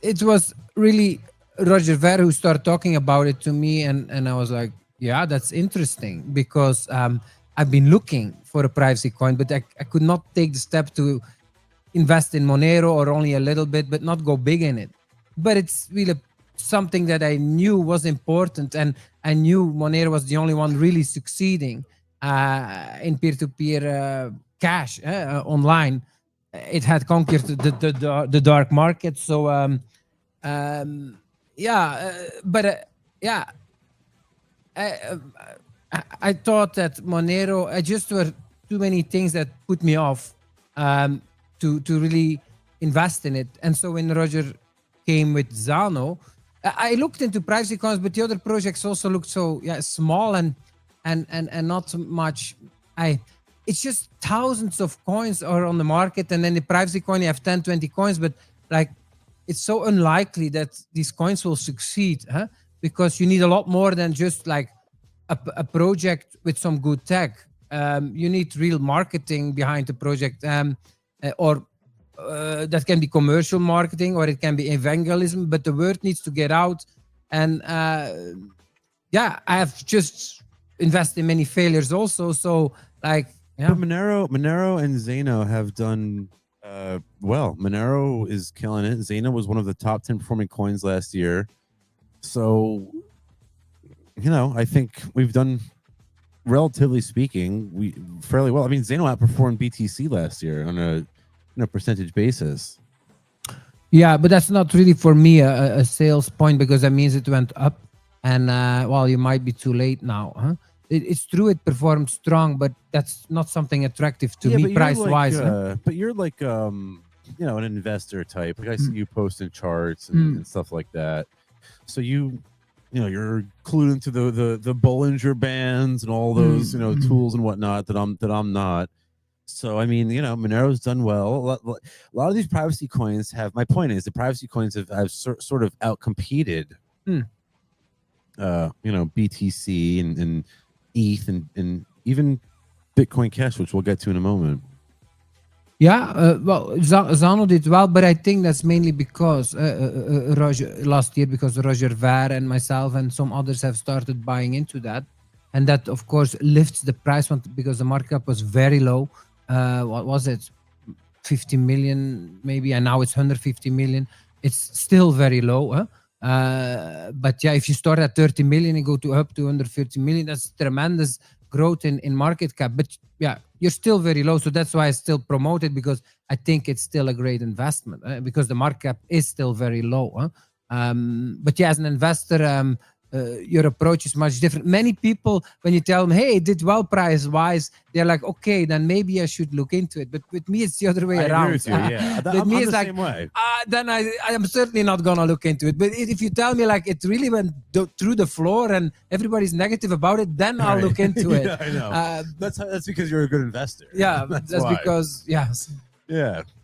It was really Roger Ver who started talking about it to me, and I was like, yeah, that's interesting, because I've been looking for a privacy coin, but I could not take the step to invest in Monero, or only a little bit, but not go big in it. But it's really something that I knew was important, and I knew Monero was the only one really succeeding in peer-to-peer cash online. It had conquered the dark market. So I thought that Monero, just were too many things that put me off to really invest in it. And so when Roger came with Zano, I looked into privacy coins, but the other projects also looked so small and not so much. It's just thousands of coins are on the market, and then the privacy coin, you have 10, 20 coins, but like it's so unlikely that these coins will succeed, because you need a lot more than just like a project with some good tech. You need real marketing behind the project, or that can be commercial marketing, or it can be evangelism, but the word needs to get out. And I have just invested in many failures also. So like, yeah. But Monero and Zano have done well. Monero is killing it. Zano was one of the top 10 performing coins last year. So, I think we've done, relatively speaking, fairly well. I mean, Zano outperformed BTC last year on a percentage basis. Yeah, but that's not really for me a sales point, because that means it went up, and you might be too late now. It's true, it performed strong, but that's not something attractive to me price wise. But you're like an investor type. Like I see you posting charts and stuff like that. So you're clued into the Bollinger Bands and all those tools and whatnot that I'm not. So I mean, Monero's done well. A lot of these privacy coins have. My point is, the privacy coins have sort of outcompeted, BTC and ETH and even Bitcoin Cash, which we'll get to in a moment. Yeah, Zano did well, but I think that's mainly because Roger last year, because Roger Ver and myself and some others have started buying into that, and that of course lifts the price because the market cap was very low. What was it, 50 million maybe, and now it's 150 million. It's still very low, but yeah, if you start at 30 million and go to up to 130 million, that's tremendous growth in market cap. But yeah, you're still very low, so that's why I still promote it, because I think it's still a great investment, because the market cap is still very low. But yeah, as an investor, your approach is much different. Many people, when you tell them, hey, it did well price wise, they're like, okay, then maybe I should look into it. But with me, it's the other way around. With you, yeah. With me, I'm it's the like, same way. then I am certainly not gonna look into it. But if you tell me like it really went through the floor and everybody's negative about it, then I'll look into it. Yeah, I know. That's because you're a good investor. Yeah, that's because yeah.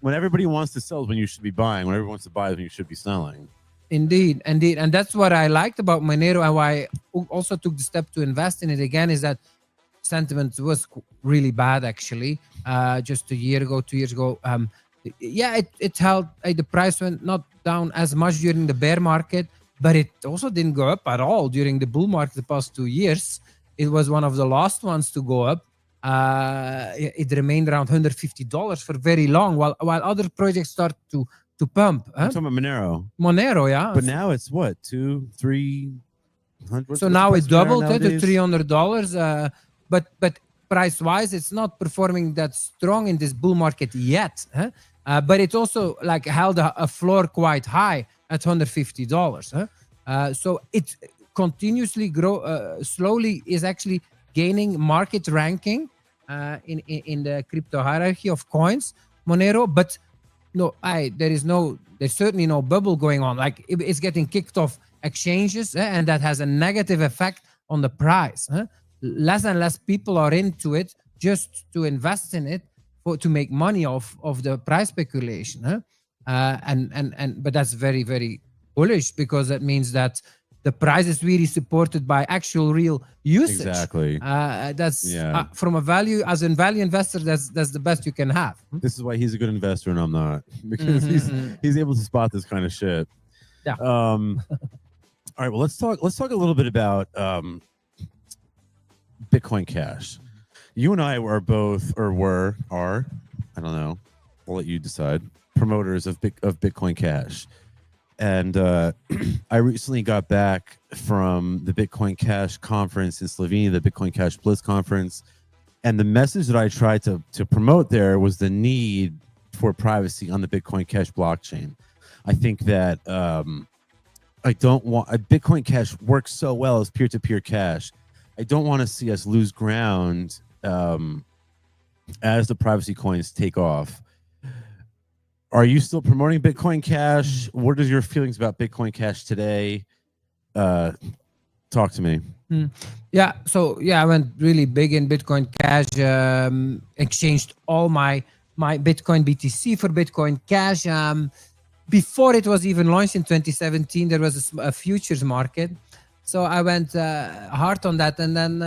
When everybody wants to sell is when you should be buying. When everyone wants to buy is when you should be selling. Indeed, and that's what I liked about Monero, and why I also took the step to invest in it again, is that sentiment was really bad actually. Just 2 years ago, it held. The price went not down as much during the bear market, but it also didn't go up at all during the bull market the past 2 years. It was one of the last ones to go up. It remained around $150 for very long, while other projects start to pump. I'm talking about Monero. Monero, yeah. But now it's what, $200-300? So now it doubled to $300. But price wise, it's not performing that strong in this bull market yet. But it also like held a floor quite high at $150. So it continuously slowly is actually gaining market ranking in the crypto hierarchy of coins, Monero. But no, there's certainly no bubble going on. Like it's getting kicked off exchanges, and that has a negative effect on the price. Less and less people are into it just to invest in it to make money off of the price speculation. But that's very, very bullish, because that means that the price is really supported by actual real usage. Exactly. That's Yeah. from a value investor. That's the best you can have. This is why he's a good investor and I'm not, because he's able to spot this kind of shit. Yeah. All right. Well, let's talk a little bit about Bitcoin Cash. You and I are both, or are, I don't know, I'll let you decide, promoters of Bitcoin Cash. And I recently got back from the Bitcoin Cash conference in Slovenia, the Bitcoin Cash Blitz conference. And the message that I tried to promote there was the need for privacy on the Bitcoin Cash blockchain. I think that I don't want Bitcoin Cash works so well as peer-to-peer cash. I don't want to see us lose ground as the privacy coins take off. Are you still promoting Bitcoin Cash? What are your feelings about Bitcoin Cash today? Talk to me. Yeah, so I went really big in Bitcoin Cash. Exchanged all my Bitcoin BTC for Bitcoin Cash. Before it was even launched in 2017, there was a futures market. So I went hard on that, and then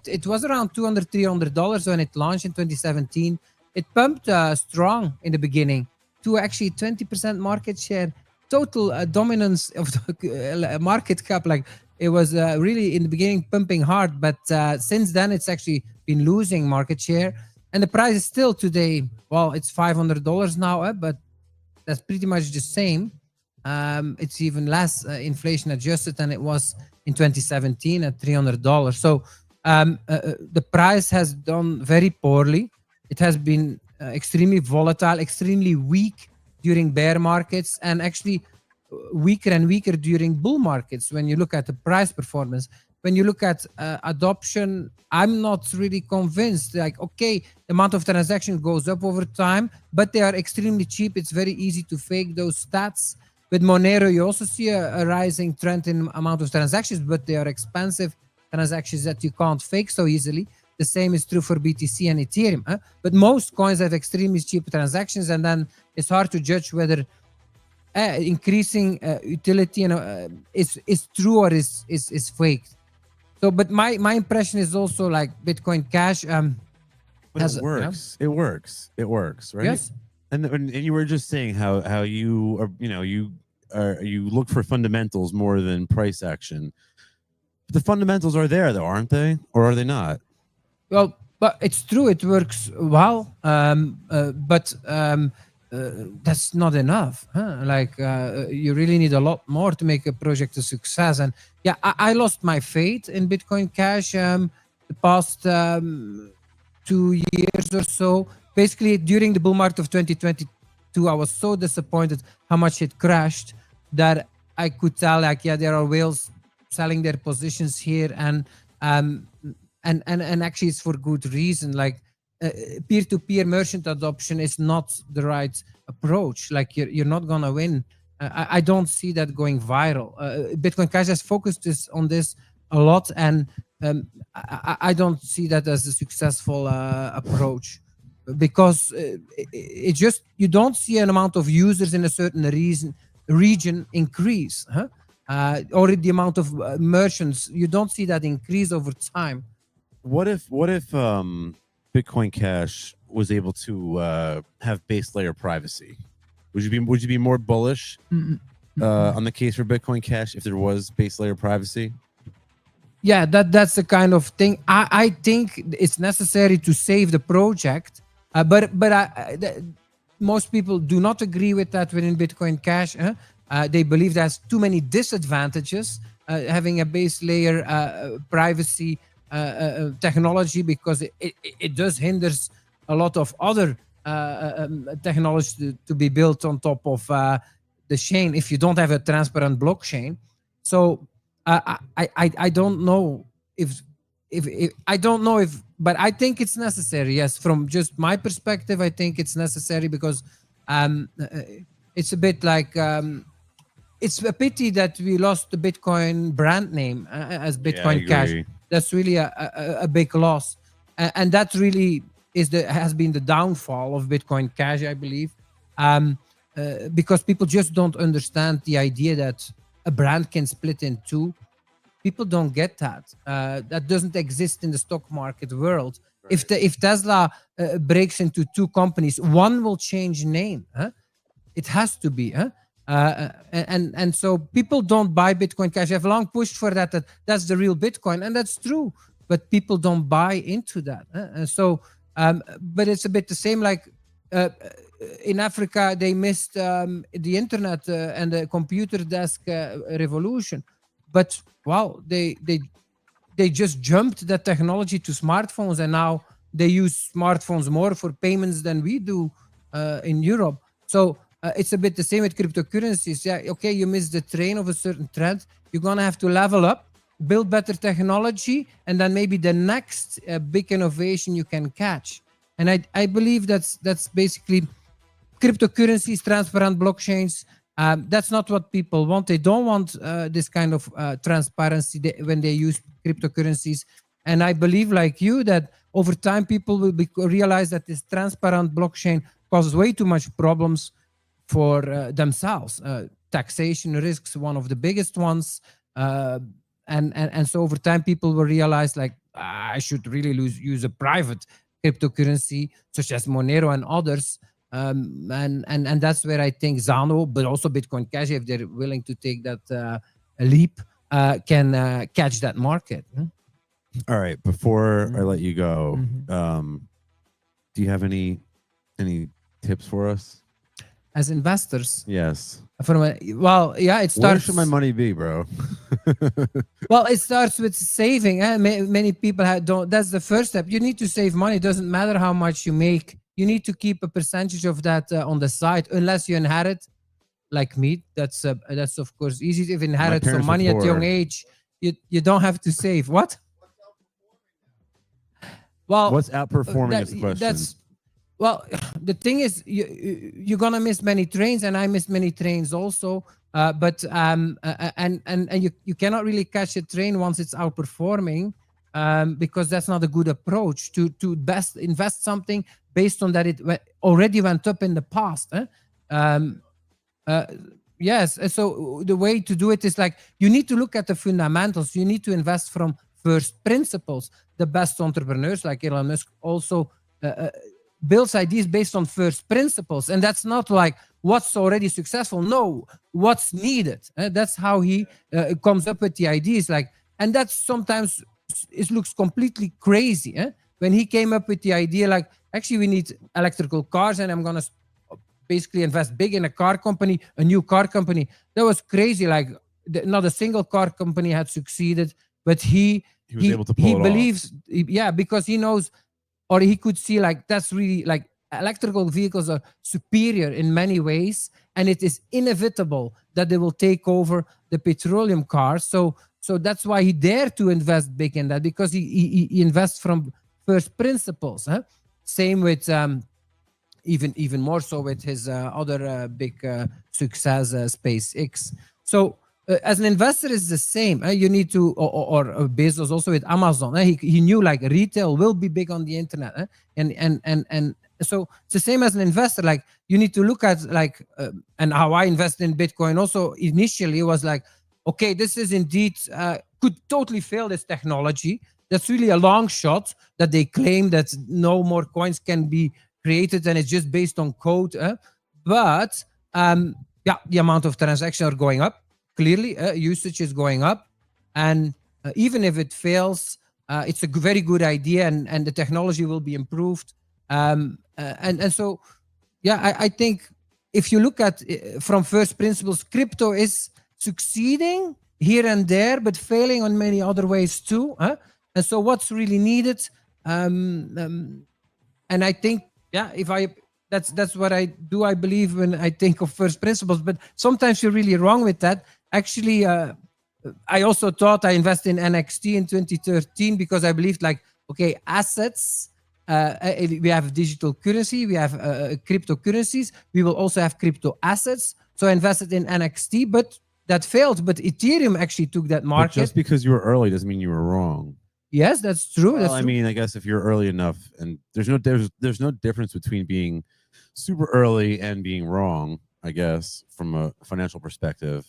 it was around $200-300 when it launched in 2017. It pumped strong in the beginning to actually 20% market share, total dominance of the market cap. Like it was really in the beginning pumping hard, but since then it's actually been losing market share, and the price is still today. Well, it's $500 now, but that's pretty much the same. It's even less inflation adjusted than it was in 2017 at $300. So the price has done very poorly. It has been extremely volatile, extremely weak during bear markets, and actually weaker and weaker during bull markets. When you look at the price performance, when you look at adoption, I'm not really convinced. Like, okay, the amount of transaction goes up over time, but they are extremely cheap. It's very easy to fake those stats. With Monero, you also see a rising trend in amount of transactions, but they are expensive transactions that you can't fake so easily. The same is true for BTC and Ethereum. But most coins have extremely cheap transactions, and then it's hard to judge whether increasing utility is true or is fake. So, but my impression is also like Bitcoin Cash. But it works. It works, right? Yes. And you were just saying how you are, you look for fundamentals more than price action. But the fundamentals are there, though, aren't they? Or are they not? Well, but it's true. It works well. But that's not enough. Like you really need a lot more to make a project a success. And yeah, I lost my faith in Bitcoin Cash the past 2 years or so. Basically, during the bull market of 2022, I was so disappointed how much it crashed that I could tell, like, yeah, there are whales selling their positions here, and actually it's for good reason. Like peer-to-peer merchant adoption is not the right approach. Like you're not gonna win. I don't see that going viral. Bitcoin Cash has focused on this a lot, and I don't see that as a successful approach, because it just, you don't see an amount of users in a certain region increase, or the amount of merchants, you don't see that increase over time. What if Bitcoin Cash was able to have base layer privacy? Would you be more bullish on the case for Bitcoin Cash if there was base layer privacy? Yeah, that's the kind of thing. I think it's necessary to save the project, but most people do not agree with that within Bitcoin Cash. They believe there's too many disadvantages having a base layer privacy technology, because it does hinders a lot of other technology to be built on top of the chain if you don't have a transparent blockchain. So I don't know if I don't know if, but I think it's necessary. Yes, from just my perspective, I think it's necessary because it's a bit like it's a pity that we lost the Bitcoin brand name as Bitcoin Cash. That's really a big loss, and that really has been the downfall of Bitcoin Cash, I believe, because people just don't understand the idea that a brand can split in two. People don't get that. That doesn't exist in the stock market world. Right. If Tesla breaks into two companies, one will change name. Huh? It has to be. Huh? And so people don't buy Bitcoin Cash. I've long pushed for that that's the real Bitcoin, and that's true. But people don't buy into that. And so, but it's a bit the same. Like in Africa, they missed the internet and the computer desk revolution. But wow, they just jumped that technology to smartphones, and now they use smartphones more for payments than we do in Europe. So it's a bit the same with cryptocurrencies. Yeah, okay, you missed the train of a certain trend. You're gonna have to level up, build better technology, and then maybe the next big innovation you can catch. And I believe that's basically cryptocurrencies, transparent blockchains. That's not what people want. They don't want this kind of transparency when they use cryptocurrencies. And I believe, like you, that over time people will realize that this transparent blockchain causes way too much problems for themselves. Taxation risks, one of the biggest ones. And so over time people will realize, like, I should really use a private cryptocurrency such as Monero and others. And that's where I think Zano, but also Bitcoin Cash, if they're willing to take that leap, can catch that market. All right. Before I let you go, do you have any tips for us as investors? Yes. Well, yeah, it starts. Where should my money be, bro? Well, it starts with saving. Many people don't. That's the first step. You need to save money. It doesn't matter how much you make. You need to keep a percentage of that on the side, unless you inherit, like me. That's of course easy. If you inherit some money at a young age, you don't have to save. What? Well, what's outperforming is the question. Well, the thing is, you're gonna miss many trains, and I missed many trains also. But you cannot really catch a train once it's outperforming, because that's not a good approach to best invest something based on that it already went up in the past. Yes, so the way to do it is like you need to look at the fundamentals. You need to invest from first principles. The best entrepreneurs, like Elon Musk, also builds ideas based on first principles, and that's not like what's already successful. No, what's needed. That's how he comes up with the ideas. Like, and that's sometimes it looks completely crazy. When he came up with the idea, like, actually we need electrical cars, and I'm gonna basically invest big in a car company, a new car company. That was crazy. Like, not a single car company had succeeded, but he was able to pull it believes, yeah, because he knows, or he could see, like, that's really, like, electrical vehicles are superior in many ways, and it is inevitable that they will take over the petroleum cars. So that's why he dared to invest big in that, because he invests from first principles. Same with even more so with his other big success, SpaceX. So as an investor, it's the same. You need to, or Bezos also with Amazon. He knew, like, retail will be big on the internet, and so it's the same as an investor. Like, you need to look at, like, and how I invested in Bitcoin also initially was like, okay, this is indeed could totally fail, this technology. That's really a long shot that they claim that no more coins can be created and it's just based on code. But yeah, the amount of transactions are going up. Clearly, usage is going up, and even if it fails, it's a very good idea, and the technology will be improved. And so, yeah, I think if you look at from first principles, crypto is succeeding here and there, but failing on many other ways too. And so, what's really needed? And I think, yeah, that's what I do. I believe when I think of first principles, but sometimes you're really wrong with that. Actually, I also thought I invested in NXT in 2013 because I believed like, okay, assets. We have digital currency, we have cryptocurrencies, we will also have crypto assets. So I invested in NXT, but that failed. But Ethereum actually took that But market. just because you were early doesn't mean you were wrong. Yes, that's true. Well, that's I true. mean, I guess if you're early enough, and there's no difference between being super early and being wrong, I guess, from a financial perspective.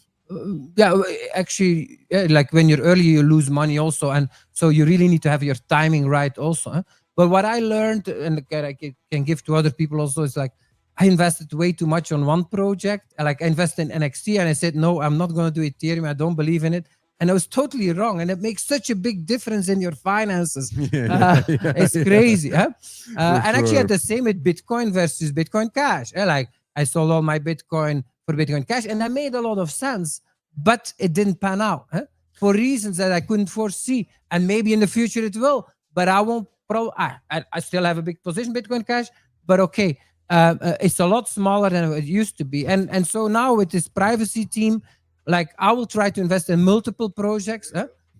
Yeah, actually, like when you're early, you lose money also, and so you really need to have your timing right also. Huh? But what I learned, and I can give to other people also, is like I invested way too much on one project. Like I invested in NXT, and I said, no, I'm not going to do Ethereum. I don't believe in it, and I was totally wrong. And it makes such a big difference in your finances. It's crazy, huh? And actually, at the same with Bitcoin versus Bitcoin Cash. Like I sold all my Bitcoin for Bitcoin Cash, and that made a lot of sense, but it didn't pan out for reasons that I couldn't foresee. And maybe in the future it will, but I won't. I still have a big position Bitcoin Cash, but okay, it's a lot smaller than it used to be. And so now with this privacy team, like I will try to invest in multiple projects,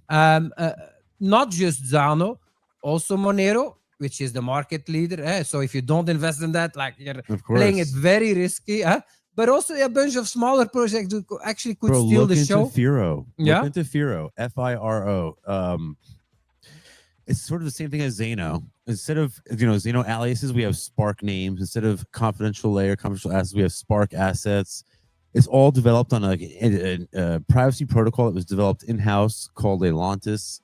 not just Zano, also Monero, which is the market leader. So if you don't invest in that, like you're playing it very risky. But also a bunch of smaller projects that actually could steal the show. Firo. Yeah. Look into Firo. Firo. It's sort of the same thing as Zano. Instead of Zano aliases, we have Spark names. Instead of confidential assets, we have Spark assets. It's all developed on a privacy protocol that was developed in-house called Atlantis.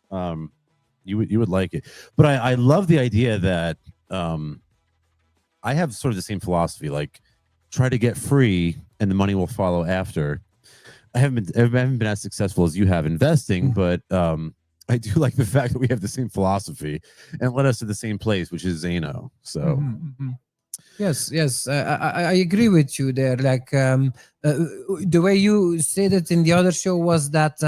You would like it. But I love the idea that I have sort of the same philosophy, like try to get free and the money will follow after. I haven't been as successful as you have investing, but I do like the fact that we have the same philosophy and led us to the same place, which is Zano. So yes, I agree with you there. Like the way you said it in the other show was that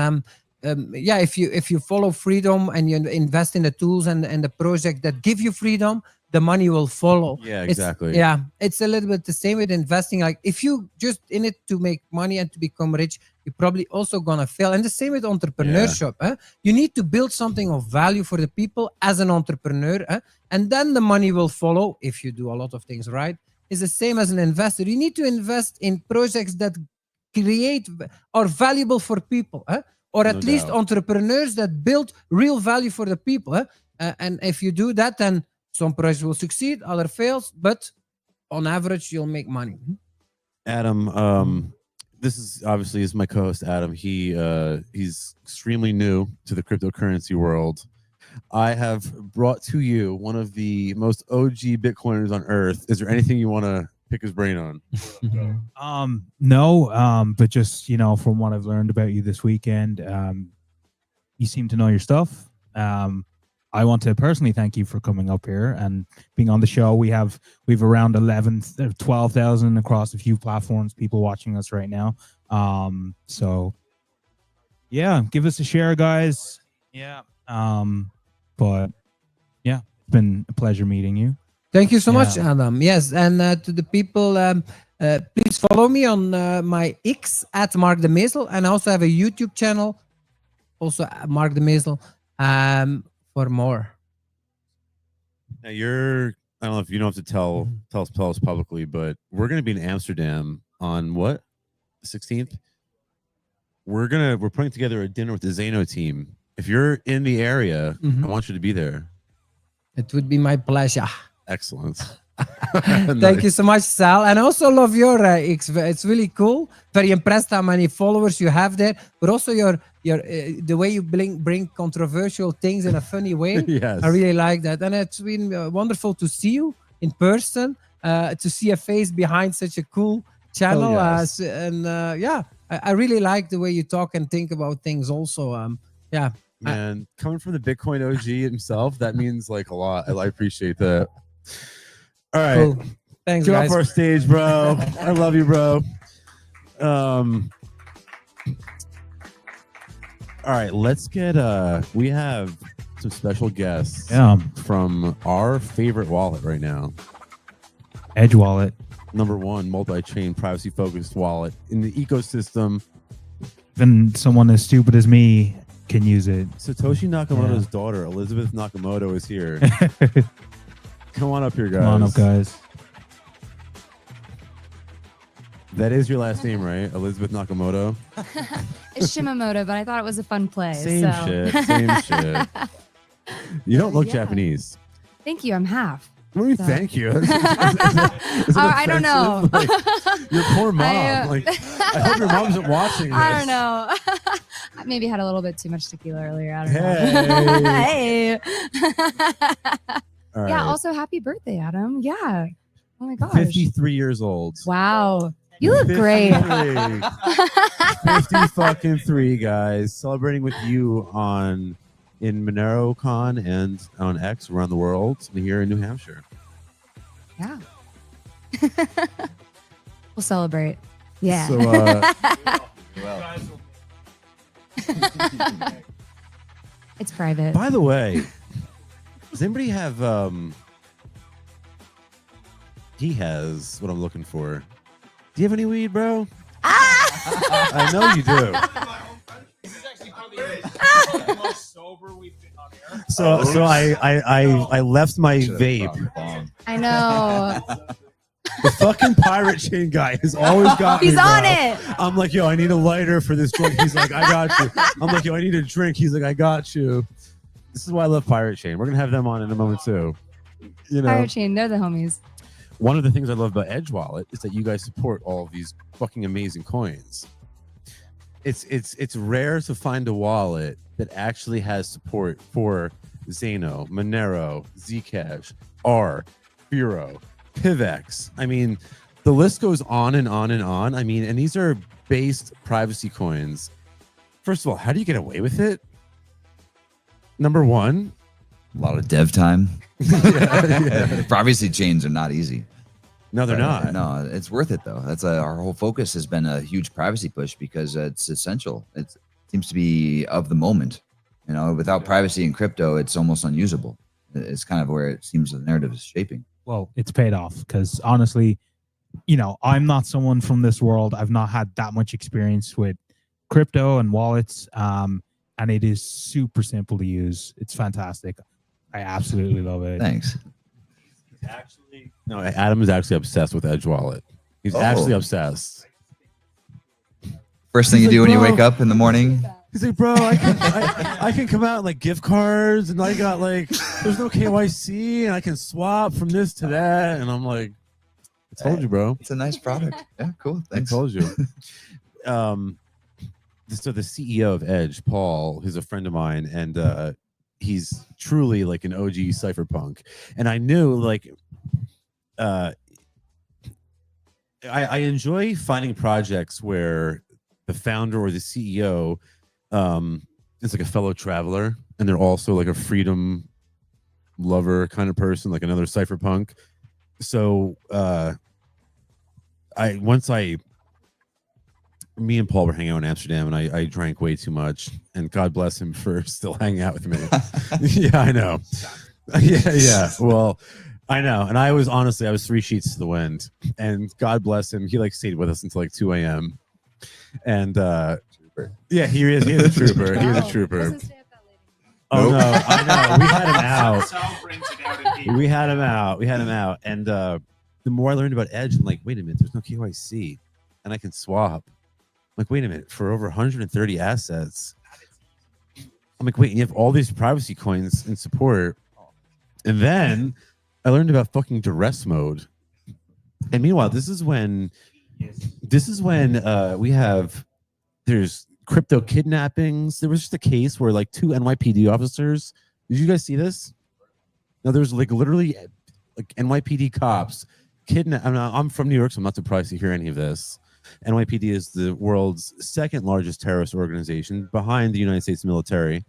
if you follow freedom and you invest in the tools and the project that give you freedom, the money will follow. Yeah, exactly. It's a little bit the same with investing. Like if you just in it to make money and to become rich, you're probably also gonna fail. And the same with entrepreneurship. You need to build something of value for the people as an entrepreneur, and then the money will follow if you do a lot of things right. It's the same as an investor. You need to invest in projects that create or valuable for people, or at least entrepreneurs that build real value for the people. And if you do that, then some projects will succeed, other fails, but on average, you'll make money. Adam, this is obviously my co-host Adam. He's extremely new to the cryptocurrency world. I have brought to you one of the most OG Bitcoiners on earth. Is there anything you want to pick his brain on? No, but just from what I've learned about you this weekend, you seem to know your stuff. I want to personally thank you for coming up here and being on the show. We've around 12,000 across a few platforms, people watching us right now. So yeah, give us a share, guys. Yeah. But yeah, it's been a pleasure meeting you. Thank you so much, Adam. Yes, and to the people, please follow me on my X at Mark de Meesel, and I also have a YouTube channel, also Mark de Meesel. For more. Now I don't know if you don't have to tell us publicly, but we're going to be in Amsterdam on what? The 16th? We're putting together a dinner with the Zano team. If you're in the area, I want you to be there. It would be my pleasure. Excellent. Thank you so much, Sal. And I also love your X. It's really cool. Very impressed how many followers you have there, but also your the way you bring controversial things in a funny way. Yes. I really like that. And it's been wonderful to see you in person, to see a face behind such a cool channel. Yes. I really like the way you talk and think about things also. Man, coming from the Bitcoin OG himself, that means like a lot. I appreciate that. All right. Cool. Thanks, Get guys. off our stage, bro. I love you, bro. All right, let's get we have some special guests from our favorite wallet right now. Edge Wallet. #1 multi-chain privacy focused wallet in the ecosystem Even someone as stupid as me can use it. Satoshi Nakamoto's daughter, Elizabeth Nakamoto, is here. Come on up here, guys. Come on up, guys. That is your last name, right? Elizabeth Nakamoto? It's Shimamoto, but I thought it was a fun play. Same so. shit. Same shit. You don't look Japanese. Thank you. I'm half. What do you So- thank you? I don't know. Like, your poor mom. I hope your mom's watching this. I don't know. I maybe had a little bit too much tequila earlier. I don't know. Hey. All Yeah. right. Also, happy birthday, Adam. Yeah. Oh my gosh. 53 years old. Wow. You look great. 50 fucking 3, guys. Celebrating with you in MoneroCon and on X around the world and here in New Hampshire. Yeah. We'll celebrate. Yeah. So, It's private. by the way, does anybody have he has what I'm looking for. Do you have any weed, bro? I know you do. So I left my vape. I know. The fucking pirate chain guy has always got He's me, on bro. it. I'm like, yo, I need a lighter for this drink. He's like, I got you. I'm like, yo, I need a drink. He's like, I got you. This is why I love Pirate Chain. We're gonna have them on in a moment too. You know, Pirate Chain, they're the homies. one of the things I love about Edge Wallet is that you guys support all of these fucking amazing coins. It's rare to find a wallet that actually has support for Zano, Monero, Zcash, R, Bureau, Pivex. I mean, the list goes on and on and on. I mean, and these are based privacy coins. First of all, how do you get away with it? Number one, a lot of dev time. yeah. Privacy chains are not easy. No, they're not. No, it's worth it though. That's our whole focus has been a huge privacy push because it's essential. It seems to be of the moment. You know, without privacy in crypto, it's almost unusable. It's kind of where it seems the narrative is shaping. Well, it's paid off because honestly, you know, I'm not someone from this world. I've not had that much experience with crypto and wallets, and it is super simple to use. It's fantastic. I absolutely love it. Thanks. Actually, no, Adam is actually obsessed with Edge Wallet. He's actually obsessed. First thing you do when you wake up in the morning. He's like, bro, I can come out and like gift cards, and I got like, there's no KYC, and I can swap from this to that, and I'm like, I told you, bro. It's a nice product. Yeah, cool. Thanks. I told you. So the CEO of Edge, Paul, who's a friend of mine, and he's truly like an OG cypherpunk. And I knew like I enjoy finding projects where the founder or the CEO is like a fellow traveler, and they're also like a freedom lover kind of person, like another cypherpunk. So me and Paul were hanging out in Amsterdam, and I drank way too much, and God bless him for still hanging out with me. Yeah, I know. Yeah. Well, I know. And I was 3 sheets to the wind, and God bless him. He like stayed with us until like 2 a.m. And yeah, he is a trooper. He is a trooper. Oh no, I know. We had him out. And the more I learned about Edge, I'm like, wait a minute, there's no KYC, and I can swap. I'm like, wait a minute, for over 130 assets. I'm like, wait, and you have all these privacy coins in support. And then I learned about fucking duress mode. And meanwhile, this is when there's crypto kidnappings. There was just a case where like 2 NYPD officers. Did you guys see this? No, there's like literally like NYPD cops kidnap. I'm from New York, so I'm not surprised to hear any of this. NYPD is the world's second largest terrorist organization behind the United States military.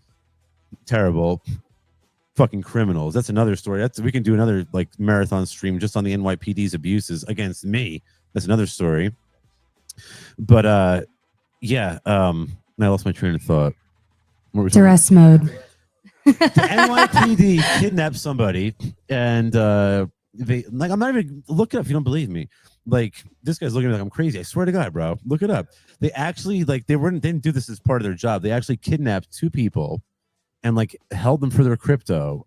Terrible fucking criminals. That's another story. We can do another like marathon stream just on the NYPD's abuses against me. That's another story. But yeah, I lost my train of thought. Duress mode. The NYPD kidnapped somebody, and they like, I'm not even look it up if you don't believe me. like this guy's looking at me like I'm crazy. I swear to God, bro, look it up. They actually they didn't do this as part of their job. They actually kidnapped 2 people and like held them for their crypto.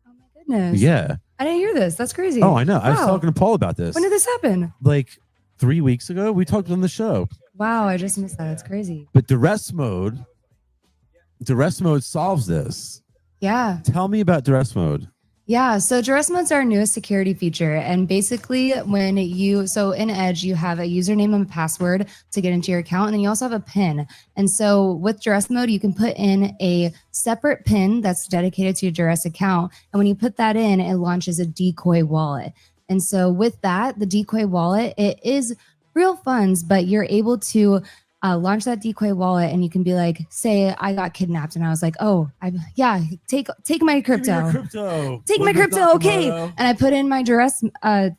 Oh my goodness. Yeah. I didn't hear this. That's crazy. Oh, I know. I was Wow. talking to Paul about this. When did this happen? Like 3 weeks ago. We talked on the show. Wow, I just missed that. It's crazy. But duress mode solves this. Yeah. Tell me about duress mode. Yeah, so duress mode's our newest security feature. And basically so in Edge, you have a username and a password to get into your account. And then you also have a PIN. And so with duress mode, you can put in a separate PIN that's dedicated to your duress account. And when you put that in, it launches a decoy wallet. And so with that, the decoy wallet, it is real funds, but you're able to launch that decoy wallet and you can be like, say I got kidnapped and I was like, oh, take my crypto. Take my crypto, okay. And I put in my duress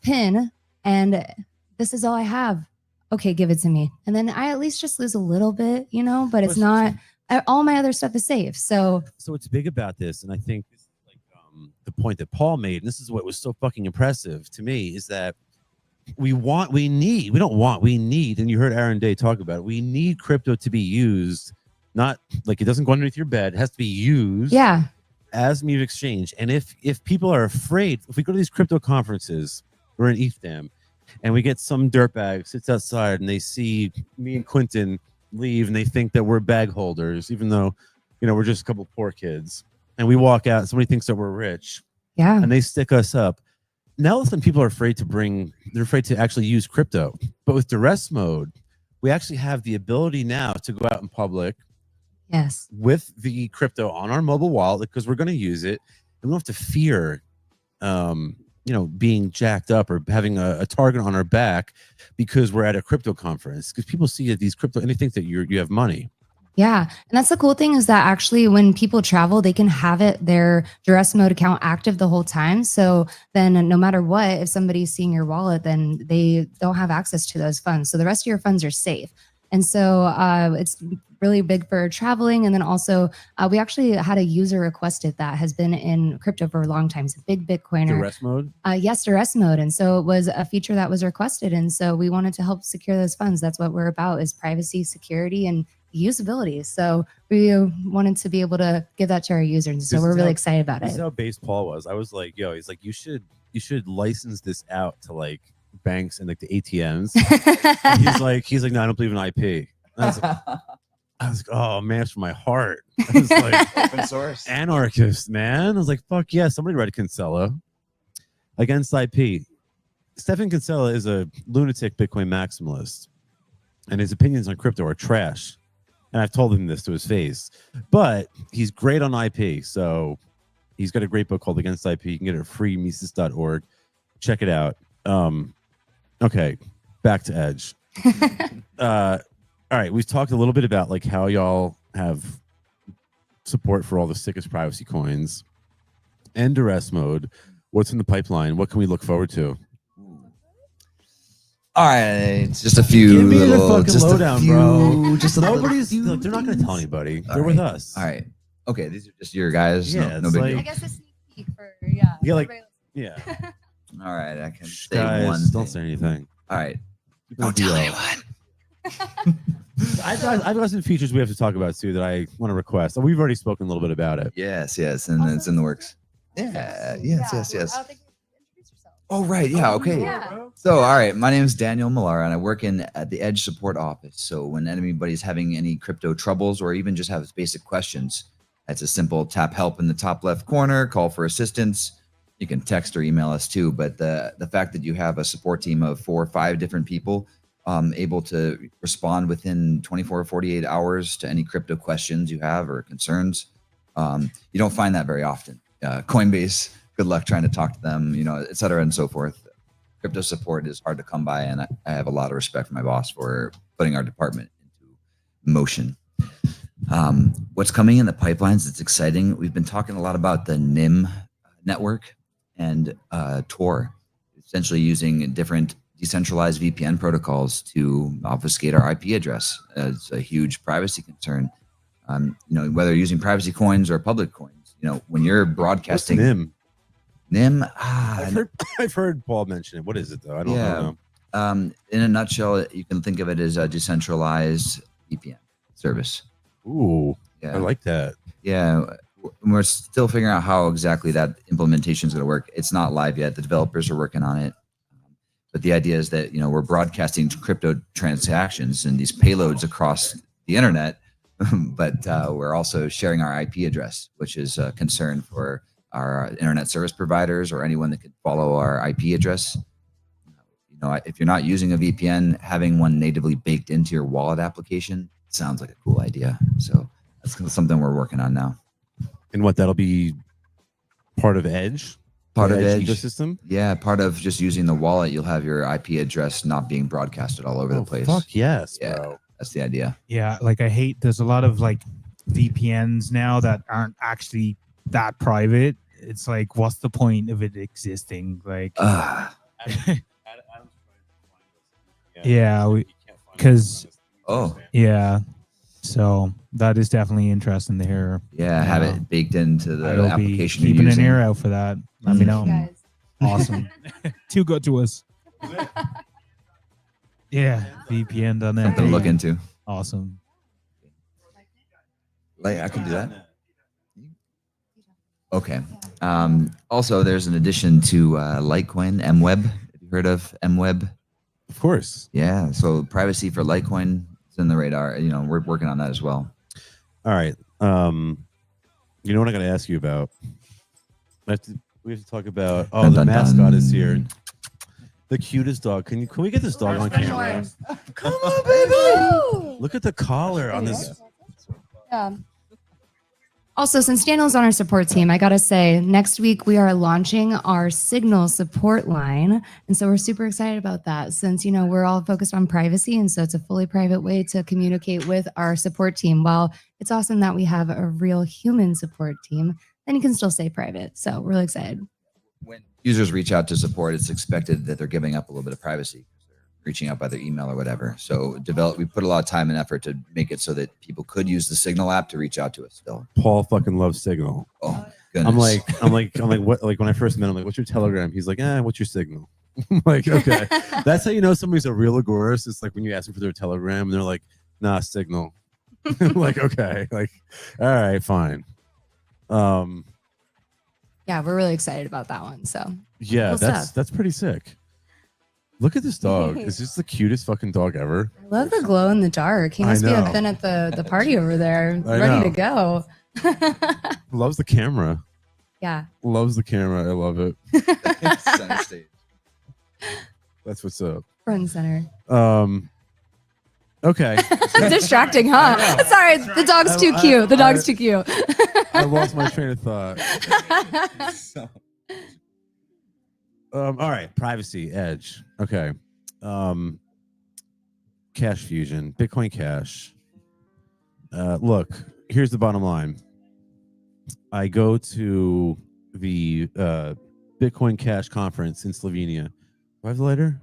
PIN and this is all I have. Okay, give it to me. And then I at least just lose a little bit, but it's not, all my other stuff is safe. So what's big about this, and I think this is like the point that Paul made, and this is what was so fucking impressive to me, is that we need, and you heard Aaron Day talk about it, we need crypto to be used, not like it doesn't go underneath your bed, it has to be used as means of exchange. And if people are afraid, if we go to these crypto conferences, we're in ETHDAM, and we get some dirtbag sits outside and they see me and Quentin leave and they think that we're bag holders, even though, we're just a couple poor kids, and we walk out, somebody thinks that we're rich, and they stick us up. Now, listen, people are afraid they're afraid to actually use crypto. But with duress mode, we actually have the ability now to go out in public with the crypto on our mobile wallet, because we're going to use it. And we don't have to fear, being jacked up or having a target on our back because we're at a crypto conference. Because people see that these crypto, and they think that you have money. Yeah. And that's the cool thing, is that actually when people travel, they can have their duress mode account active the whole time. So then no matter what, if somebody's seeing your wallet, then they don't have access to those funds. So the rest of your funds are safe. And so it's really big for traveling. And then also we actually had a user requested that has been in crypto for a long time. It's a big Bitcoiner. Duress mode? Yes, duress mode. And so it was a feature that was requested. And so we wanted to help secure those funds. That's what we're about, is privacy, security, and usability. So we wanted to be able to give that to our users. So we're really excited about it. This is how base Paul was. I was like, he's like, you should license this out to like banks and like the ATMs. he's like, no, I don't believe in IP. I was like, oh man, it's from my heart. I was like, open source anarchist, man. I was like, fuck yeah, somebody write a Kinsella against IP. Stefan Kinsella is a lunatic Bitcoin maximalist, and his opinions on crypto are trash. And I've told him this to his face, but he's great on IP. So he's got a great book called Against IP. You can get it at freemises.org. Check it out. Okay, back to Edge. All right, we've talked a little bit about like how y'all have support for all the sickest privacy coins and duress mode. What's in the pipeline? What can we look forward to? All right, just a few. Give me the little, fucking just lowdown, a few, bro. Just a Nobody's. little, Look, they're not going to tell anybody. All They're right. with us. All right. Okay, these are just your guys. Yeah, no it's big like- deal. I guess a sneak peek for Yeah, like yeah. All right, I can say Guys, one. don't thing. say anything. All right. Don't tell anyone. I've got some features we have to talk about too that I want to request. We've already spoken a little bit about it. Yes, and it's in the works. Yeah, yes. I don't think you introduced yourself. Oh, right. Yeah. Okay. Yeah. So, all right. My name is Daniel Millar, and I work at the Edge support office. So, when anybody's having any crypto troubles or even just have basic questions, it's a simple tap help in the top left corner, call for assistance. You can text or email us too. But the fact that you have a support team of 4 or 5 different people able to respond within 24 or 48 hours to any crypto questions you have or concerns, you don't find that very often. Coinbase, good luck trying to talk to them, et cetera and so forth. Crypto support is hard to come by, and I have a lot of respect for my boss for putting our department into motion. What's coming in the pipelines, it's exciting. We've been talking a lot about the NIM network and Tor, essentially using different decentralized VPN protocols to obfuscate our IP address. It's a huge privacy concern. Whether you're using privacy coins or public coins, when you're broadcasting What's NIM? NIM, I've heard Paul mention it. What is it though? I don't know. In a nutshell, you can think of it as a decentralized VPN service. Ooh, Yeah. I like that. Yeah. We're still figuring out how exactly that implementation is going to work. It's not live yet. The developers are working on it. But the idea is that, we're broadcasting crypto transactions and these payloads across the internet, but we're also sharing our IP address, which is a concern for our internet service providers or anyone that could follow our IP address. If you're not using a VPN, having one natively baked into your wallet application sounds like a cool idea. So that's something we're working on now. And what, that'll be part of Edge? Part The of Edge ecosystem? Yeah, part of just using the wallet, you'll have your IP address not being broadcasted all over the place. Fuck yes, Yeah, bro. that's the idea. Yeah, like I hate. There's a lot of like VPNs now that aren't actually that private. It's like, what's the point of it existing? Like, yeah, because yeah, so that is definitely interesting to hear. Yeah, have it baked into the I'll be application you're keeping an using. ear out for that. Let me know. Guys. Awesome. Too good to us. Yeah, VPN done that. Something to look into. Awesome. Like, I can do that. Okay. Also, there's an addition to Litecoin, MWeb. Have you heard of MWeb? Of course. Yeah. So privacy for Litecoin is in the radar. We're working on that as well. All right. You know what I got to ask you about? We have to talk about. Oh, Dun, the dun, mascot dun. is here. The cutest dog. Can we get this dog on camera? Come on, baby. Look at the collar on this. Yeah. Also, since Daniel's on our support team, I gotta say, next week we are launching our Signal support line, and so we're super excited about that. Since we're all focused on privacy, and so it's a fully private way to communicate with our support team. While it's awesome that we have a real human support team, then you can still stay private. So we're really excited. When users reach out to support, it's expected that they're giving up a little bit of privacy. They're reaching out by their email or whatever. So we put a lot of time and effort to make it so that people could use the Signal app to reach out to us still. Paul fucking loves Signal. Oh, goodness. I'm like, what? Like when I first met him, like, what's your Telegram? He's like, what's your Signal? I'm like, okay. That's how you know somebody's a real agorist. It's like when you ask them for their Telegram and they're like, nah, Signal. Like, okay, like, all right, fine. Yeah, we're really excited about that one. So Yeah, cool stuff. that's pretty sick. Look at this dog. It's just the cutest fucking dog ever. I love the glow in the dark. He I must know. have been at the party over there, I ready know. to go. Loves the camera. Yeah. Loves the camera. I love it. Center stage. That's what's up. Front and center. Okay. Distracting, huh? Sorry, the dog's too cute. The dog's too cute. I lost my train of thought. All right, privacy, Edge. Okay. Cash Fusion, Bitcoin Cash. Look, here's the bottom line. I go to the Bitcoin Cash conference in Slovenia. Do I have the lighter?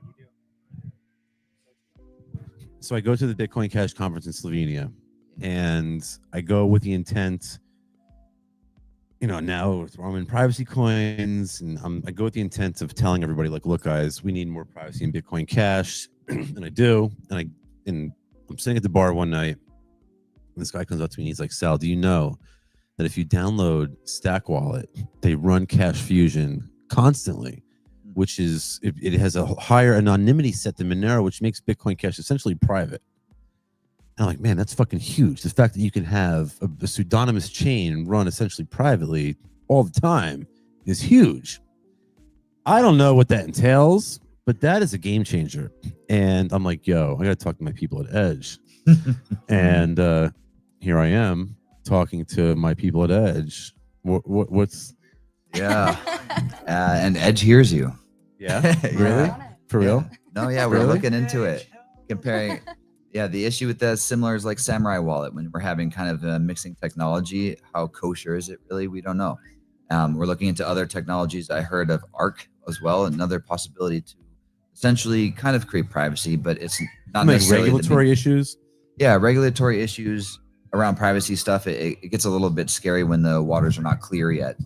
So I go to the Bitcoin Cash conference in Slovenia, and I go with the intent, now I'm in privacy coins, and I go with the intent of telling everybody, like, look, guys, we need more privacy in Bitcoin Cash, and I do, and I'm sitting at the bar one night, and this guy comes up to me, and he's like, Sal, do you know that if you download Stack Wallet, they run Cash Fusion constantly, which is it has a higher anonymity set than Monero, which makes Bitcoin Cash essentially private. And I'm like, man, that's fucking huge. The fact that you can have a pseudonymous chain run essentially privately all the time is huge. I don't know what that entails, but that is a game changer. And I'm like, yo, I got to talk to my people at Edge. And here I am talking to my people at Edge. What's... Yeah. And Edge hears you. Yeah, really? For real? No, yeah, we're Really? looking into it. Comparing, the issue with that similar is like Samurai Wallet. When we're having kind of mixing technology, how kosher is it really? We don't know. We're looking into other technologies. I heard of Arc as well, another possibility to essentially kind of create privacy, but it's not Like necessarily regulatory issues? Yeah, regulatory issues around privacy stuff. It gets a little bit scary when the waters are not clear yet.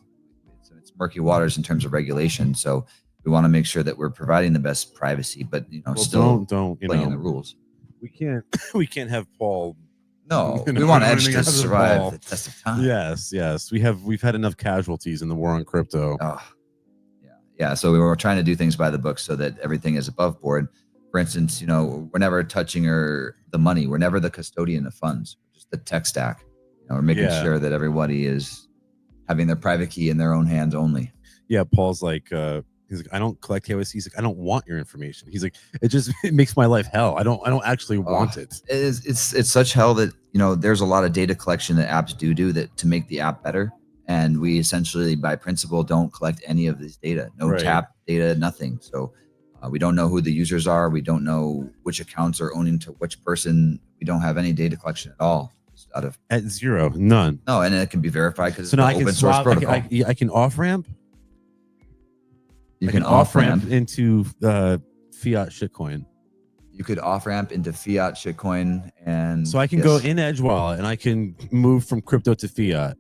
So it's murky waters in terms of regulation. So We want to make sure that we're providing the best privacy, but still don't playing the rules. We can't have Paul. No, you we know, want running Edge to out of the survive ball. the test of time. Yes. We've had enough casualties in the war on crypto. Oh, yeah. So we were trying to do things by the book so that everything is above board. For instance, we're never touching the money. We're never the custodian of funds. We're just the tech stack. We're making sure that everybody is having their private key in their own hands only. Yeah, Paul's like, he's like, I don't collect KYC. He's like, I don't want your information. He's like, it makes my life hell. I don't actually want it. It's such hell that there's a lot of data collection that apps do that to make the app better. And we essentially, by principle, don't collect any of this data. No tap data, nothing. So we don't know who the users are. We don't know which accounts are owning to which person. We don't have any data collection at all. At zero, none. No, and it can be verified because so now it's an open source protocol. I can off ramp. You can off ramp into fiat shitcoin. You could off ramp into fiat shitcoin, and so I can go in Edge Wallet and I can move from crypto to fiat.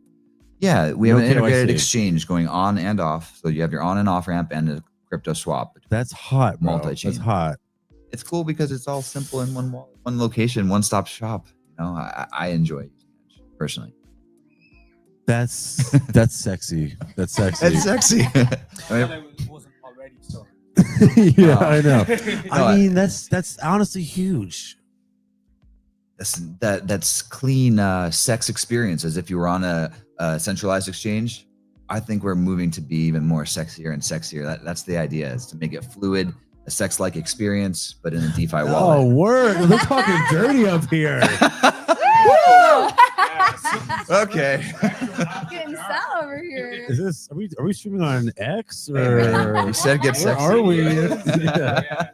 Yeah, we have an integrated exchange going on and off. So you have your on and off ramp and a crypto swap. That's hot, bro. Multi-chain. That's hot. It's cool because it's all simple in one wallet, one location, one stop shop. I enjoy using Edge personally. That's sexy. That's sexy. It's sexy. Yeah, I know. I mean, that's honestly huge. That's clean sex experience, as if you were on a centralized exchange. I think we're moving to be even more sexier and sexier. That's the idea, is to make it fluid, a sex-like experience, but in a DeFi wallet. Oh, word! We're talking dirty up here. Okay. Getting sal over here. Is this? Are we streaming on X or? You said get sexy. Where are we? Yeah.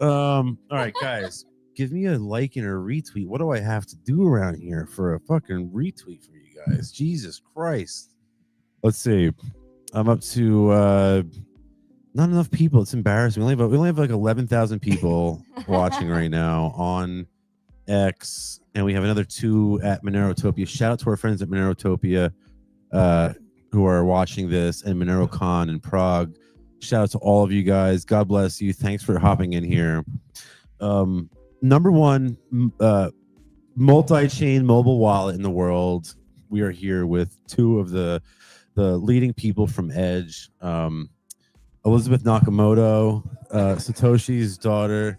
All right, guys. Give me a like and a retweet. What do I have to do around here for a fucking retweet for you guys? Jesus Christ. Let's see. I'm up to not enough people. It's embarrassing. We only have like 11,000 people watching right now on X, and we have another 2 at Monerotopia. Shout out to our friends at Monerotopia who are watching this, and MoneroCon in Prague. Shout out to all of you guys. God bless you. Thanks for hopping in here. Number one multi-chain mobile wallet in the world. We are here with 2 of the leading people from Edge. Elizabeth Nakamoto, Satoshi's daughter,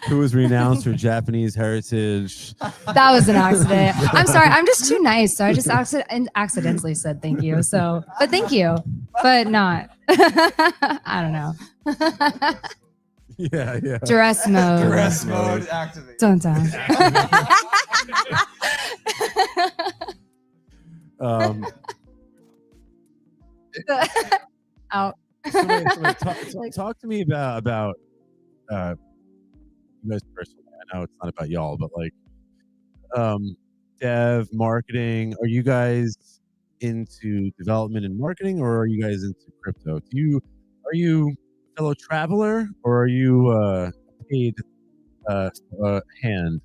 who was renowned for Japanese heritage. That was an accident. I'm sorry. I'm just too nice. So I just accidentally said thank you. So, but thank you, but not. I don't know. Yeah. Duress mode. Duress mode activate. Dun dun. Out. Talk to me about you guys personally. I know it's not about y'all, but like dev, marketing. Are you guys into development and marketing, or are you guys into crypto? Are you a fellow traveler, or are you paid hand?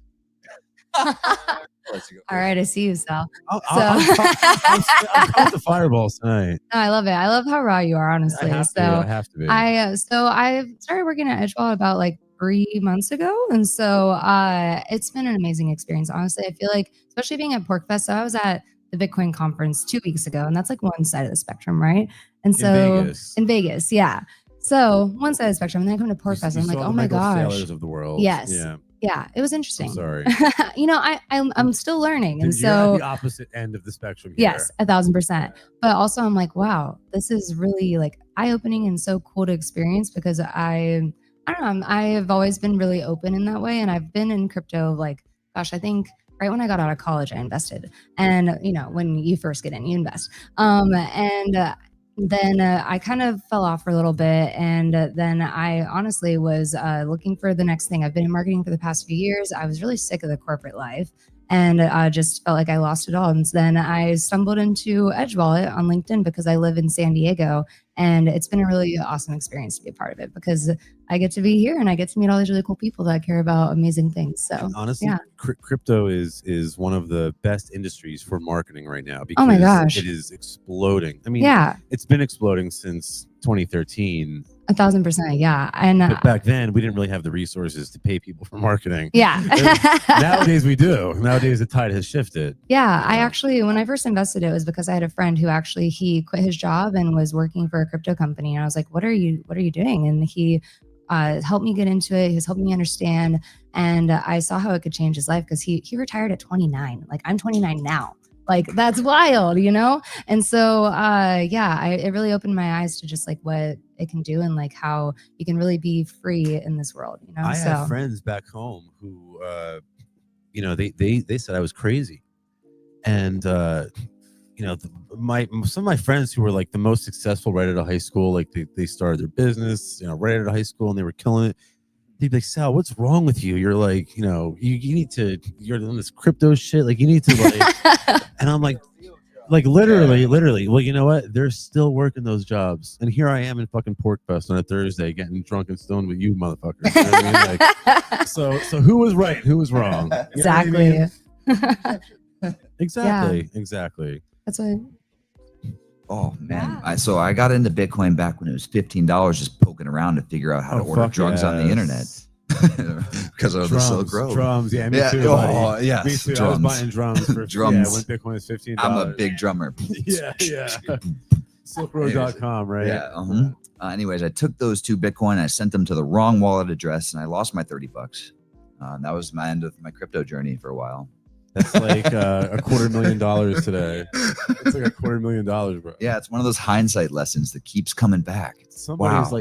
All right, I see you, Sal. I'm coming to fireballs tonight. No, I love it. I love how raw you are, honestly. I have to be. I started working at Edgewall about like 3 months ago, and so it's been an amazing experience. Honestly, I feel like, especially being at PorkFest. So I was at the Bitcoin conference 2 weeks ago, and that's like one side of the spectrum, right? And so in Vegas, yeah. So one side of the spectrum, and then I come to PorkFest, and I'm like, oh my gosh, Sailors of the world. Yes. Yeah, it was interesting. I'm sorry. I'm still learning, and You're so at the opposite end of the spectrum here. yes, 1,000%. But also, I'm like, wow, this is really like eye-opening and so cool to experience, because I don't know, I have always been really open in that way, and I've been in crypto like, gosh, I think right when I got out of college, I invested, and when you first get in, you invest, then I kind of fell off for a little bit, and then I honestly was looking for the next thing. I've been in marketing for the past few years. I was really sick of the corporate life, and I just felt like I lost it all. And then I stumbled into Edge Wallet on LinkedIn because I live in San Diego, And it's been a really awesome experience to be a part of it because I get to be here and I get to meet all these really cool people that care about amazing things. So And honestly, yeah. crypto is one of the best industries for marketing right now because Oh my gosh. it is exploding. I mean, Yeah, it's been exploding since 2013. 1000%. Yeah. And But back then, we didn't really have the resources to pay people for marketing. yeah. Nowadays, we do. Nowadays, the tide has shifted. Yeah, I actually, when I first invested, it was because I had a friend who actually he quit his job and was working for a crypto company, and I was like, "What are you doing?" And he helped me get into it. He was helping me understand, and I saw how it could change his life because he retired at 29. Like I'm 29 now. Like that's wild, you know? And so yeah, it really opened my eyes to just like what it can do and like how you can really be free in this world, you know? I So have friends back home who, you know, they said I was crazy, and you know, some of my friends who were like the most successful right out of high school, like they started their business, you know, right out of high school, and they were killing it. They'd be like, Sal, what's wrong with you? You're like, you know, you need to, you're doing this crypto shit. Like, you need to, like, and I'm like literally. Well, you know what? They're still working those jobs. And here I am in fucking Porkfest on a Thursday getting drunk and stoned with you motherfuckers. You know what I mean? Like, so who was right? Who was wrong? You know what I mean? Exactly. Exactly. That's what. Oh man! So I got into Bitcoin back when it was $15, just poking around to figure out how to order fuck drugs on the internet because of the Silk Road. Drums, yeah, me too. Oh, buddy. yes, Me too. drums. I was buying drums for Drums. Yeah, when Bitcoin was $15. I'm a big drummer. yeah. Silkroad.com, right? Yeah. Anyways, I took those 2 Bitcoin, I sent them to the wrong wallet address, and I lost my $30. And that was my end of my crypto journey for a while. That's like $250,000 today. It's like $250,000, bro. Yeah, it's one of those hindsight lessons that keeps coming back. Somebody's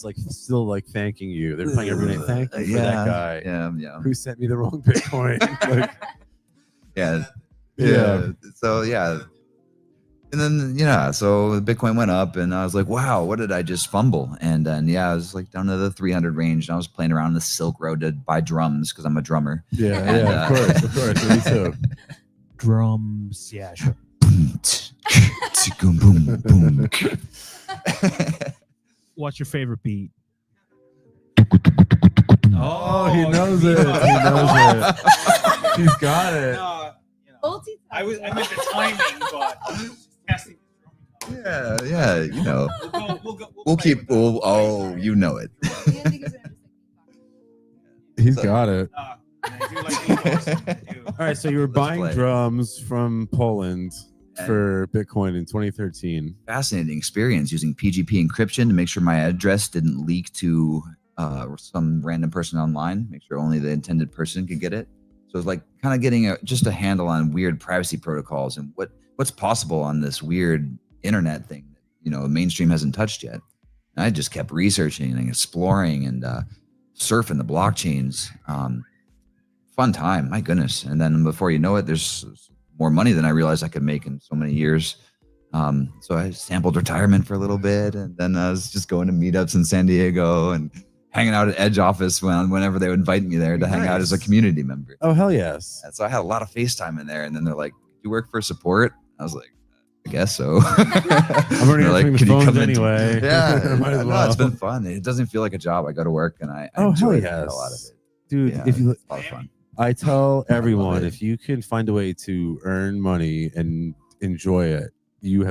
like still like thanking you. They're playing every night. Thank you for that guy. Yeah. Who sent me the wrong Bitcoin? Like, yeah. So yeah. And then so Bitcoin went up and I was like, wow, what did I just fumble? And then I was like down to the 300 range and I was playing around the Silk Road to buy drums because I'm a drummer. Yeah, of course. Me too. Drums, yeah, sure. Boom, boom, boom. What's your favorite beat? Oh, he knows it. He knows it. He's got it. I meant the timing, but testing. Yeah, we'll keep. Oh, you know it. He's got it. All right, so you were buying drums from Poland for Bitcoin in 2013. Fascinating experience using PGP encryption to make sure my address didn't leak to some random person online. Make sure only the intended person could get it. So it's like kind of getting just a handle on weird privacy protocols and what's possible on this weird internet thing that the mainstream hasn't touched yet. And I just kept researching and exploring and surfing the blockchains. Fun time, my goodness. And then before you know it, there's more money than I realized I could make in so many years. So I sampled retirement for a little bit, and then I was just going to meetups in San Diego and hanging out at Edge office whenever they would invite me there to hang out as a community member. Oh, hell yes. And so I had a lot of FaceTime in there, and then they're like, "You work for support?" I was like, "I guess so." I'm already answering the phones anyway. Yeah, Might as no, well. it's been fun. It doesn't feel like a job. I go to work and I Oh, hell enjoy yes. a lot of it. Dude, Yeah, if you it's a lot of fun. I tell everyone, if you can find a way to earn money and enjoy it, you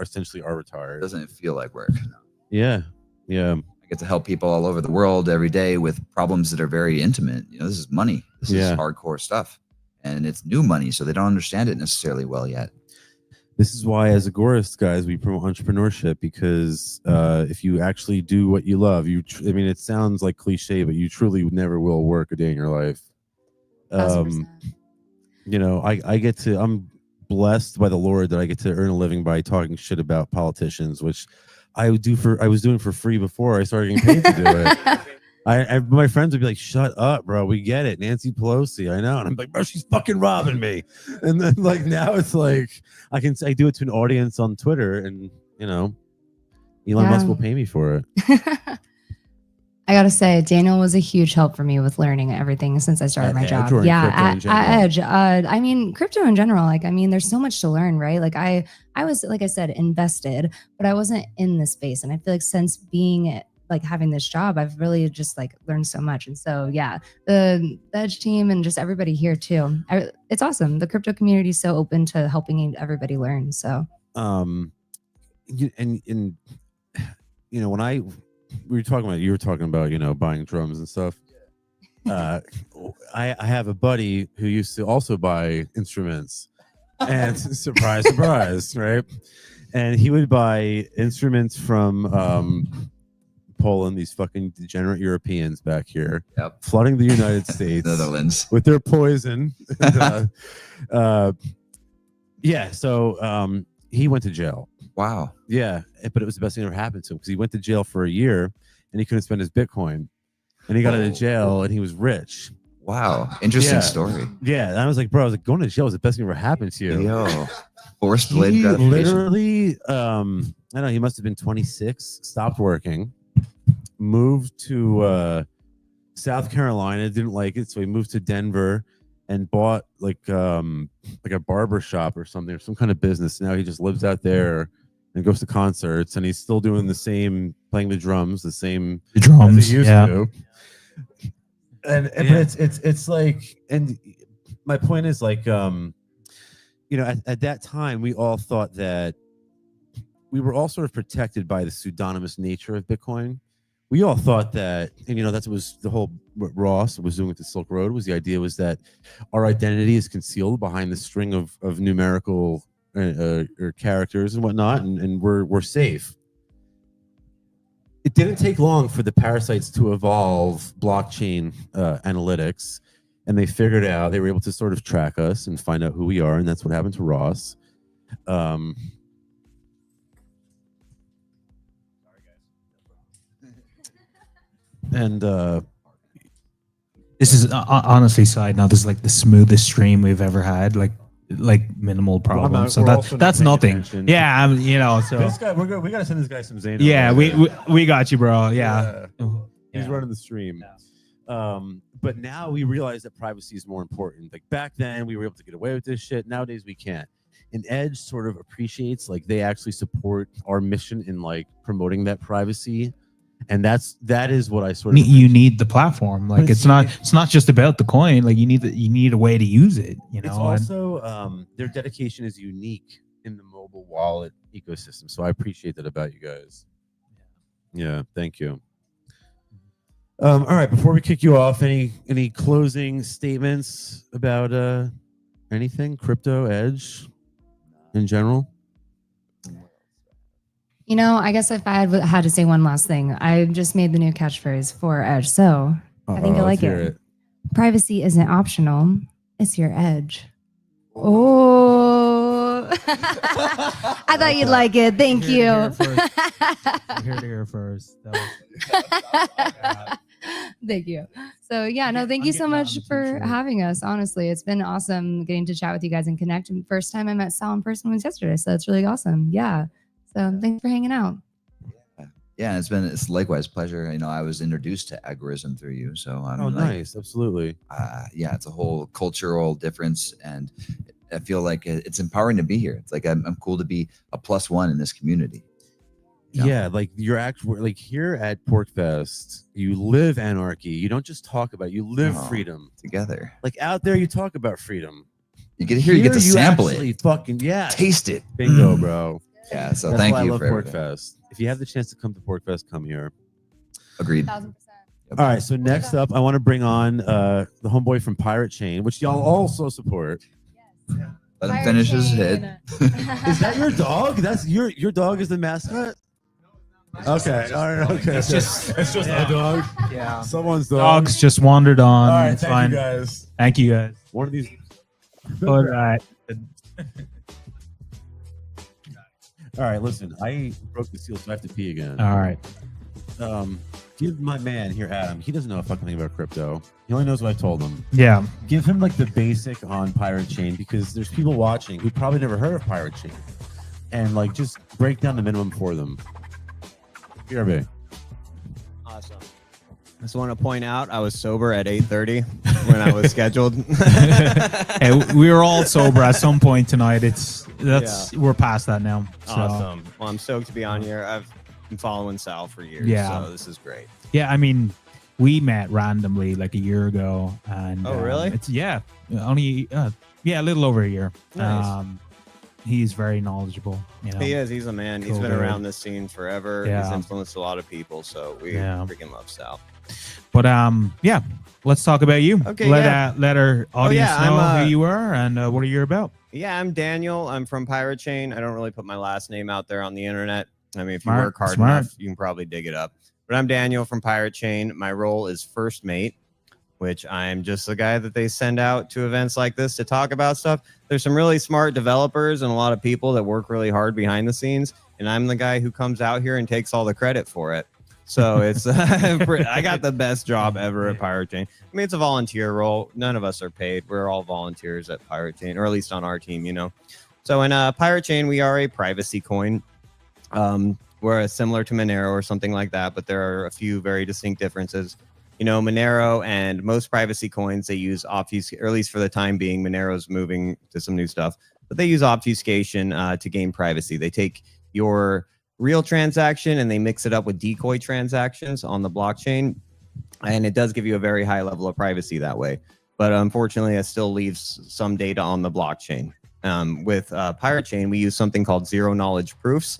essentially are It retired. doesn't feel like work. No. Yeah. I get to help people all over the world every day with problems that are very intimate. This is money. This is hardcore stuff. And it's new money, so they don't understand it necessarily well yet. This is why, as Agorist guys, we promote entrepreneurship, because if you actually do what you love, I mean, it sounds like cliche, but you truly never will work a day in your life. 1,000%. I'm blessed by the Lord that I get to earn a living by talking shit about politicians, which I was doing for free before I started getting paid to do it. My friends would be like, "Shut up, bro. We get it. Nancy Pelosi, I know." And I'm like, "Bro, she's fucking robbing me." And then like now it's like I do it to an audience on Twitter, and Elon Musk will pay me for it. I gotta say, Daniel was a huge help for me with learning everything since I started At my Edge job. or in Yeah, crypto in at general? Edge. I mean, crypto in general. Like, I mean, there's so much to learn, right? Like, I was, like I said, invested, but I wasn't in the space, and I feel like since being like having this job, I've really just like learned so much. And so, yeah, the Edge team and just everybody here too. It's awesome. The crypto community is so open to helping everybody learn. So, And you know, when you were talking about, you know, buying drums and stuff. I have a buddy who used to also buy instruments, and surprise, surprise, right? And he would buy instruments from Poland, these fucking degenerate Europeans back here, Yep. flooding the United States, Netherlands. with their poison. And, yeah, so he went to jail. Wow. Yeah, but it was the best thing that ever happened to him because he went to jail for a year and he couldn't spend his Bitcoin, and he got out of jail and he was rich. Wow. Interesting Yeah. story. Yeah, and I was like, bro, I was like, going to jail was the best thing that ever happened to you. Yo. Forced delayed He gratification. literally, I don't know, he must have been 26, stopped working, moved to South Carolina, didn't like it, so he moved to Denver and bought like a barber shop or something, or some kind of business. Now he just lives out there and goes to concerts, and he's still doing the same, playing the drums, the same The drums, as he used yeah. to. And but it's like, and my point is like, you know, at that time we all thought that we were all sort of protected by the pseudonymous nature of Bitcoin. We all thought that, and you know, that was the whole, what Ross was doing with the Silk Road, was the idea was that our identity is concealed behind the string of numerical or characters and whatnot, and we're safe. It didn't take long for the parasites to evolve blockchain analytics, and they figured out, they were able to sort of track us and find out who we are, and that's what happened to Ross. And This is honestly, side note, this is like the smoothest stream we've ever had. Like minimal problems. So we're also not that's paying nothing. attention. Yeah, you know. So this guy, we gotta send this guy some Zano. yeah, we got you, bro. Yeah. He's running the stream. But now we realize that privacy is more important. Like back then, we were able to get away with this shit. Nowadays, we can't. And Edge sort of appreciates, like, they actually support our mission in like promoting that privacy, and that is what I sort of You need the platform. Like But it's not just about the coin. Like you need a way to use it. You know. It's also their dedication is unique in the mobile wallet ecosystem. So I appreciate that about you guys. Yeah, thank you. All right, before we kick you off, any closing statements about anything crypto, Edge in general? you know, I guess if I had to say one last thing, I just made the new catchphrase for Edge. So I think I like it. Privacy isn't optional. It's your edge. Oh, I thought you'd like it. Thank you. You're here to hear first. Thank you. So yeah, no, thank you so much for having us. Honestly, it's been awesome getting to chat with you guys and connect. And first time I met Sal in person was yesterday, so it's really awesome. Yeah. So thanks for hanging out. Yeah, it's likewise pleasure. You know, I was introduced to agorism through you, so I'm nice, absolutely. Yeah, it's a whole cultural difference, and I feel like it's empowering to be here. It's like I'm cool to be a +1 in this community. Yeah, like you're actually like here at PorkFest, you live anarchy. You don't just talk about it, you live freedom together. Like out there, you talk about freedom. You get here, you get to sample actually it, fucking taste it. Bingo, bro. Yeah, so that's thank why you I love for everything. PorkFest. If you have the chance to come to PorkFest, come here. Agreed. 1000%. All right, so next up, I want to bring on the homeboy from Pirate Chain, which y'all also support. Let him finish his hit. Is that your dog? That's your dog is the mascot? Okay, all right, okay. It's just a dog. Yeah. Someone's dog. Dogs just wandered on. All right, it's thank fine. you guys. Thank you guys. One of these. All right. All right, listen, I broke the seal, so I have to pee again. All right. Give my man here, Adam. He doesn't know a fucking thing about crypto. He only knows what I told him. Yeah. Give him like the basic on Pirate Chain, because there's people watching who probably never heard of Pirate Chain, and like just break down the minimum for them. BRB. Awesome. I just want to point out I was sober at 8:30 when I was scheduled. Hey, we were all sober at some point tonight. We're past that now. So. Awesome. Well, I'm stoked to be on here. I've been following Sal for years, Yeah. so this is great. Yeah, I mean, we met randomly like a year ago, and Oh, really? It's only a little over a year. Nice. He's very knowledgeable. You know, He is. He's a man. He's Cool been dude. around this scene forever. Yeah. He's influenced a lot of people, so we Yeah. freaking love Sal. But yeah, let's talk about you. Okay, let yeah. let our audience yeah, know I'm, who you are and what are you about. Yeah, I'm Daniel. I'm from Pirate Chain. I don't really put my last name out there on the internet. I mean, if you Smart, work hard smart. enough, you can probably dig it up. But I'm Daniel from Pirate Chain. My role is first mate, which I'm just the guy that they send out to events like this to talk about stuff. There's some really smart developers and a lot of people that work really hard behind the scenes, and I'm the guy who comes out here and takes all the credit for it. So it's I got the best job ever at Pirate Chain. I mean, it's a volunteer role. None of us are paid. We're all volunteers at Pirate Chain, or at least on our team, you know. So in Pirate Chain, we are a privacy coin. We're similar to Monero or something like that, but there are a few very distinct differences. You know, Monero and most privacy coins, they use obfuscation, or at least for the time being. Monero's moving to some new stuff, but they use obfuscation to gain privacy. They take your real transaction and they mix it up with decoy transactions on the blockchain, and it does give you a very high level of privacy that way. But unfortunately, it still leaves some data on the blockchain. With Pirate Chain, we use something called zero knowledge proofs,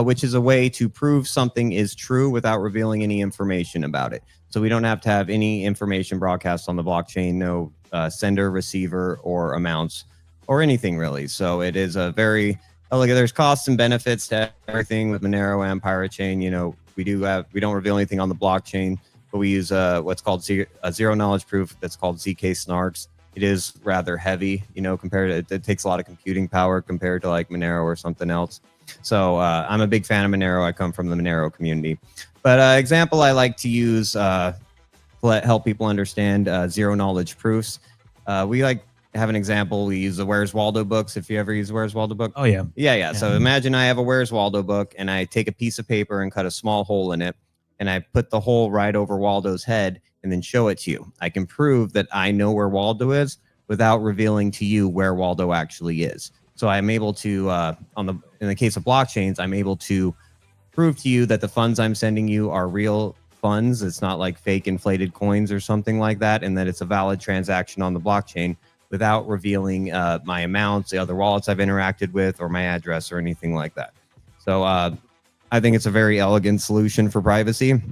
which is a way to prove something is true without revealing any information about it. So we don't have to have any information broadcast on the blockchain, no sender, receiver, or amounts, or anything really. So it is a very there's costs and benefits to everything with Monero and Pirate Chain. You know, we don't reveal anything on the blockchain, but we use what's called a zero knowledge proof that's called ZK snarks. It is rather heavy, you know, compared to it takes a lot of computing power compared to like Monero or something else. So I'm a big fan of Monero. I come from the Monero community. But example I like to use to help people understand zero knowledge proofs. We have an example. We use the Where's Waldo books. If you ever use Where's Waldo book. Oh yeah. Yeah. So imagine I have a Where's Waldo book and I take a piece of paper and cut a small hole in it and I put the hole right over Waldo's head and then show it to you. I can prove that I know where Waldo is without revealing to you where Waldo actually is. So I'm able to, in the case of blockchains, I'm able to prove to you that the funds I'm sending you are real funds. It's not like fake inflated coins or something like that, and that it's a valid transaction on the blockchain without revealing my amounts, the other wallets I've interacted with, or my address or anything like that. So I think it's a very elegant solution for privacy.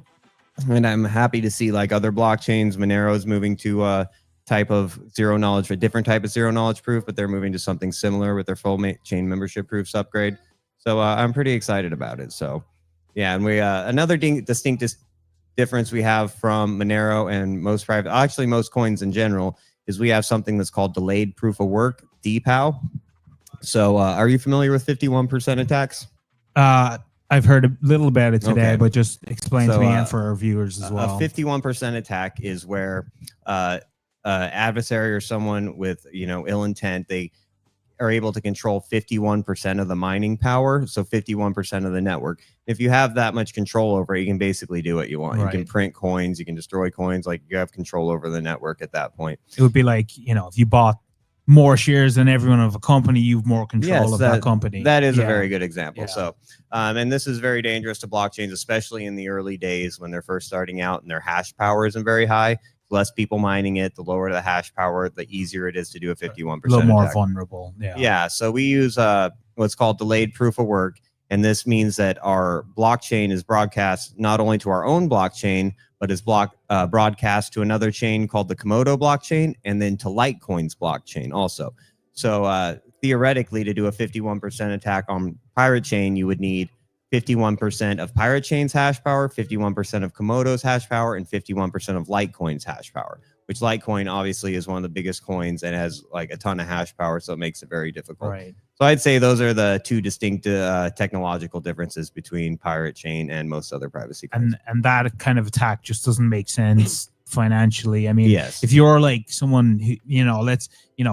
And I'm happy to see like other blockchains, Monero is moving to a type of zero knowledge, a different type of zero knowledge proof, but they're moving to something similar with their full chain membership proofs upgrade. So I'm pretty excited about it. So yeah, and we another distinct difference we have from Monero and most coins in general is we have something that's called delayed proof of work, DPoW. So are you familiar with 51% attacks? I've heard a little about it today, Okay. but just explain to me and for our viewers as well. A 51% attack is where adversary or someone with ill intent, they are able to control 51% of the mining power, so 51% of the network. If you have that much control over it, you can basically do what you want. Right. You can print coins, you can destroy coins, like you have control over the network at that point. It would be like, if you bought more shares than everyone of a company, you've more control of that company. That is a Yeah. very good example. Yeah. So, and this is very dangerous to blockchains, especially in the early days when they're first starting out and their hash power isn't very high. Less people mining it, the lower the hash power, the easier it is to do a 51% A little more attack. vulnerable. Yeah. Yeah. So we use what's called delayed proof of work. And this means that our blockchain is broadcast not only to our own blockchain, but is broadcast to another chain called the Komodo blockchain, and then to Litecoin's blockchain also. So theoretically, to do a 51% attack on Pirate Chain, you would need 51% of Pirate Chain's hash power, 51% of Komodo's hash power, and 51% of Litecoin's hash power, which Litecoin obviously is one of the biggest coins and has like a ton of hash power, so it makes it very difficult. Right. So I'd say those are the two distinct technological differences between Pirate Chain and most other privacy coins. And that kind of attack just doesn't make sense financially. I mean, Yes. if you're like someone who,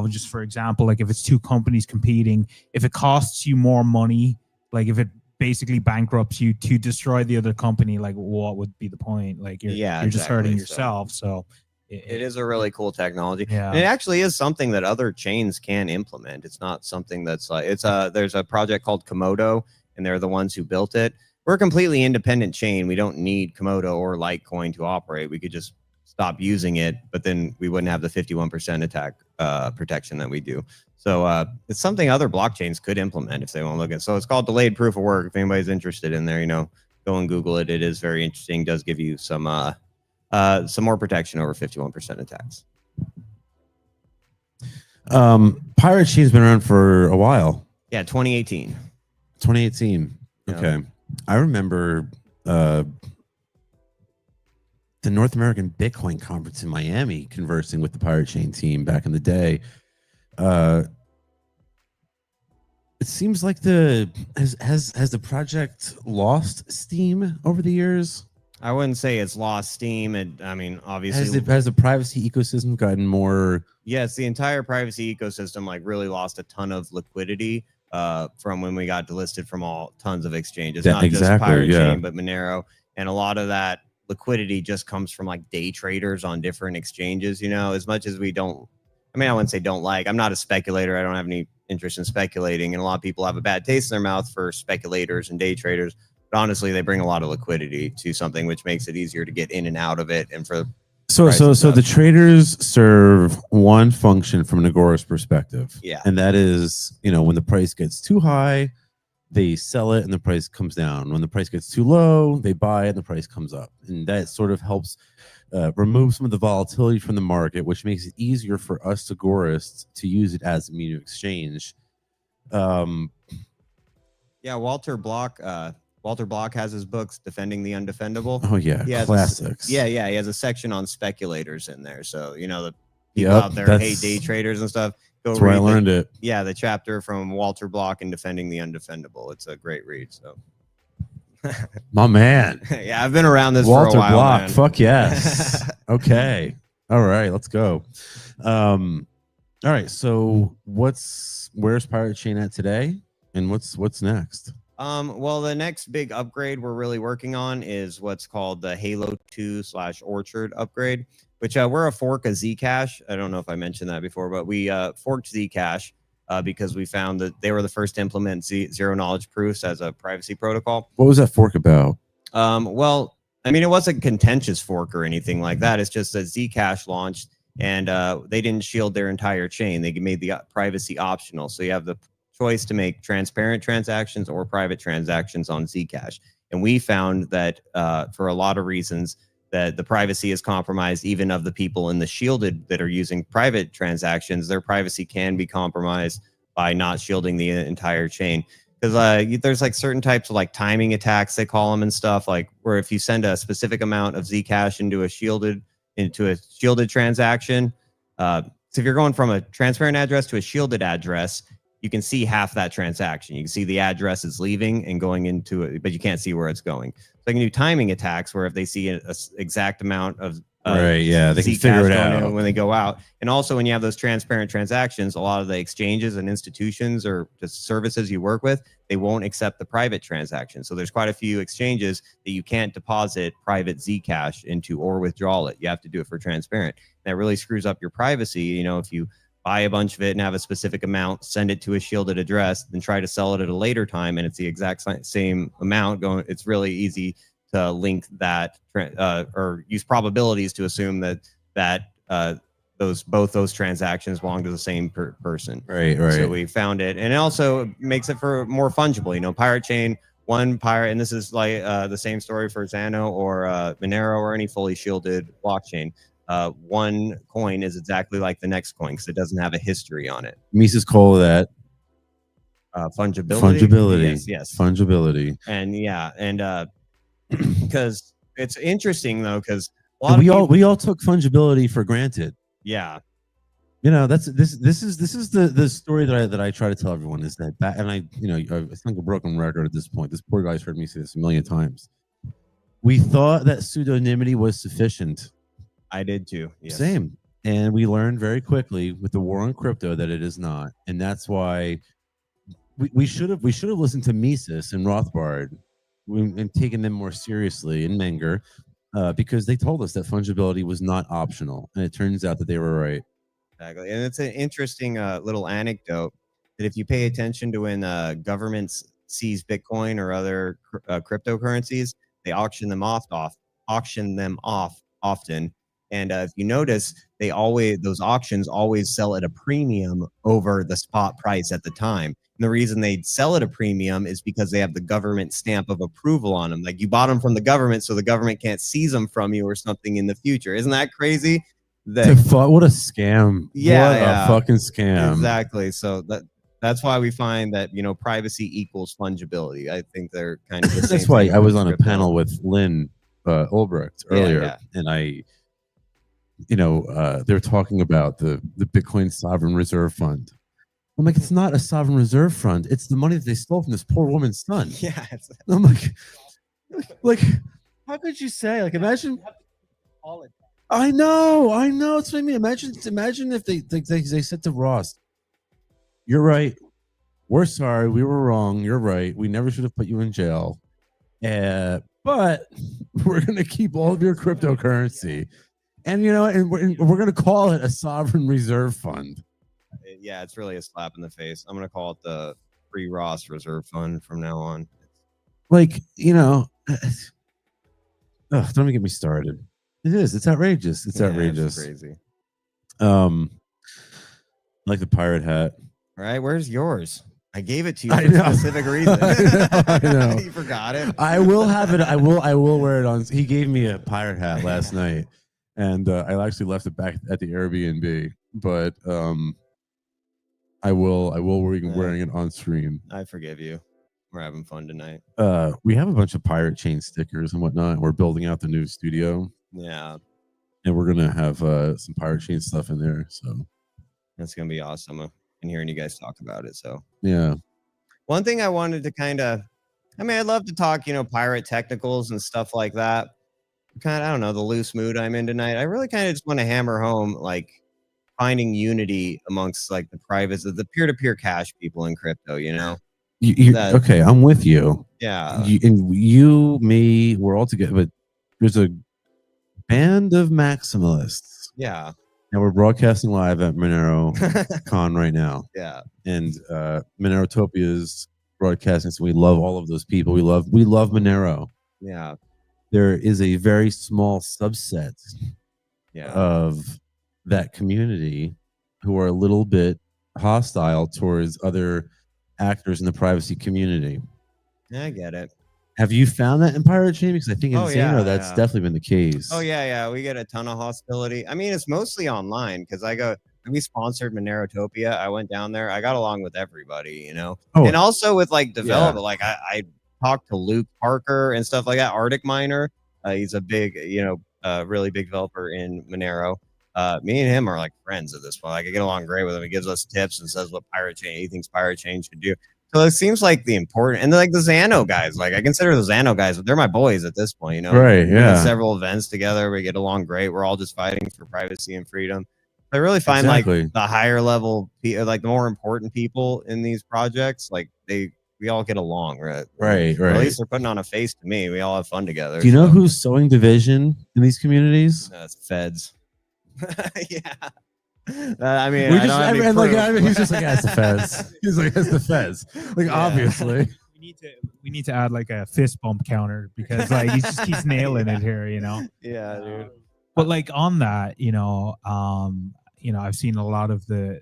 just for example, like if it's two companies competing, if it costs you more money, like if it basically bankrupts you to destroy the other company, like what would be the point? Like you're just hurting yourself. So it is a really cool technology. Yeah. And it actually is something that other chains can implement. It's not something that's like there's a project called Komodo, and they're the ones who built it. We're a completely independent chain. We don't need Komodo or Litecoin to operate. We could just stop using it, but then we wouldn't have the 51% attack protection that we do. So it's something other blockchains could implement if they want to look at. So it's called delayed proof of work. If anybody's interested in there, you know, go and Google it. It is very interesting. Does give you some more protection over 51% attacks. Pirate Chain's been around for a while. Yeah, 2018. 2018. Yeah. Okay. I remember the North American Bitcoin conference in Miami, conversing with the Pirate Chain team back in the day. It seems like has the project lost steam over the years? I wouldn't say it's lost steam. I mean, obviously, has the privacy ecosystem gotten more? Yes, the entire privacy ecosystem like really lost a ton of liquidity from when we got delisted from all tons of exchanges, Yeah, not exactly, just Pirate yeah. Chain, but Monero, and a lot of that liquidity just comes from like day traders on different exchanges. You know, as much as we don't, I mean, I wouldn't say don't like. I'm not a speculator. I don't have any interest in speculating, and a lot of people have a bad taste in their mouth for speculators and day traders. But honestly, they bring a lot of liquidity to something, which makes it easier to get in and out of it. And for So the traders serve one function from an Agorist perspective. Yeah. And that is, you know, when the price gets too high, they sell it and the price comes down. When the price gets too low, they buy it and the price comes up. And that sort of helps remove some of the volatility from the market, which makes it easier for us Agorists to use it as a means of exchange. Yeah, Walter Block has his books Defending the Undefendable. Oh yeah, He has classics. He has a section on speculators in there. So, you know, the people out there hate day traders and stuff. Go That's where I read learned it. Yeah, the chapter from Walter Block in Defending the Undefendable. It's a great read. So My man. yeah, I've been around this Walter for a while. Block. Man. Fuck yes. Okay. All right, let's go. All right. So where's Pirate Chain at today? And what's next? Well, the next big upgrade we're really working on is what's called the Halo 2/Orchard upgrade, which we're a fork of Zcash. I don't know if I mentioned that before, but we forked Zcash because we found that they were the first to implement zero knowledge proofs as a privacy protocol. What was that fork about? Well, I mean, it wasn't a contentious fork or anything like that. It's just that Zcash launched and they didn't shield their entire chain. They made the privacy optional. So you have the choice to make transparent transactions or private transactions on Zcash. And we found that for a lot of reasons that the privacy is compromised, even of the people in the shielded that are using private transactions. Their privacy can be compromised by not shielding the entire chain. Because there's like certain types of like timing attacks, they call them, and stuff, like where if you send a specific amount of Zcash into a shielded transaction, so if you're going from a transparent address to a shielded address, you can see half that transaction. You can see the address is leaving and going into it, but you can't see where it's going. So they can do timing attacks where if they see an exact amount of right, yeah, they can figure it out when they go out. And also when you have those transparent transactions, a lot of the exchanges and institutions or just services you work with, they won't accept the private transaction. So there's quite a few exchanges that you can't deposit private Zcash into or withdraw it. You have to do it for transparent. That really screws up your privacy. You know, if you buy a bunch of it and have a specific amount, send it to a shielded address, then try to sell it at a later time, and it's the exact same amount going. It's really easy to link that or use probabilities to assume that both those transactions belong to the same person. Right. So we found it, and it also makes it for more fungible. You know, Pirate Chain, one pirate, and this is like the same story for Xano or Monero or any fully shielded blockchain. One coin is exactly like the next coin because it doesn't have a history on it. Mises call that fungibility. Yes. Fungibility. And yeah, and because it's interesting though, because we all took fungibility for granted. Yeah. You know, this is the story that I try to tell everyone is that and I think a broken record at this point. This poor guy's heard me say this a million times. We thought that pseudonymity was sufficient. I did too. Yes. Same. And we learned very quickly with the war on crypto that it is not. And that's why we should have listened to Mises and Rothbard and taken them more seriously in Menger, because they told us that fungibility was not optional, and it turns out that they were right. Exactly. And it's an interesting little anecdote that if you pay attention to when governments seize Bitcoin or other cryptocurrencies, they auction them off often. And if you notice, those auctions always sell at a premium over the spot price at the time. And the reason they sell at a premium is because they have the government stamp of approval on them. Like you bought them from the government, so the government can't seize them from you or something in the future. Isn't that crazy? What a scam. Yeah, what a fucking scam. Exactly. So that's why we find that, privacy equals fungibility. I think they're kind of the same That's why thing I was with on a crypto. panel with Lynn Ulbricht earlier, and they're talking about the Bitcoin Sovereign Reserve Fund. I'm like, it's not a sovereign reserve fund. It's the money that they stole from this poor woman's son. Yeah. I'm like, how could you say? Like, imagine. I know. That's what I mean. Imagine if they said to Ross, "You're right. We're sorry. We were wrong. You're right. We never should have put you in jail. But we're gonna keep all of your cryptocurrency, and we're gonna call it a sovereign reserve fund." Yeah, it's really a slap in the face. I'm gonna call it the Free Ross Reserve Fund from now on. Like, don't even get me started. It is. It's outrageous. It's outrageous. It's crazy. Like the pirate hat. All right, where's yours? I gave it to you I for know. a specific reason. I know. You forgot it. I will have it. I will wear it on. He gave me a pirate hat last night, and I actually left it back at the Airbnb. But I will be wearing it on stream. I forgive you. We're having fun tonight. We have a bunch of pirate chain stickers and whatnot. We're building out the new studio. Yeah. And we're gonna have some pirate chain stuff in there. So that's gonna be awesome. I've been hearing you guys talk about it. So yeah. One thing I wanted to I'd love to talk, pirate technicals and stuff like that. I don't know, the loose mood I'm in tonight. I really kind of just want to hammer home like finding unity amongst like the privates, the peer-to-peer cash people in crypto, Okay, I'm with you. Yeah. You, me, we're all together, but there's a band of maximalists. Yeah. And we're broadcasting live at Monero Con right now. Yeah. And Monerotopia is broadcasting, so we love all of those people. We love Monero. Yeah. There is a very small subset yeah. of that community who are a little bit hostile towards other actors in the privacy community. Yeah, I get it. Have you found that in Pirate Chain? Because I think in Xano, that's definitely been the case. Oh yeah, we get a ton of hostility. I mean, it's mostly online because we sponsored Monerotopia. I went down there. I got along with everybody, and also with like developer. Yeah. Like I talked to Luke Parker and stuff like that. Arctic Miner, he's a big, really big developer in Monero. Me and him are like friends at this point. Like I get along great with him. He gives us tips and says what he thinks Pirate Chain should do. So it seems like the important, and like the Xano guys, like I consider the Xano guys, but they're my boys at this point, Right, yeah. We did several events together. We get along great. We're all just fighting for privacy and freedom. I really find like the higher level, like the more important people in these projects, like we all get along, right? Right. Or at least they're putting on a face to me. We all have fun together. Do you know who's sowing division in these communities? It's feds. Yeah. I mean, he's just like, it's the feds. He's like, it's the feds. Like, obviously. We need to add like a fist bump counter because like he just keeps nailing it here, Yeah, dude. But like on that, I've seen a lot of the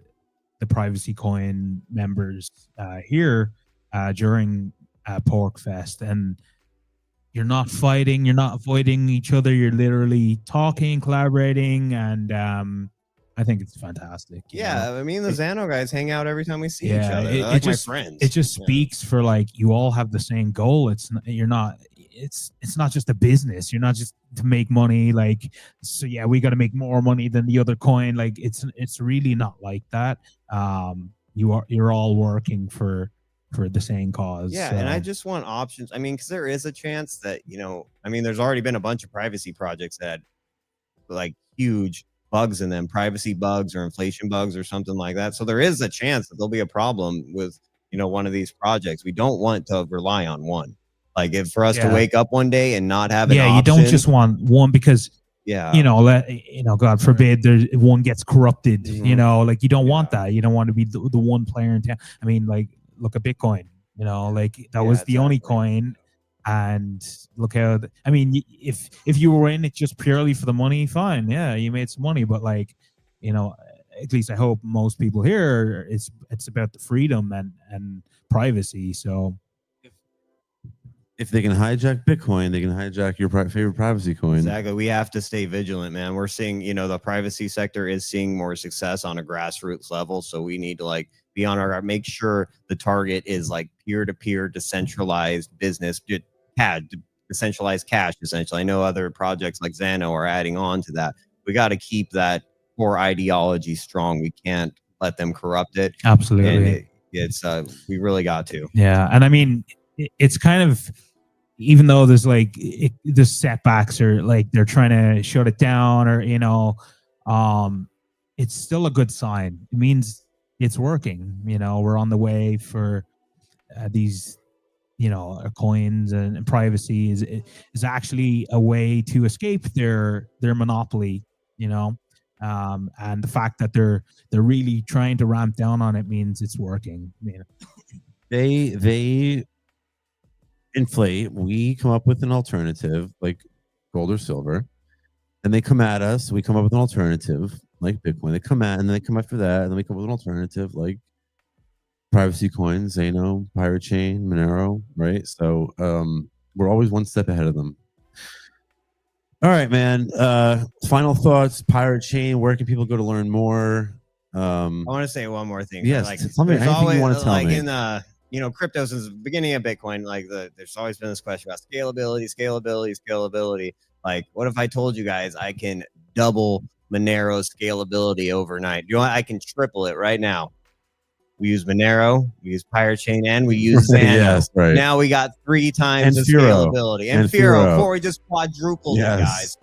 Privacy Coin members here during Pork Fest, and you're not fighting, you're not avoiding each other, you're literally talking, collaborating, and I think it's fantastic. Yeah, I mean the Xano guys hang out every time we see each other. They're like my friends. It just speaks for like you all have the same goal. It's not just a business. You're not just to make money. Like, so yeah, we got to make more money than the other coin. Like it's really not like that. You're all working for the same cause. Yeah, and I just want options. I mean, because there is a chance that there's already been a bunch of privacy projects that had like huge bugs in them, privacy bugs or inflation bugs or something like that. So there is a chance that there'll be a problem with one of these projects. We don't want to rely on one. Like if for us to Yeah. wake up one day and not have an Yeah, you don't option, just want one because yeah, God forbid there's one gets corrupted. Mhm. Like you don't want that. You don't want to be the one player in town. I mean, like look at Bitcoin. Like that Yeah, was the only exactly. coin, and look how. I mean, if you were in it just purely for the money, fine. Yeah, you made some money, but like, at least I hope most people here, it's about the freedom and privacy. So If they can hijack Bitcoin, they can hijack your favorite privacy coin. Exactly. We have to stay vigilant, man. We're seeing, the privacy sector is seeing more success on a grassroots level. So we need to like be on our make sure the target is like peer-to-peer decentralized business, decentralized cash, essentially. I know other projects like Xano are adding on to that. We got to keep that core ideology strong. We can't let them corrupt it. absolutely. And we really got to. Yeah, and I mean, it's kind of, even though there's like the setbacks or like they're trying to shut it down or it's still a good sign. It means it's working. We're on the way for these coins, and privacy is actually a way to escape their monopoly. And the fact that they're really trying to ramp down on it means it's working. They inflate. We come up with an alternative like gold or silver, and they come at us. We come up with an alternative like Bitcoin. They come at, and then they come after that, and then we come up with an alternative like privacy coins, Xano, Pirate Chain, Monero, right? So we're always one step ahead of them. All right, man. Final thoughts, Pirate Chain. Where can people go to learn more? I want to say one more thing. Yes, Like, tell me there's anything always you want to tell like me. in crypto since the beginning of Bitcoin. Like there's always been this question about scalability. Like, what if I told you guys I can double Monero's scalability overnight? I can triple it right now. We use Monero, we use Pirate Chain, and we use Xano. Yes, right. Now we got 3 times And the Firo. scalability. And And Firo, Firo. before we just quadrupled it, Yes. guys.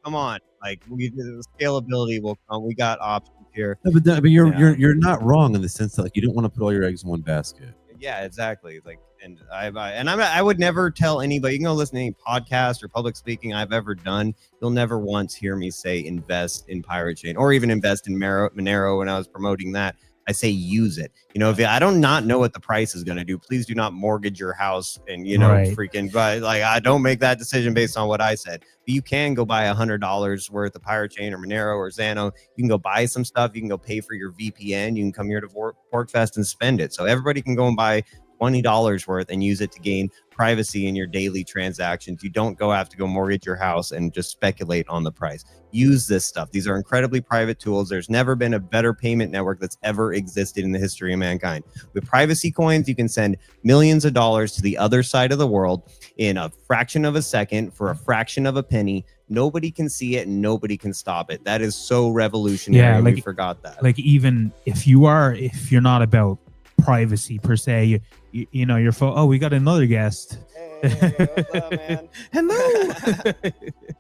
Come on, like the scalability will come. We got options here. No, but you're Yeah. you're not wrong in the sense that like you don't want to put all your eggs in one basket. Yeah, exactly. Like, and I would never tell anybody. You can go listen to any podcast or public speaking I've ever done. You'll never once hear me say invest in Pirate Chain or even invest in Monero when I was promoting that. I say use it. If I don't not know what the price is going to do, please do not mortgage your house and Right. freaking buy. Like, I don't make that decision based on what I said. But you can go buy $100 worth of Pirate Chain or Monero or Xano. You can go buy some stuff. You can go pay for your VPN. You can come here to Porkfest and spend it. So everybody can go and buy $20 worth and use it to gain privacy in your daily transactions. You don't have to go mortgage your house and just speculate on the price. Use this stuff. These are incredibly private tools. There's never been a better payment network that's ever existed in the history of mankind. With privacy coins, you can send millions of dollars to the other side of the world in a fraction of a second for a fraction of a penny. Nobody can see it and nobody can stop it. That is so revolutionary. Yeah, and like- we forgot that. Like even if you're not about privacy per se, your phone. Oh, we got another guest. Hey, what's up, man? Hello.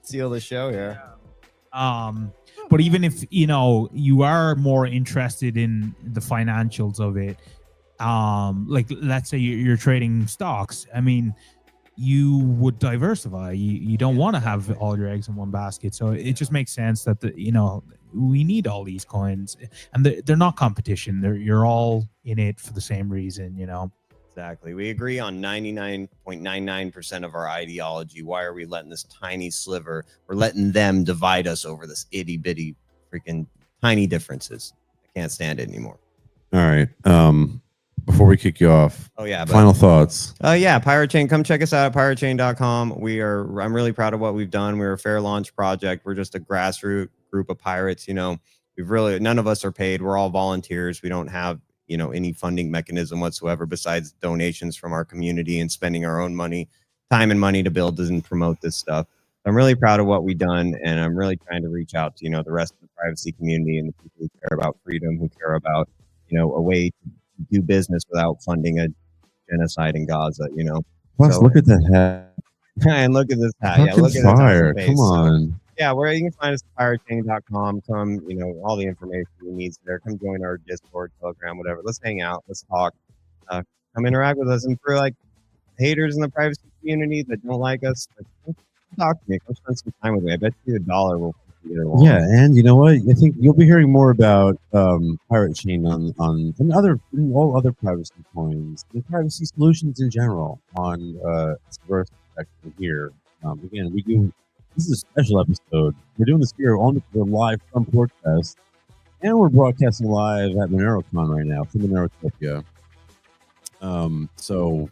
Seal the show here. But even if you are more interested in the financials of it, like let's say you're trading stocks, I mean, you would diversify. You don't want to have all your eggs in one basket. So it just makes sense that we need all these coins, and they're not competition. You're all in it for the same reason. Exactly. We agree on 99.99% of our ideology. Why are we letting this tiny sliver? We're letting them divide us over this itty bitty freaking tiny differences. I can't stand it anymore. All right. Before we kick you off, Oh yeah. final thoughts. Yeah, Pirate Chain. Come check us out at piratechain.com. I'm really proud of what we've done. We're a fair launch project. We're just a grassroots group of pirates. None of us are paid. We're all volunteers. We don't have any funding mechanism whatsoever besides donations from our community and spending our own time and money to build and promote this stuff. I'm really proud of what we've done, and I'm really trying to reach out to the rest of the privacy community and the people who care about freedom, who care about a way to do business without funding a genocide in Gaza. Plus, So- look at that hat. And look at this hat. Yeah, Fucking look at fire. this. Come on. Yeah, where you can find us at piratechain.com. Come, all the information you need there. Come join our Discord, Telegram, whatever. Let's hang out. Let's talk. Come interact with us. And for like haters in the privacy community that don't like us, like, talk to me. Come spend some time with me. I bet you $1 will get along. Yeah, and you know what? I think you'll be hearing more about Pirate Chain on and all other privacy coins, and privacy solutions in general on Subversive Spectrum here. Again, this is a special episode. We're doing this here we're live from Portfest, and we're broadcasting live at MoneroCon right now from Monerotopia. So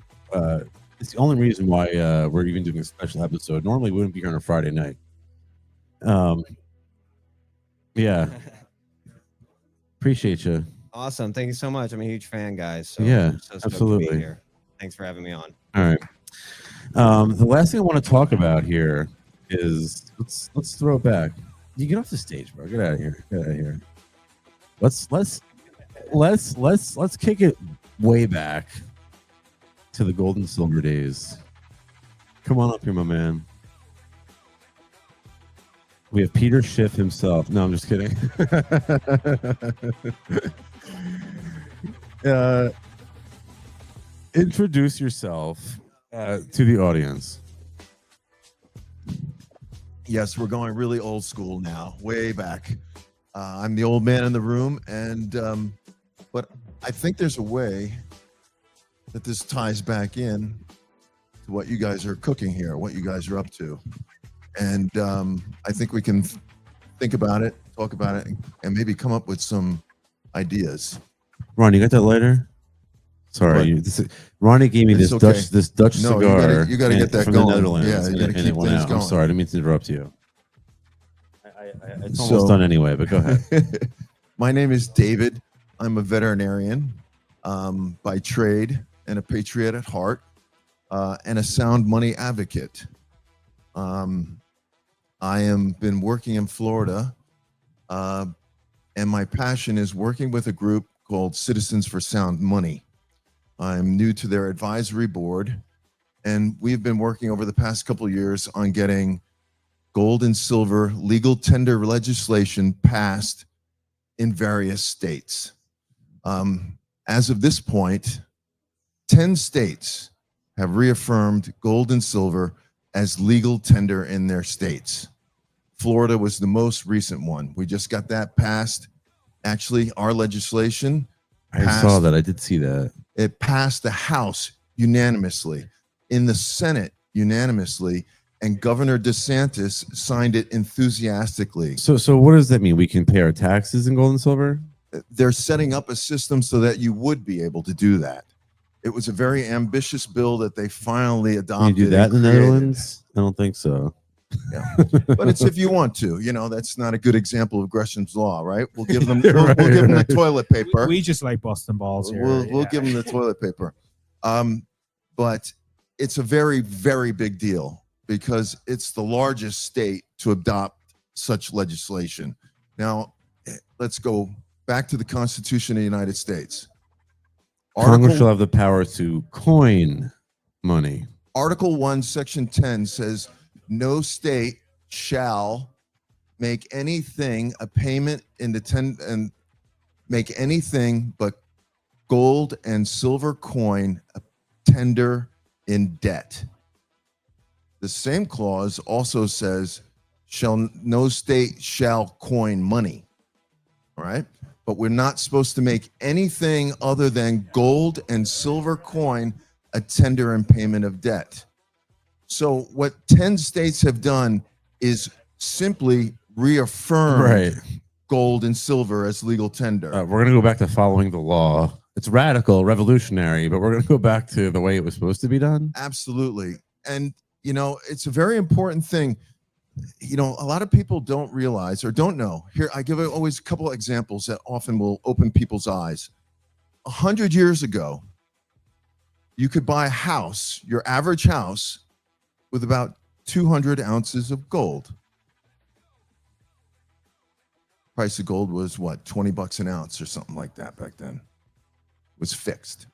it's the only reason why we're even doing a special episode. Normally, we wouldn't be here on a Friday night. Yeah. Appreciate you. Awesome. Thank you so much. I'm a huge fan, guys. So Yeah, I'm so stoked to be absolutely. here. Thanks for having me on. All right. The last thing I want to talk about here is let's throw it back. You get off the stage, bro. Get out of here. Get out of here. Let's kick it way back to the gold and silver days. Come on up here, my man. We have Peter Schiff himself. No, I'm just kidding. Introduce yourself to the audience. Yes, we're going really old school now, way back. I'm the old man in the room, and but I think there's a way that this ties back in to what you guys are cooking here, what you guys are up to. And I think we can think about it, talk about it, and maybe come up with some ideas. Ron, you got that lighter? Sorry, Ronnie gave me this It's okay. Dutch No, cigar. you gotta get that from going. the Netherlands. Yeah, you gotta and keep it went things out. I'm going. sorry, I didn't mean to interrupt you. It's So- almost done anyway, but go ahead. My name is David. I'm a veterinarian by trade and a patriot at heart, and a sound money advocate. I am been working in Florida, and my passion is working with a group called Citizens for Sound Money. I'm new to their advisory board, and we've been working over the past couple of years on getting gold and silver legal tender legislation passed in various states. As of this point, 10 states have reaffirmed gold and silver as legal tender in their states. Florida was the most recent one. We just got that passed. Actually, our legislation I passed, saw that. I did see that. it passed the House unanimously, in the Senate unanimously, and Governor DeSantis signed it enthusiastically. So what does that mean? We can pay our taxes in gold and silver? They're setting up a system so that you would be able to do that. It was a very ambitious bill that they finally Can adopted. you do that and in the created. Netherlands? I don't think so. Yeah. But it's if you want to, that's not a good example of Gresham's law, right? We'll give them, we'll give them the toilet paper. We just like busting balls here. We'll give them the toilet paper. But it's a very, very big deal because it's the largest state to adopt such legislation. Now, let's go back to the Constitution of the United States. Congress shall have the power to coin money. Article 1, Section 10 says, no state shall make anything a payment in the 10 and make anything but gold and silver coin a tender in debt. The same clause also says, no state shall coin money. All right. But we're not supposed to make anything other than gold and silver coin a tender in payment of debt. So what 10 states have done is simply reaffirm gold and silver as legal tender. We're going to go back to following the law. It's radical, revolutionary, but we're going to go back to the way it was supposed to be done. Absolutely. And, it's a very important thing. A lot of people don't realize or don't know. Here, I give always a couple of examples that often will open people's eyes. 100 years ago, you could buy a house, your average house, with about 200 ounces of gold. Price of gold was what, $20 an ounce or something like that back then. It was fixed.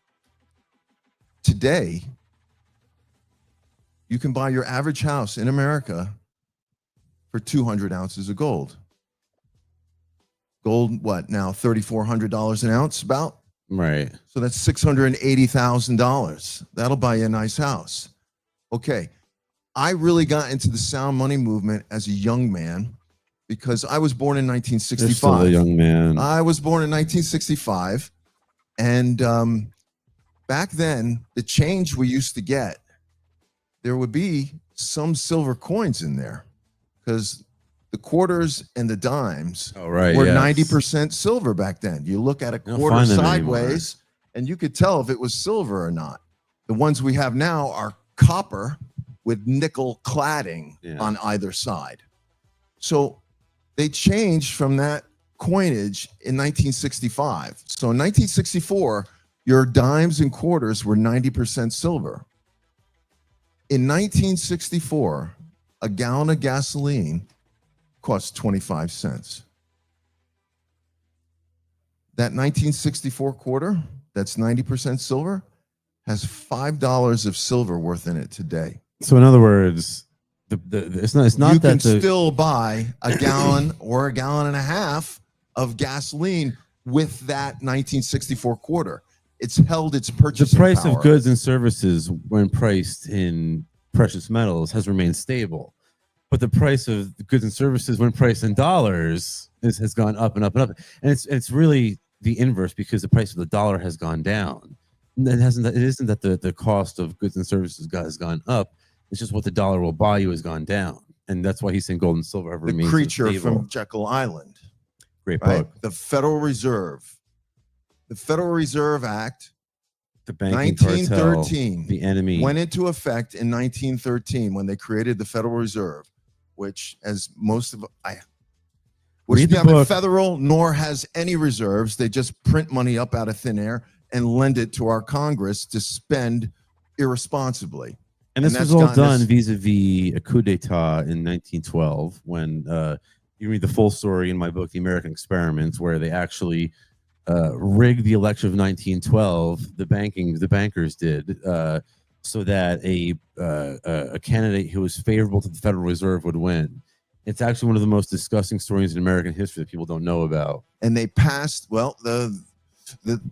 Today, you can buy your average house in America for 200 ounces of gold. Gold, what now, $3,400 an ounce about? Right. So that's $680,000. That'll buy you a nice house. Okay. I really got into the sound money movement as a young man because I was born in You're 1965. still a young man. I was born in 1965. And back then, the change we used to get, there would be some silver coins in there because the quarters and the dimes were 90% silver back then. You look at a quarter sideways and you could tell if it was silver or not. The ones we have now are copper with nickel cladding on either side. So they changed from that coinage in 1965. So in 1964, your dimes and quarters were 90% silver. In 1964, a gallon of gasoline cost 25 cents. That 1964 quarter, that's 90% silver, has $5 of silver worth in it today. So in other words, it's not You that can still buy a gallon or a gallon and a half of gasoline with that 1964 quarter. It's held its purchasing the price power. of goods and services when priced in precious metals has remained stable, but the price of goods and services when priced in dollars has gone up and up and up, and it's really the inverse because the price of the dollar has gone down. It isn't that the cost of goods and services has gone up. It's just what the dollar will buy you has gone down, and that's why he's saying gold and silver have remained The Creature stable. from Jekyll Island. Great right? book. The Federal Reserve. The Federal Reserve Act, The banking 1913, cartel, the enemy, went into effect in 1913 when they created the Federal Reserve, which, as most of which Read the neither book. federal nor has any reserves. They just print money up out of thin air and lend it to our Congress to spend irresponsibly. And this that's was all gotten us- done vis-a-vis a coup d'etat in 1912 when you read the full story in my book, The American Experiments, where they actually rigged the election of 1912. The bankers did so that a candidate who was favorable to the Federal Reserve would win. It's actually one of the most disgusting stories in American history that people don't know about. And they passed, well, the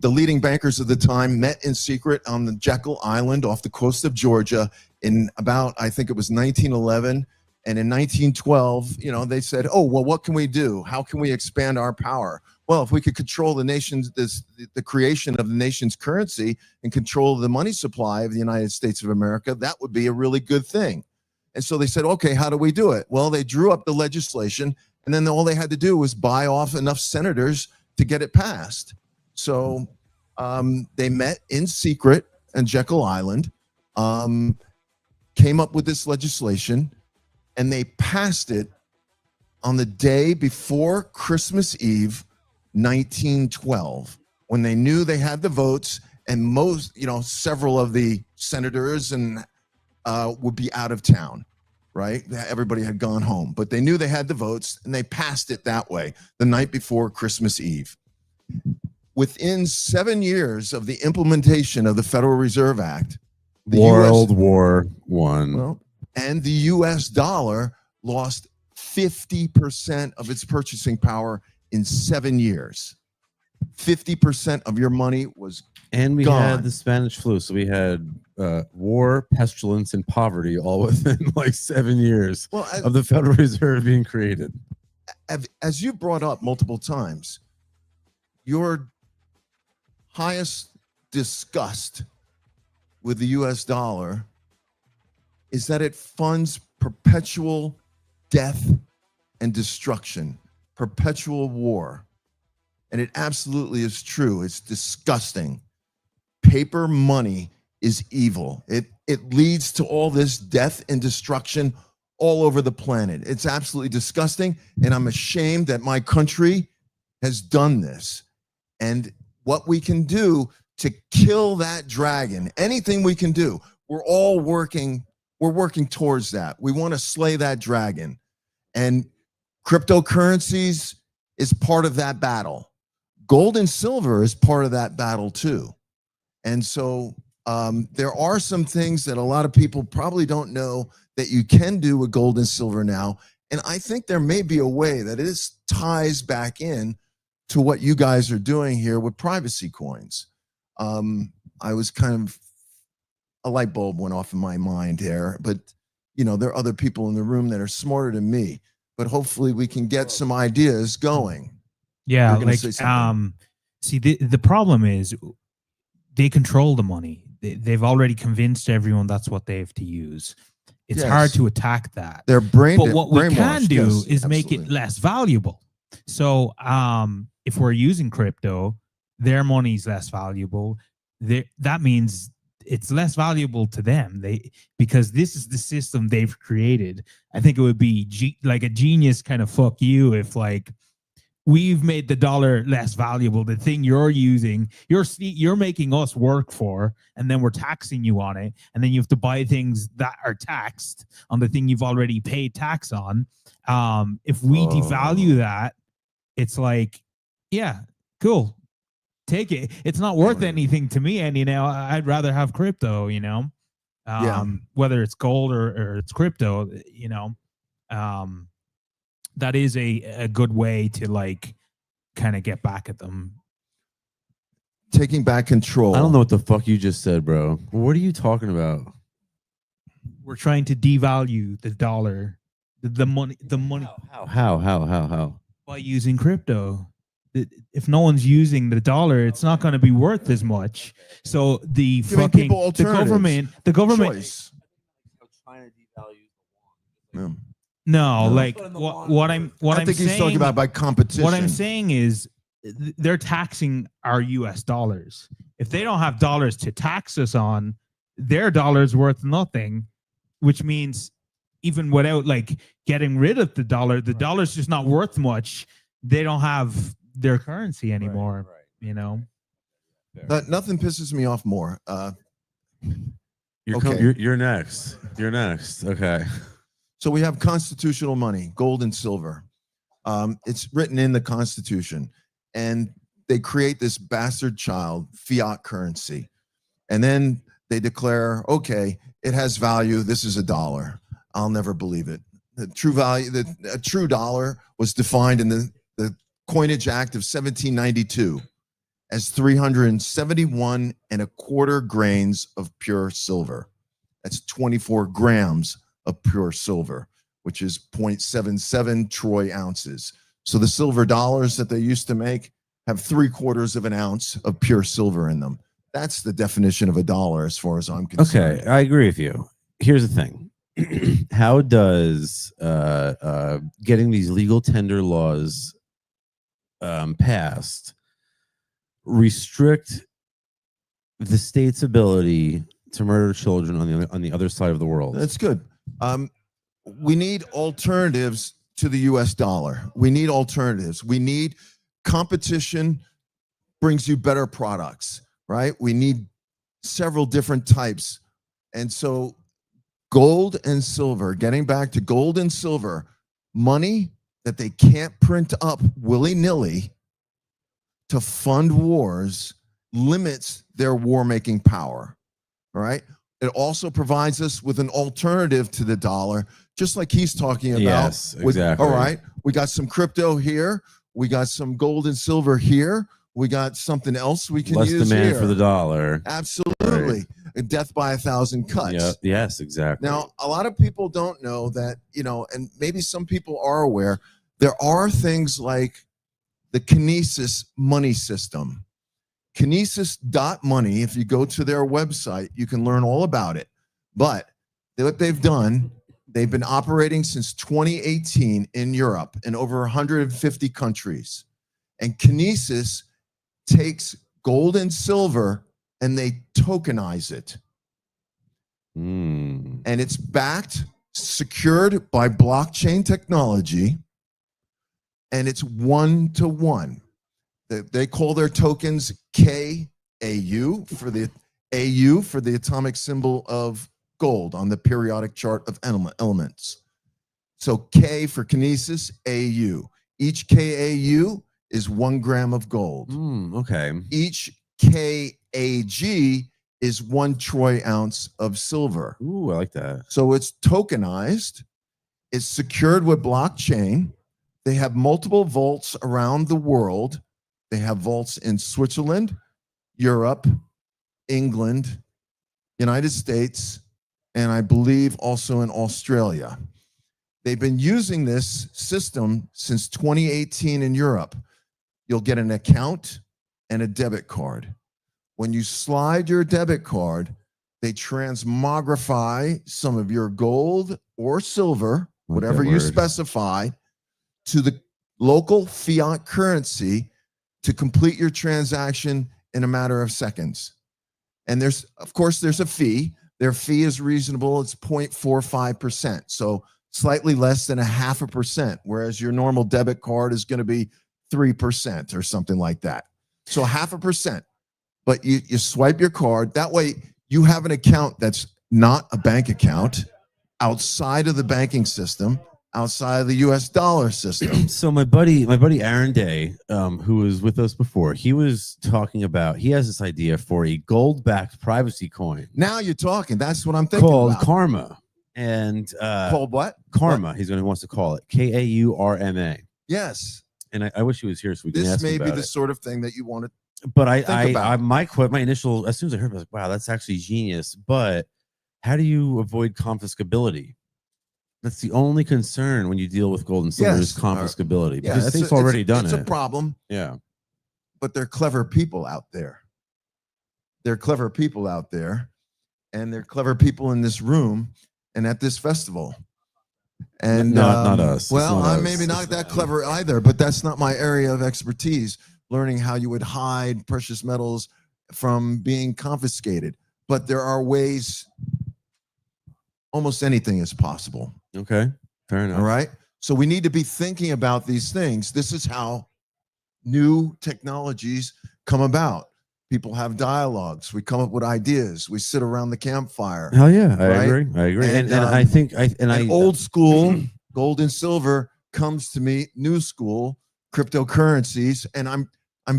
leading bankers of the time met in secret on the Jekyll Island off the coast of Georgia in about, I think it was 1911. And in 1912, they said, oh, well, what can we do? How can we expand our power? Well, if we could control the creation of the nation's currency and control the money supply of the United States of America, that would be a really good thing. And so they said, okay, how do we do it? Well, they drew up the legislation, and then all they had to do was buy off enough senators to get it passed. So they met in secret on Jekyll Island, came up with this legislation, and they passed it on the day before Christmas Eve, 1912, when they knew they had the votes, and several of the senators and would be out of town, right? Everybody had gone home, but they knew they had the votes, and they passed it that way the night before Christmas Eve. Within 7 years of the implementation of the Federal Reserve Act, World War I. And the U.S. dollar lost 50% of its purchasing power in 7 years. 50% of your money was And we gone. had the Spanish flu, so we had war, pestilence, and poverty all within like 7 years of the Federal Reserve being created. As you brought up multiple times, your highest disgust with the U.S. dollar is that it funds perpetual death and destruction, perpetual war. And it absolutely is true. It's disgusting. Paper money is evil. It leads to all this death and destruction all over the planet. It's absolutely disgusting. And I'm ashamed that my country has done this. And what we can do to kill that dragon, anything we can do, we're working towards that. We want to slay that dragon. And cryptocurrencies is part of that battle. Gold and silver is part of that battle too. And so there are some things that a lot of people probably don't know that you can do with gold and silver now. And I think there may be a way that it ties back in to what you guys are doing here with privacy coins. I was kind of, a light bulb went off in my mind here, but there are other people in the room that are smarter than me, but hopefully we can get some ideas going. Yeah, You're gonna like say something. see the problem is they control the money. They've already convinced everyone that's what they have to use. It's hard Yes. to attack that. They're But what we can brainwashed, do yes, is make it absolutely. less valuable. So if we're using crypto, their money's less valuable. That means it's less valuable to them. Because this is the system they've created. I think it would be like a genius kind of fuck you if like we've made the dollar less valuable. The thing you're using, you're making us work for, and then we're taxing you on it, and then you have to buy things that are taxed on the thing you've already paid tax on. If we devalue that, it's like, yeah, cool, take it. It's not worth anything to me, Andy. Now I'd rather have crypto. Whether it's gold or it's crypto. That is a good way to like kind of get back at them. Taking back control. I don't know what the fuck you just said, bro. What are you talking about? We're trying to devalue the dollar, the money. How? By using crypto. If no one's using the dollar, it's not going to be worth as much. So the Giving fucking people alternatives. the government. Choice. Yeah. No, No. like what I'm I think he's saying, talking about by competition. What I'm saying is they're taxing our US dollars. If they don't have dollars to tax us on, their dollar's worth nothing, which means even without like getting rid of the dollar's just not worth much. They don't have their currency anymore, Nothing pisses me off more. You're next. You're next. Okay. So we have constitutional money, gold and silver. It's written in the Constitution, and they create this bastard child, fiat currency. And then they declare, okay, it has value. This is $1. I'll never believe it. The true value, a true dollar was defined in the Coinage Act of 1792 as 371 1/4 grains of pure silver. That's 24 grams of pure silver, which is 0.77 troy ounces. So the silver dollars that they used to make have 3/4 of an ounce of pure silver in them. That's the definition of $1 as far as I'm concerned. Okay, I agree with you. Here's the thing. How does getting these legal tender laws passed restrict the state's ability to murder children on the other side of the world? That's good. We need alternatives to the US dollar. We need alternatives. We need competition brings you better products, right? We need several different types. And so gold and silver, getting back to gold and silver, money that they can't print up willy-nilly to fund wars limits their war-making power, all right? It also provides us with an alternative to the dollar, just like he's talking about. Yes, exactly. All right, we got some crypto here. We got some gold and silver here. We got something else we can Less use demand here. for the dollar. Absolutely. Right. Death by 1,000 cuts. Yep. Yes, exactly. Now, a lot of people don't know that, and maybe some people are aware, there are things like the Kinesis money system. Kinesis.money, if you go to their website, you can learn all about it. But what they've done, they've been operating since 2018 in Europe in over 150 countries. And Kinesis takes gold and silver and they tokenize it. And it's backed, secured by blockchain technology, and it's 1-to-1. They call their tokens KAU for the atomic symbol of gold on the periodic chart of elements. So K for Kinesis, AU. Each KAU is 1 gram of gold. Okay. Each KAG is 1 troy ounce of silver. Ooh, I like that. So it's tokenized. It's secured with blockchain. They have multiple vaults around the world They have vaults in Switzerland, Europe, England, United States, and I believe also in Australia. They've been using this system since 2018 in Europe. You'll get an account and a debit card. When you slide your debit card, they transmogrify some of your gold or silver, whatever you specify, to the local fiat currency to complete your transaction in a matter of seconds. And of course, there's a fee. Their fee is reasonable. It's 0.45%. So slightly less than 0.5%, whereas your normal debit card is going to be 3% or something like that. So 0.5%. But you swipe your card. That way you have an account that's not a bank account outside of the banking system, outside of the US dollar system. So my buddy Aaron Day, who was with us before, he was talking about, he has this idea for a gold-backed privacy coin. Now you're talking. That's what I'm thinking called about. Karma. And called what? Karma. What? He's going to wants to call it Kaurma. Yes. And I wish he was here so we can ask This him may be about the it. sort of thing that you want to But my initial, as soon as I heard it, I was like, wow, that's actually genius. But how do you avoid confiscability? That's the only concern when you deal with gold and silver is confiscability. Yeah, Because state's already done it's it. a problem. Yeah. But they're clever people out there. They're clever people out there. And they're clever people in this room and at this festival. And not us. Well, Not I'm us. maybe not that clever either, but that's not my area of expertise, learning how you would hide precious metals from being confiscated. But there are ways, almost anything is possible. Okay, fair enough. All right. So we need to be thinking about these things. This is how new technologies come about. People have dialogues. We come up with ideas. We sit around the campfire. Hell yeah, I right? agree. I agree. And I think old school gold and silver comes to me new school cryptocurrencies, and I'm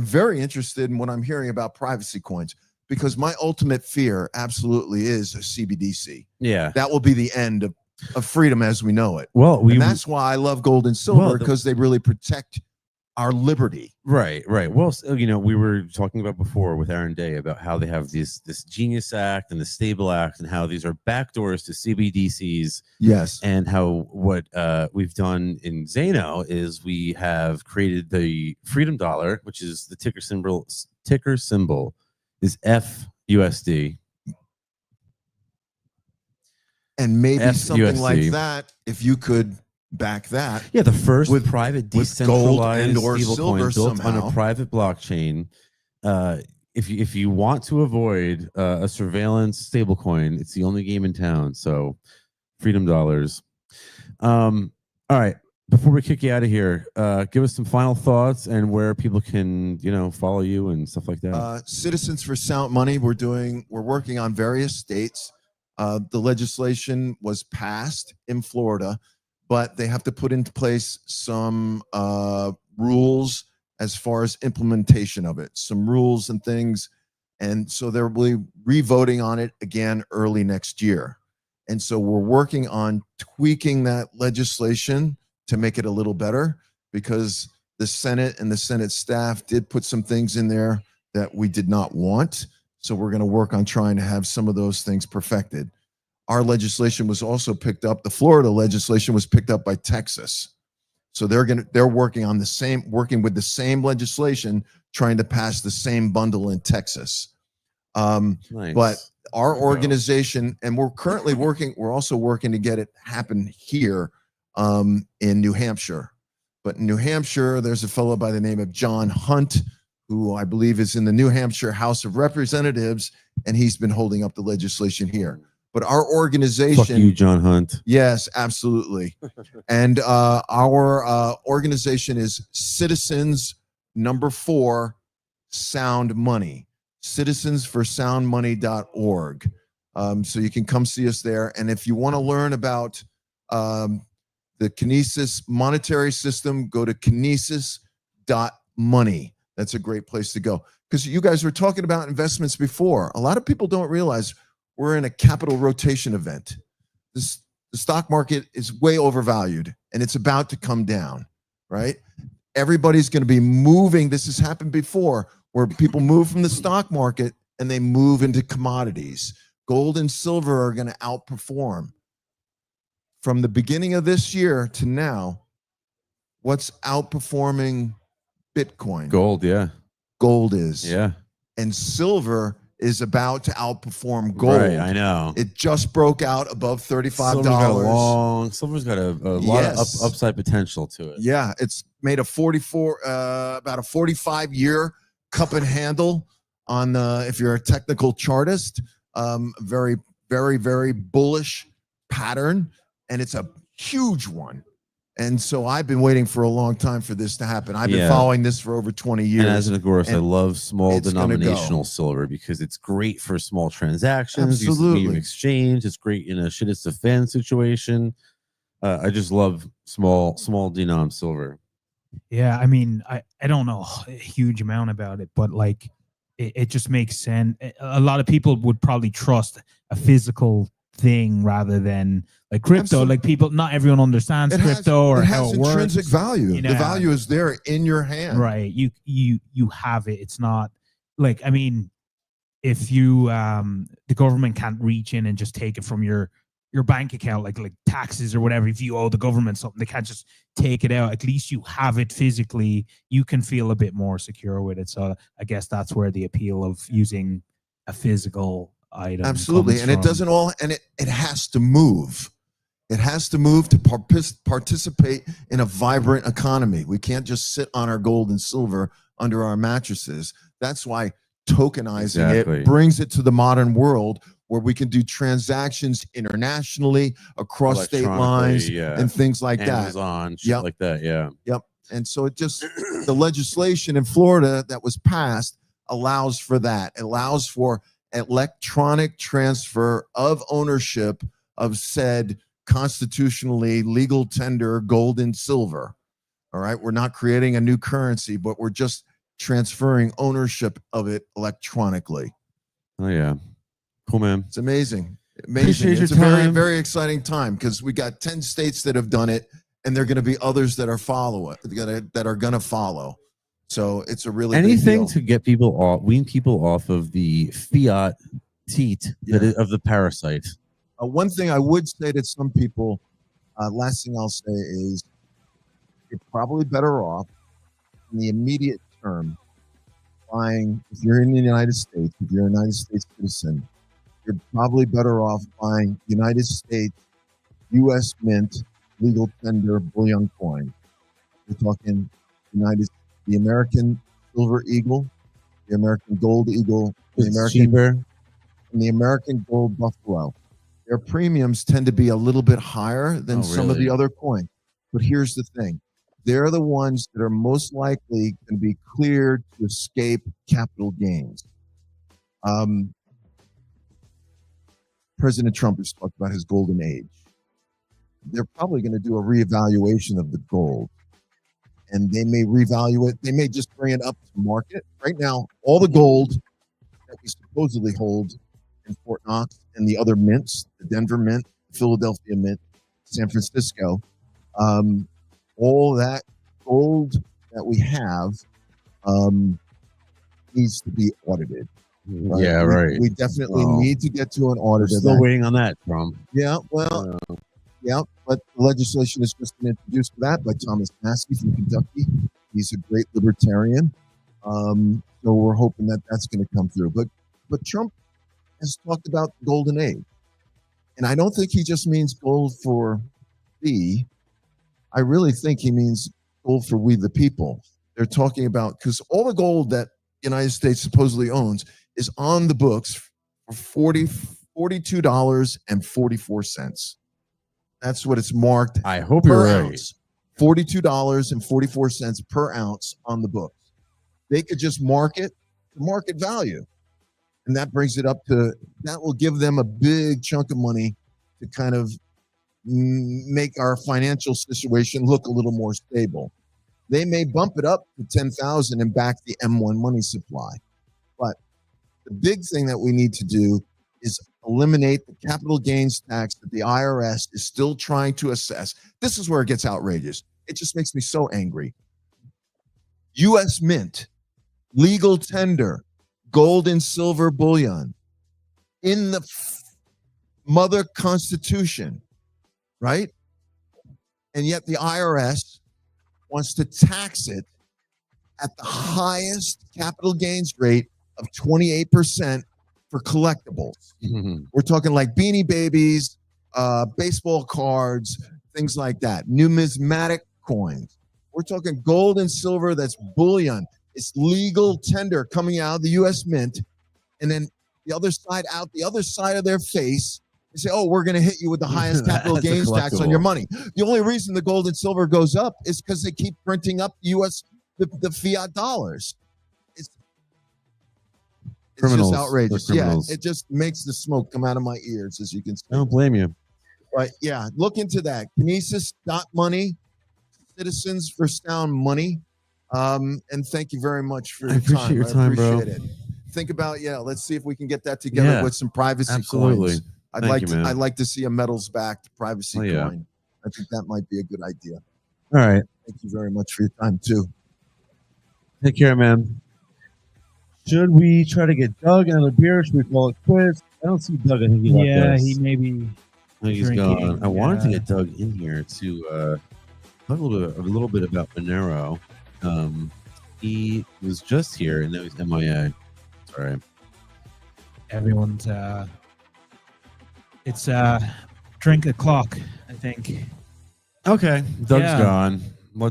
very interested in what I'm hearing about privacy coins, because my ultimate fear absolutely is a CBDC. Yeah. That will be the end of freedom as we know it. Well, and that's why I love gold and silver, because they really protect our liberty. Right. Well, we were talking about before with Aaron Day about how they have this Genius Act and the Stable Act, and how these are backdoors to CBDCs. Yes. And how what we've done in Zano is we have created the Freedom Dollar, which is the ticker symbol is FUSD. And maybe something FUSD. like that, if you could back that. Yeah, the first private decentralized or stablecoin silver built on somehow. a private blockchain. If you want to avoid a surveillance stablecoin, it's the only game in town. So, Freedom Dollars. All right. Before we kick you out of here, give us some final thoughts and where people can, follow you and stuff like that. Citizens for Sound Money. We're working on various states. The legislation was passed in Florida, but they have to put into place some rules as far as implementation of it, some rules and things. And so they'll be re-voting on it again early next year. And so we're working on tweaking that legislation to make it a little better, because the Senate and the Senate staff did put some things in there that we did not want. So we're going to work on trying to have some of those things perfected. Our legislation was also picked up. The Florida legislation was picked up by Texas. So they're working with the same legislation, trying to pass the same bundle in Texas. Nice. But our organization, and we're also working to get it happen here in New Hampshire. But in New Hampshire, there's a fellow by the name of John Hunt, who I believe is in the New Hampshire House of Representatives, and he's been holding up the legislation here. But our organization— Fuck you, John Hunt. Yes, absolutely. And our organization is Citizens 4 Sound Money, citizensforsoundmoney.org. So you can come see us there. And if you want to learn about the Kinesis monetary system, go to kinesis.money. That's a great place to go. Because you guys were talking about investments before. A lot of people don't realize we're in a capital rotation event. The stock market is way overvalued, and it's about to come down, right? Everybody's going to be moving. This has happened before where people move from the stock market and they move into commodities. Gold and silver are going to outperform. From the beginning of this year to now, what's outperforming Bitcoin? Gold, yeah. Gold is. Yeah. And silver is about to outperform gold. Right, I know. It just broke out above $35. Silver's got a lot of upside potential to it. Yeah, it's made a about a 45-year cup and handle on the, if you're a technical chartist, very, very, very bullish pattern, and it's a huge one. And so I've been waiting for a long time for this to happen. I've been following this for over 20 years. And as an agorist, I love small it's gonna denominational silver because it's great for small transactions. Absolutely. Medium exchange. It's great in a shit it's a fan situation. I just love small denom silver. Yeah, I mean, I don't know a huge amount about it, but like it just makes sense. A lot of people would probably trust a physical thing rather than like crypto. Absolutely. Like people, not everyone understands crypto or how it works. Intrinsic value. You know? The value is there in your hand. Right. You have it. It's not like, I mean, if you the government can't reach in and just take it from your bank account, like taxes or whatever. If you owe the government something, they can't just take it out. At least you have it physically. You can feel a bit more secure with it. So I guess that's where the appeal of using a physical item. Absolutely. And it doesn't all, and it has to move. It has to move to participate in a vibrant economy. We can't just sit on our gold and silver under our mattresses. That's why tokenizing it brings it to the modern world where we can do transactions internationally across state lines and things like Amazon, shit like that. Yeah. Yep. And so it just, the legislation in Florida that was passed allows for that. It allows for electronic transfer of ownership of said constitutionally legal tender gold and silver. All right. We're not creating a new currency, but we're just transferring ownership of it electronically. Oh, yeah. Cool, man. It's amazing. Appreciate It's a your very, time. very exciting time because we got 10 states that have done it, and there are going to be others that are that are going to follow. So it's a really anything big deal. to get people off, wean people off of the fiat teat of the parasite. One thing I would say to some people, last thing I'll say is you're probably better off in the immediate term buying, if you're in the United States, if you're a United States citizen, you're probably better off buying United States U.S. Mint legal tender bullion coin. We're talking the American Silver Eagle, the American Gold Eagle, the American Gold Buffalo. Their premiums tend to be a little bit higher than some of the other coins. But here's the thing. They're the ones that are most likely going to be cleared to escape capital gains. President Trump has talked about his golden age. They're probably going to do a reevaluation of the gold. And they may revalue it. They may just bring it up to market. Right now, all the gold that we supposedly hold in Fort Knox and the other mints, the Denver Mint, Philadelphia Mint, San Francisco, all that gold that we have needs to be audited. Right? Yeah, right. We definitely need to get to an audit. We're still waiting on that, Trump. Yeah, well, yeah, but the legislation has just been introduced for that by Thomas Maskey from Kentucky. He's a great libertarian. So we're hoping that that's going to come through. But Trump has talked about the golden age. And I don't think he just means gold for thee. I really think he means gold for we the people. They're talking about, because all the gold that the United States supposedly owns is on the books for $42.44. That's what it's marked. I hope you're right. $42.44 per ounce on the books. They could just mark it to market value. And that brings it up to, that will give them a big chunk of money to kind of make our financial situation look a little more stable. They may bump it up to 10,000 and back the M1 money supply. But the big thing that we need to do is eliminate the capital gains tax that the IRS is still trying to assess. This is where it gets outrageous. It just makes me so angry. U.S. Mint, legal tender, gold and silver bullion in the mother Constitution, right? And yet the IRS wants to tax it at the highest capital gains rate of 28% for collectibles. We're talking like Beanie Babies, baseball cards, things like that, numismatic coins. We're talking gold and silver that's bullion. It's legal tender coming out of the U.S. Mint, and then the other side of their face, they say, oh, we're going to hit you with the highest capital That's a gains tax on your collectible. money. The only reason the gold and silver goes up is because they keep printing up the fiat dollars. It's Criminals. just outrageous. They're Yeah, criminals. it just makes the smoke come out of my ears, as you can see. I don't blame you. But yeah, look into that. Kinesis.money, Citizens for Sound Money. And thank you very much for your appreciate time. your time, bro. It. Think about, let's see if we can get that together Yeah, with some privacy absolutely. coins. Thank you, man. I'd like to see a metals backed privacy Oh, yeah. coin. I think that might be a good idea. All right. Thank you very much for your time too. Take care, man. Should we try to get Doug another beer? Should we call it quits? I don't see Doug. I think he left Yeah, us. he may be I think he's drinking, gone. I wanted to yeah. get Doug in here to talk a little bit about Monero. He was just here and now he's MIA. Sorry. Everyone's it's drink o'clock, I think. Okay, Doug's Yeah. gone.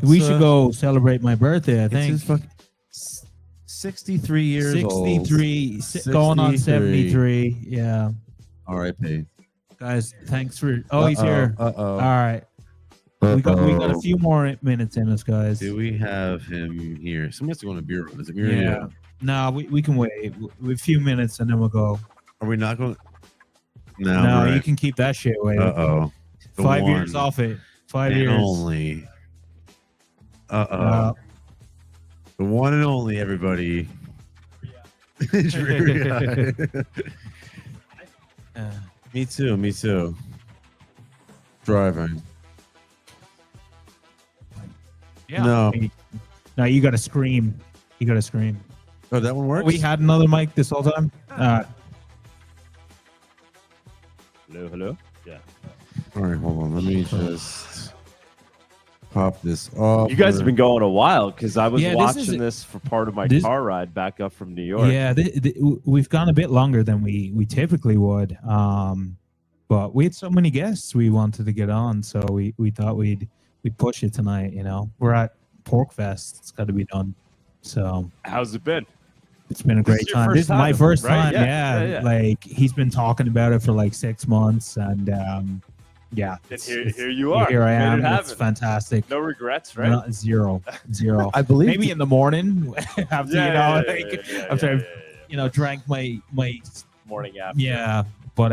We should go celebrate my birthday, I It's think. his fucking 63 years old. 63, going on 63. 73. Yeah. R.I.P. Guys, thanks for he's here. Uh-oh. All right. We got a few more minutes in us, guys. Do we have him here? Someone has to go on a beer run. Is it me or Yeah. you? No, we can wait. A few minutes and then we'll go. Are we not going? No, No, we're you right. can keep that shit away. Uh-oh. The 5 years one off it. 5 and years. only. Uh-oh. The one and only, everybody. Me too. Driving. Yeah. No. No, you gotta scream. You gotta scream. Oh, that one works? We had another mic this whole time. Hello. Yeah. All right, hold on. Let me just pop this off. You guys have been going a while because I was Yeah, watching this for part of my car ride back up from New York. Yeah, we've gone a bit longer than we typically would. But we had so many guests we wanted to get on, so we thought we'd push it tonight. You know, we're at Pork Fest; it's got to be done. So How's it been? it's been a great This is your time. first This is my time, first right? time. Yeah, Yeah, yeah. like he's been talking about it for like 6 months, and yeah. And here you are. Here I Made it am. It's happen. fantastic. No regrets, right? No, zero. I believe maybe in the morning after after yeah, I've drank my morning after. yeah, but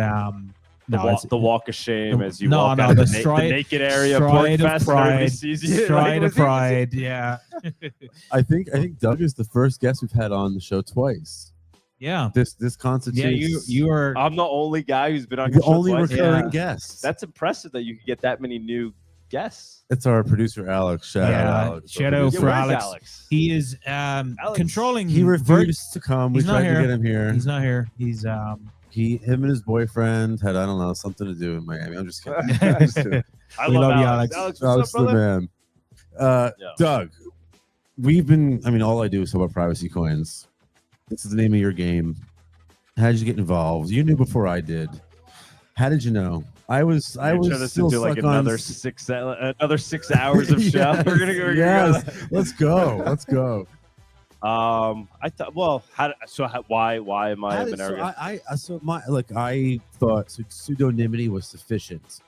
The walk of shame as you no, walk no, out of the the naked area of Pork stride of Fest and everybody pride, sees you. stride Like, of pride, yeah. I think Doug is the first guest we've had on the show twice. Yeah. This constitutes. Yeah, you are. I'm the only guy who's been on the your show only twice. recurring guest. That's impressive that you could get that many new guests. It's our producer Alex. Shout out Alex. Shout out for where's Alex. He is controlling. He refused to come. We He's not tried to here. get him here. He's not here. He's him and his boyfriend had, I don't know, something to do in Miami. I'm just kidding. I'm just kidding. I love you, Alex. Alex, what's Alex up, the brother? man. Doug, all I do is talk about privacy coins. This is the name of your game. How did you get involved? You knew before I did. How did you know? I was Turn this still into like stuck on another 6 hours of show. We're gonna Yes. go. Let's go. Let's go. I thought. Well, why am I How a did- so Monero? I thought pseudonymity was sufficient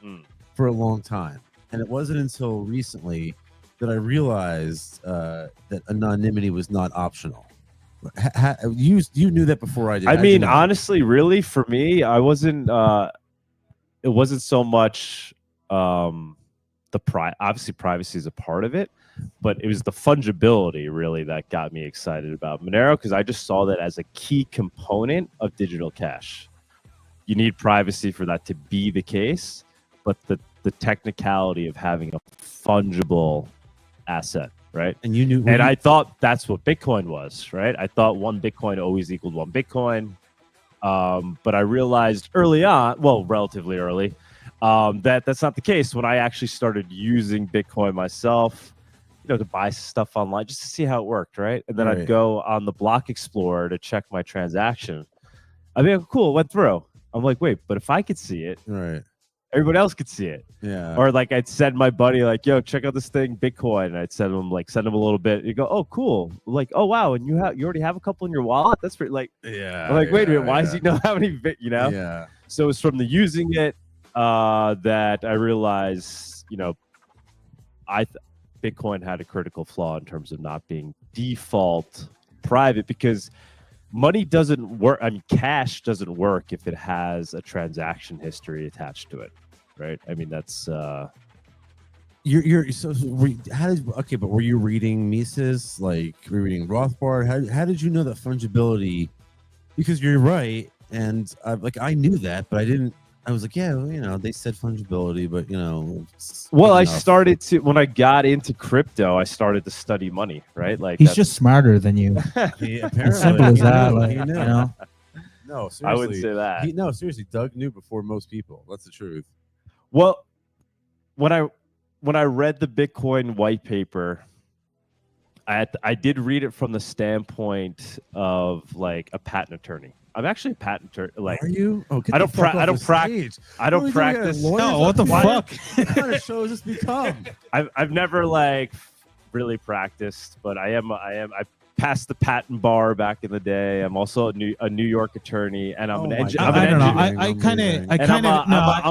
for a long time, and it wasn't until recently that I realized that anonymity was not optional. You knew that before I did. I How'd mean, you know? honestly, really, for me, I wasn't. It wasn't so much obviously privacy is a part of it, but it was the fungibility really that got me excited about Monero because I just saw that as a key component of digital cash. You need privacy for that to be the case, but the technicality of having a fungible asset, right? And you knew, and I thought that's what Bitcoin was, right? I thought one Bitcoin always equaled one Bitcoin. But I realized early on, well, relatively early, that that's not the case. When I actually started using Bitcoin myself, to buy stuff online just to see how it worked, right? And then I'd go on the Block Explorer to check my transaction. I mean, cool, it went through. I'm like, wait, but if I could see it, everybody else could see it. Yeah. Or like I'd send my buddy like, yo, check out this thing, Bitcoin. And I'd send him a little bit. You go, oh, cool. Like, oh wow, and you already have a couple in your wallet. That's pretty I'm like, wait a minute, why does he know how many Yeah. So it's from the using it that I realized, Bitcoin had a critical flaw in terms of not being default private, because money doesn't work. I mean, cash doesn't work if it has a transaction history attached to it, right? I mean, that's you're but were you reading Mises? Like, were you reading Rothbard? How did you know that fungibility? Because you're right, and I knew that, but I didn't. I was like, yeah, well, they said fungibility, but well, I started to, when I got into crypto, I started to study money, right? Like, he's just smarter than you. As simple as that. No, seriously, I wouldn't say that. No, seriously, Doug knew before most people. That's the truth. Well, when I read the Bitcoin white paper, I did read it from the standpoint of like a patent attorney. I'm actually a patent attorney. Like, are you? Oh, I don't practice. No, what the fuck? What kind of show has this become? I've never really practiced, but I passed the patent bar back in the day. I'm also a New York attorney, and I'm an engineer. I'm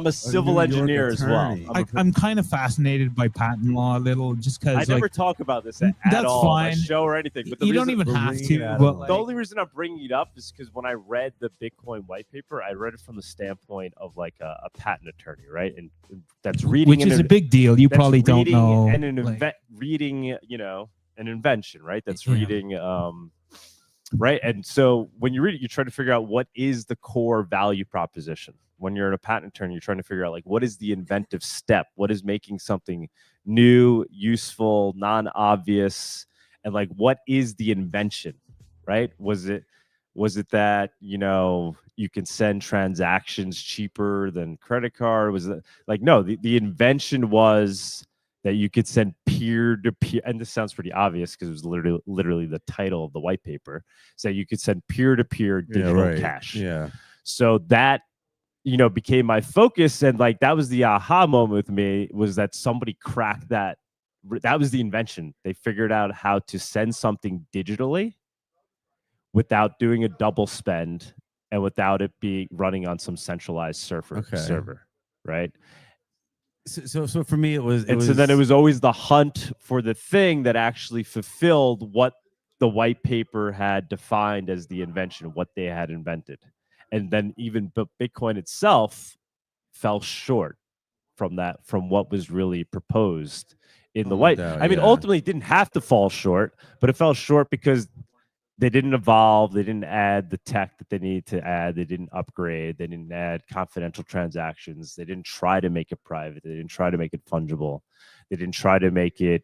a civil engineer as well. I'm kind of fascinated by patent law a little, just because I never talk about this at that's all on my fine. show or anything. But You don't even have to. But the only reason I'm bringing it up is because when I read the Bitcoin white paper, I read it from the standpoint of like a patent attorney, right? And that's reading, which is a big deal. You probably don't know. And reading, an invention, right? That's reading, right? And so when you read it, you try to figure out what is the core value proposition. When you're a patent attorney, you're trying to figure out like what is the inventive step, what is making something new, useful, non-obvious, and like what is the invention, right? Was it that you can send transactions cheaper than credit card? Was it like, no, the invention was that you could send peer-to-peer, and this sounds pretty obvious because it was literally the title of the white paper, so you could send peer-to-peer digital cash. Yeah. So that, became my focus, and like that was the aha moment with me, was that somebody cracked that. That was the invention. They figured out how to send something digitally without doing a double spend and without it being running on some centralized server, right? So for me, so then it was always the hunt for the thing that actually fulfilled what the white paper had defined as the invention, what they had invented. And then even Bitcoin itself fell short from what was really proposed in the white. I mean, ultimately it didn't have to fall short, but it fell short because they didn't evolve. They didn't add the tech that they needed to add. They didn't upgrade. They didn't add confidential transactions. They didn't try to make it private. They didn't try to make it fungible. They didn't try to make it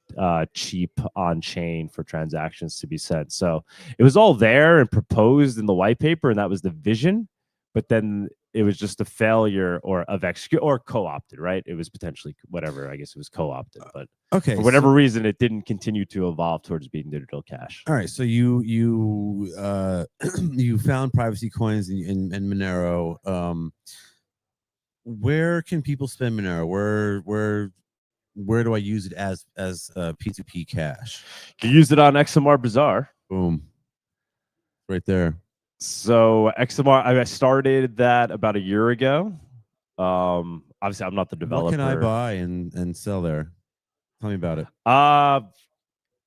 cheap on chain for transactions to be sent. So it was all there and proposed in the white paper, and that was the vision. But then it was just a failure of execute or co-opted, right? It was potentially whatever. I guess it was co-opted, but okay, for whatever reason, it didn't continue to evolve towards being digital cash. All right, so you you found privacy coins in Monero. Where can people spend Monero? Where do I use it as P2P cash? You use it on XMR Bazaar. Boom, right there. So XMR, I started that about a year ago. Obviously, I'm not the developer. What can I buy and sell there? Tell me about it.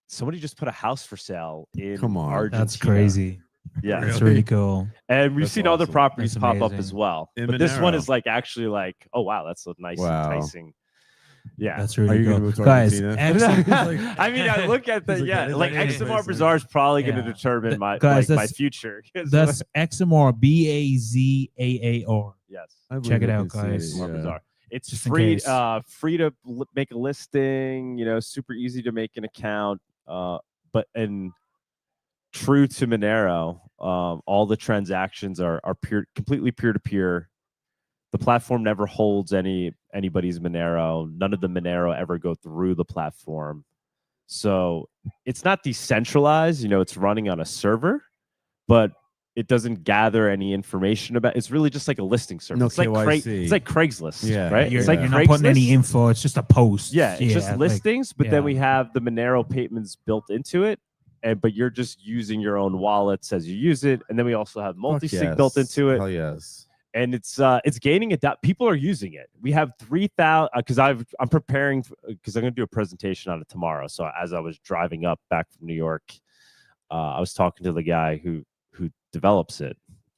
Somebody just put a house for sale in Argentina. That's crazy. Yeah, that's really cool. And we've seen other properties That's pop up amazing. as well. In But this one Monero. is like actually like, oh wow, that's a nice, enticing. Yeah, That's Are really you gonna cool. move to Guys, Argentina? I mean, I look at the like XMR Bazaar is probably going to determine my guys, my that's- future. That's XMR, BAZAAR. Yes. I believe check it I out, can see guys. it, XMR yeah. Bazaar. It's Just in free, case. free to make a listing. You know, super easy to make an account. But true to Monero, all the transactions are completely peer to peer. The platform never holds anybody's Monero. None of the Monero ever go through the platform. So it's not decentralized. You know, it's running on a server, but it doesn't gather any information about. It's really just like a listing service. No it's like KYC. it's like Craigslist, Yeah, right? You're, It's like you're not putting any Craigslist. info. It's just a post. Yeah, it's just like- listings, but then yeah. we have the Monero payments built into it, but you're just using your own wallets as you use it, and then we also have multi-sig built into it. Hell yes. And it's gaining people are using it. We have 3,000 because I'm preparing because I'm going to do a presentation on it tomorrow. So as I was driving up back from New York, I was talking to the guy who develops it,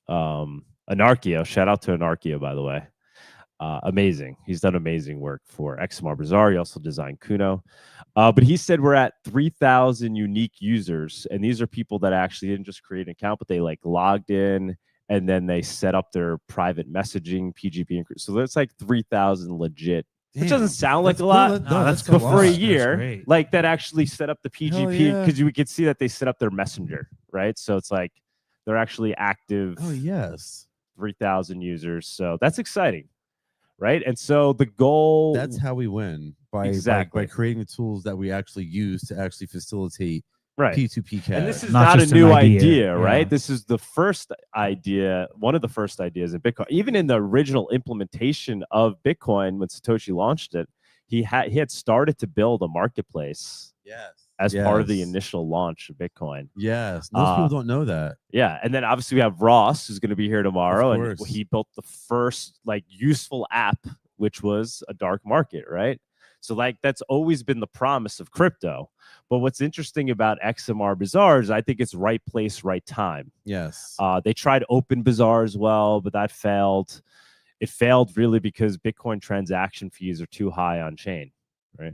Anarchio. Shout out to Anarchio, by the way. Amazing. He's done amazing work for XMR Bazaar. He also designed Kuno. But he said we're at 3,000 unique users, and these are people that actually didn't just create an account, but they like logged in. And then they set up their private messaging, PGP. So that's like 3,000 legit, which doesn't sound like a lot. No, that's but a for a lot. year, like that actually set up the PGP because we could see that they set up their messenger, right? So it's like they're actually active. Oh, yes. 3,000 users. So that's exciting, right? And so the goal. That's how we win by creating the tools that we actually use to actually facilitate P2P cash. And this is not a new idea, right? Yeah. This is the first idea, one of the first ideas in Bitcoin. Even in the original implementation of Bitcoin, when Satoshi launched it, he had started to build a marketplace. As part of the initial launch of Bitcoin. Yes, most people don't know that. Yeah, and then obviously we have Ross, who's going to be here tomorrow, Of and course. he built the first like useful app, which was a dark market, right? So like that's always been the promise of crypto. But what's interesting about XMR Bazaar is I think it's right place, right time. Yes. They tried Open Bazaar as well, but that failed. It failed really because Bitcoin transaction fees are too high on chain, right?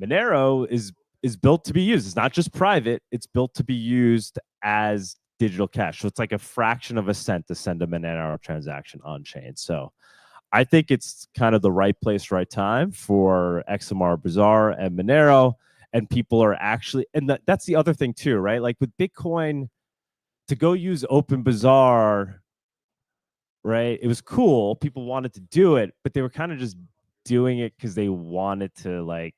Monero is built to be used. It's not just private. It's built to be used as digital cash. So it's like a fraction of a cent to send a Monero transaction on chain. So I think it's kind of the right place, right time for XMR Bazaar and Monero. And people are actually, and that's the other thing too, right? Like with Bitcoin, to go use Open Bazaar, right? It was cool. People wanted to do it, but they were kind of just doing it because they wanted to like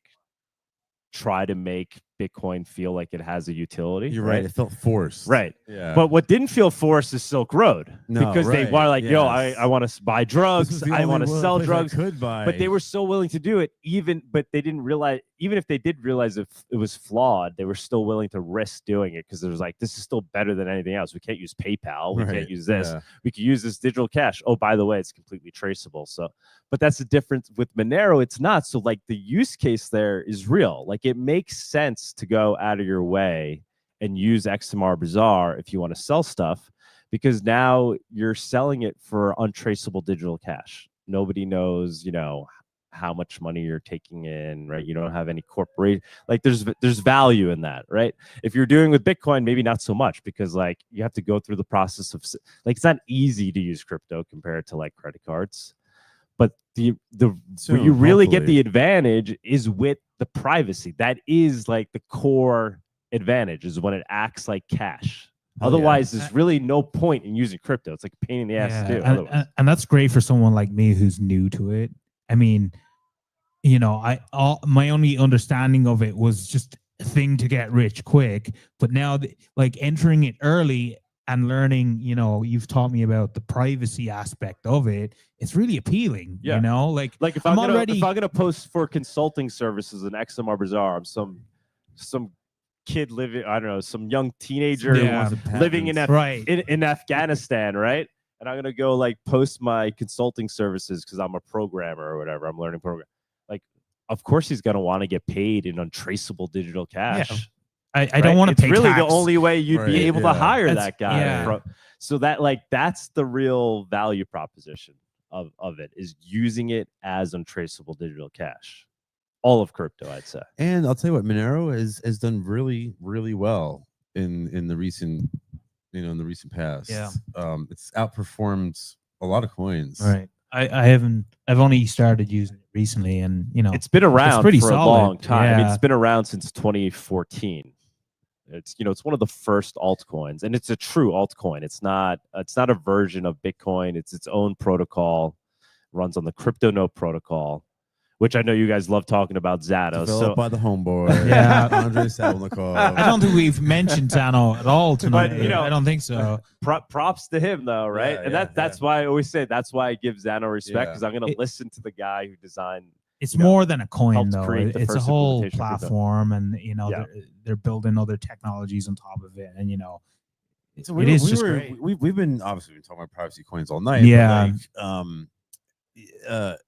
try to make Bitcoin feel like it has a utility. You're right. It felt forced. Right. Yeah. But what didn't feel forced is Silk Road. No, because they right. were like, yo, Yes. I want to buy drugs. the I only want to one sell place I drugs. could buy. But they were so willing to do it, but they didn't realize, even if they did realize if it was flawed, they were still willing to risk doing it because there was like, this is still better than anything else. We can't use PayPal. We Right. can't use this. Yeah. We could use this digital cash. Oh, by the way, it's completely traceable. So, but that's the difference with Monero. It's not. So like the use case there is real. Like it makes sense to go out of your way and use XMR Bazaar if you want to sell stuff, because now you're selling it for untraceable digital cash. Nobody knows, how much money you're taking in, right? You don't have any corporate, like there's value in that, right? If you're doing with Bitcoin, maybe not so much, because like you have to go through the process of, like, it's not easy to use crypto compared to like credit cards. But where you really get the advantage is with the privacy. That is like the core advantage, is when it acts like cash. Otherwise, there's really no point in using crypto. It's like a pain in the ass to do. Otherwise. And that's great for someone like me who's new to it. I mean, my only understanding of it was just a thing to get rich quick. But now, like entering it early and learning, you've taught me about the privacy aspect of it. It's really appealing. Yeah. Like if I'm gonna post for consulting services in XMR Bazaar, I'm some kid living, I don't know, some young teenager living in Afghanistan, right? And I'm gonna go like post my consulting services because I'm a programmer or whatever. I'm learning program. Like, of course he's gonna want to get paid in untraceable digital cash. Yeah. I don't want to pay really tax. the only way you'd be able to hire That's- that guy. yeah. So that's the real value proposition of it, is using it as untraceable digital cash. All of crypto, I'd say. And I'll tell you what, Monero has done really, really well in the recent, in the recent past. Yeah. It's outperformed a lot of coins. Right. I've only started using it recently, and it's been around pretty for solid. a long time. I mean, Yeah. it's been around since 2014. It's it's one of the first altcoins, and it's a true altcoin. It's not a version of Bitcoin. It's its own protocol. Runs on the crypto note protocol, which I know you guys love talking about Zato. Developed by the homeboy. Yeah. Andre Savelnikov. I don't think we've mentioned Zano at all tonight. But, I don't think so. Props to him though, right? Yeah, And that's why I always say that's why I give Zano respect, Yeah. because I'm going to listen to the guy who designed. It's more than a coin, helped though. create the It's a first whole implementation of crypto. platform, and Yeah. they're building other technologies on top of it, and So it is just great. We've been obviously talking about privacy coins all night. Yeah. But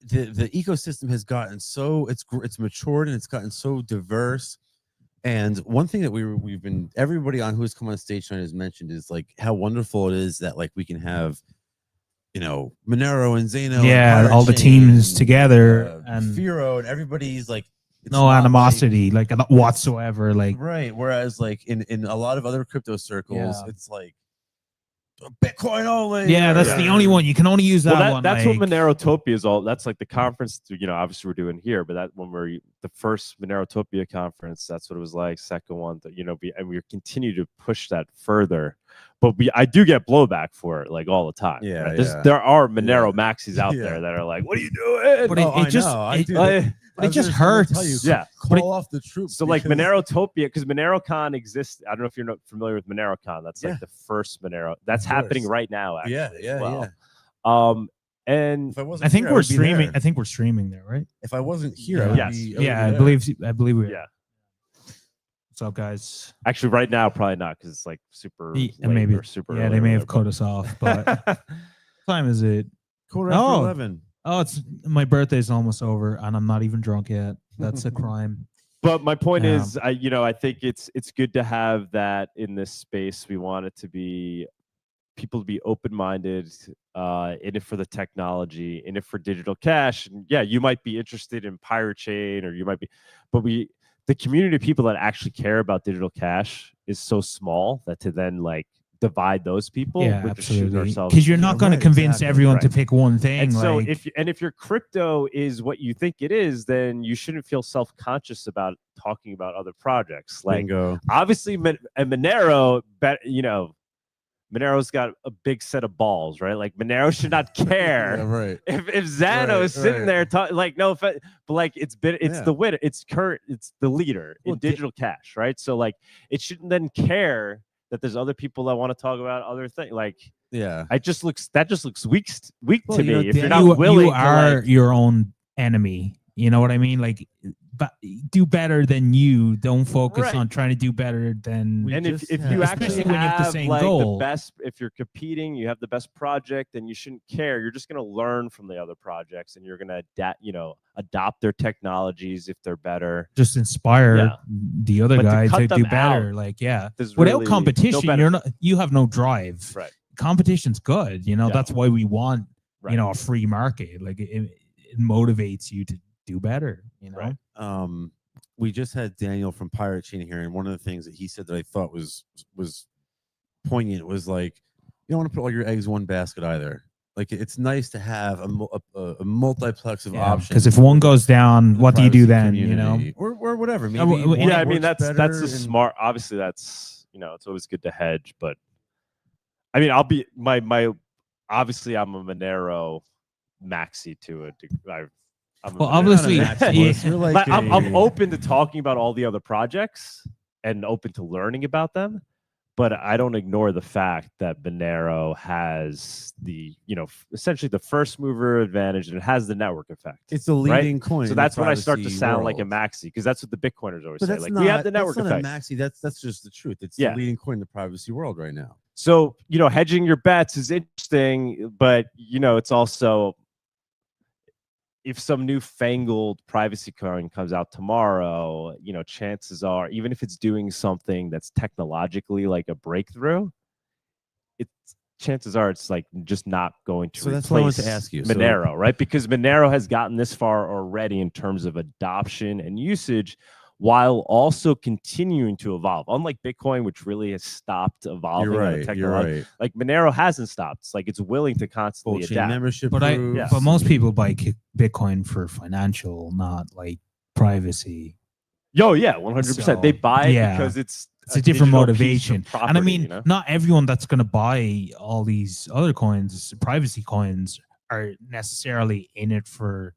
the ecosystem has gotten so it's matured and it's gotten so diverse. And one thing that we've been everybody on who's come on stage tonight has mentioned is like how wonderful it is that like we can have Monero and Zano, Yeah, and all the Pirate teams Chain, together, and Firo, and everydy's like it's no not animosity, like whatsoever. Like right. Whereas like in a lot of other crypto circles, Yeah. it's like Bitcoin only. yeah, that's the only one. You can only use that one. That's like, what Monerotopia is all. That's like the conference. Obviously we're doing here, but that when we're the first Monerotopia conference, that's what it was like. Second one, that and we continue to push that further. But I do get blowback for it like all the time. Yeah, right? yeah. There are Monero maxis out Yeah. there that are like, "What are you doing?" But it just hurts. Tell you, Yeah. call off the troops. So like because- Monerotopia, because MoneroCon exists. I don't know if you're not familiar with MoneroCon. That's like Yeah. the first Monero. That's Of course. happening right now. Actually, Yeah, as yeah, well. yeah. And If I wasn't I think here, we're would be streaming. there. I think we're streaming there, right? If I wasn't here, I would Yes. be, Yeah, I there. believe we. yeah. What's up, guys? Actually, right now, probably not because it's like super late Maybe. or super. Yeah, early they may or have whatever, cut us off. But what time is it? Quarter after Oh. 11. Oh, it's my birthday's almost over, and I'm not even drunk yet. That's a crime. But my point Yeah. is, I think it's good to have that in this space. We want it to be people to be open-minded, in it for the technology, in it for digital cash. And yeah, you might be interested in Pirate Chain, or you might be, but the community of people that actually care about digital cash is so small that to then like divide those people, Yeah, we're just shooting absolutely. ourselves. Because you're not going to right, convince exactly, everyone to right. pick one thing. And so like, if your crypto is what you think it is, then you shouldn't feel self-conscious about talking about other projects. Like Bingo. obviously, and Monero, Monero's got a big set of balls, right? Like Monero should not care Yeah, right. if Zano is sitting there like no offense, but like it's Yeah. the winner, it's the leader Well, in digital cash, right? So like it shouldn't then care that there's other people that want to talk about other things. Like Yeah. that just looks weak Well, to you know, me. If you're Dan- not willing, you are to like, your own enemy. You know what I mean? Like, but do better than you. Don't focus Right. on trying to do better than. and if just you have- actually Especially when you have the have same like goal. the best, if you're competing, you have the best project, then you shouldn't care. You're just going to learn from the other projects, and you're going to adopt their technologies if they're better. Just inspire Yeah. the other But to guy cut to them do better. out, Like, yeah, there's without really no competition, benefit. you have no drive. Right. Competition's good. You know, Yeah. that's why we want Right. a free market. Like it motivates you to do better. You know. Right. We just had Daniel from Pirate Chain here, and one of the things that he said that I thought was poignant was like, you don't want to put all your eggs in one basket either. Like it's nice to have a multiplex of options. Because if one goes down, what do you do then? You know. Community, or whatever. Maybe well, one Yeah, I mean works that's better a and- smart. Obviously, that's it's always good to hedge, but I mean, I'll be my obviously I'm a Monero maxi to a degree. I'm a Well, Monero obviously, maximalist. You're like But I'm a- open to talking about all the other projects and open to learning about them. But I don't ignore the fact that Monero has the, essentially the first mover advantage, and it has the network effect. It's the right? leading coin. So in the that's when I start to privacy sound like a world. maxi, because that's what the Bitcoiners always But say. that's Like not, we have the network that's effect. not a maxi. That's just the truth. It's Yeah. the leading coin in the privacy world right now. So, hedging your bets is interesting, but, it's also, if some newfangled privacy coin comes out tomorrow, chances are, even if it's doing something that's technologically like a breakthrough, chances are it's like just not going to So replace that's what I wanted to ask you. So- Monero, right? Because Monero has gotten this far already in terms of adoption and usage. while also continuing to evolve. Unlike Bitcoin, which really has stopped evolving, You're on a right. You're technology, right. like Monero hasn't stopped. It's like it's willing to constantly Full chain adapt. membership But proofs but most and- people buy Bitcoin for financial, not like privacy. Yo, yeah, 100%. They So, buy it yeah. because it's a different digital piece of motivation. And I property, mean, you know? not everyone that's going to buy all these other coins, privacy coins, are necessarily in it for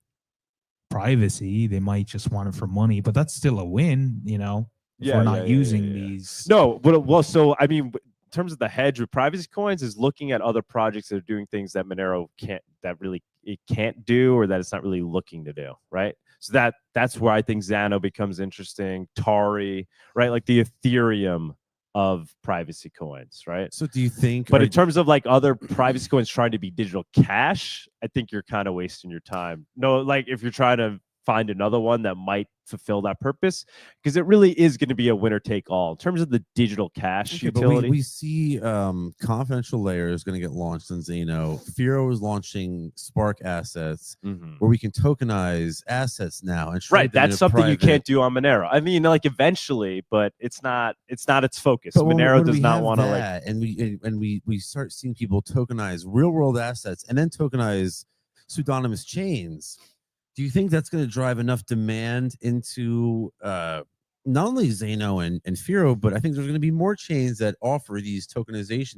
privacy. They might just want it for money, but that's still a win, you know, if we're not using these. No, but well, so I mean, in terms of the hedge with privacy coins, is looking at other projects that are doing things that Monero can't, that really it can't do, or that it's not really looking to do, right? So that's where I think Xano becomes interesting. Tari, right? Like the Ethereum of privacy coins, right? So do you think? But in terms of like other privacy coins trying to be digital cash, I think you're kind of wasting your time. No, like if you're trying to find another one that might fulfill that purpose, because it really is going to be a winner take all in terms of the digital cash Okay, but utility. we see confidential layer is going to get launched in Xano. Firo is launching Spark assets where we can tokenize assets now and trade Right, them in that's a something you private- can't do on Monero. I mean, like eventually, but it's not its focus. But when Monero does we not have want to like that, and we start seeing people tokenize real world assets and then tokenize pseudonymous chains. Do you think that's going to drive enough demand into not only Xano and Firo, but I think there's going to be more chains that offer these tokenization,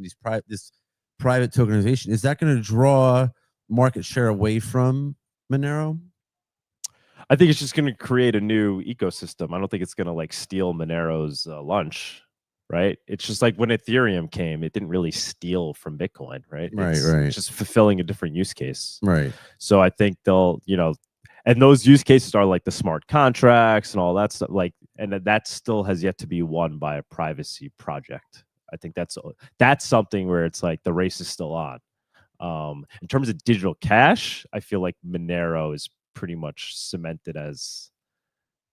this private tokenization. Is that going to draw market share away from Monero? I think it's just going to create a new ecosystem. I don't think it's going to like steal Monero's lunch, right? It's just like when Ethereum came, it didn't really steal from Bitcoin, right? Right, It's right. just fulfilling a different use case. Right. So I think they'll, and those use cases are like the smart contracts and all that stuff. Like, and that still has yet to be won by a privacy project. I think that's something where it's like the race is still on. In terms of digital cash, I feel like Monero is pretty much cemented as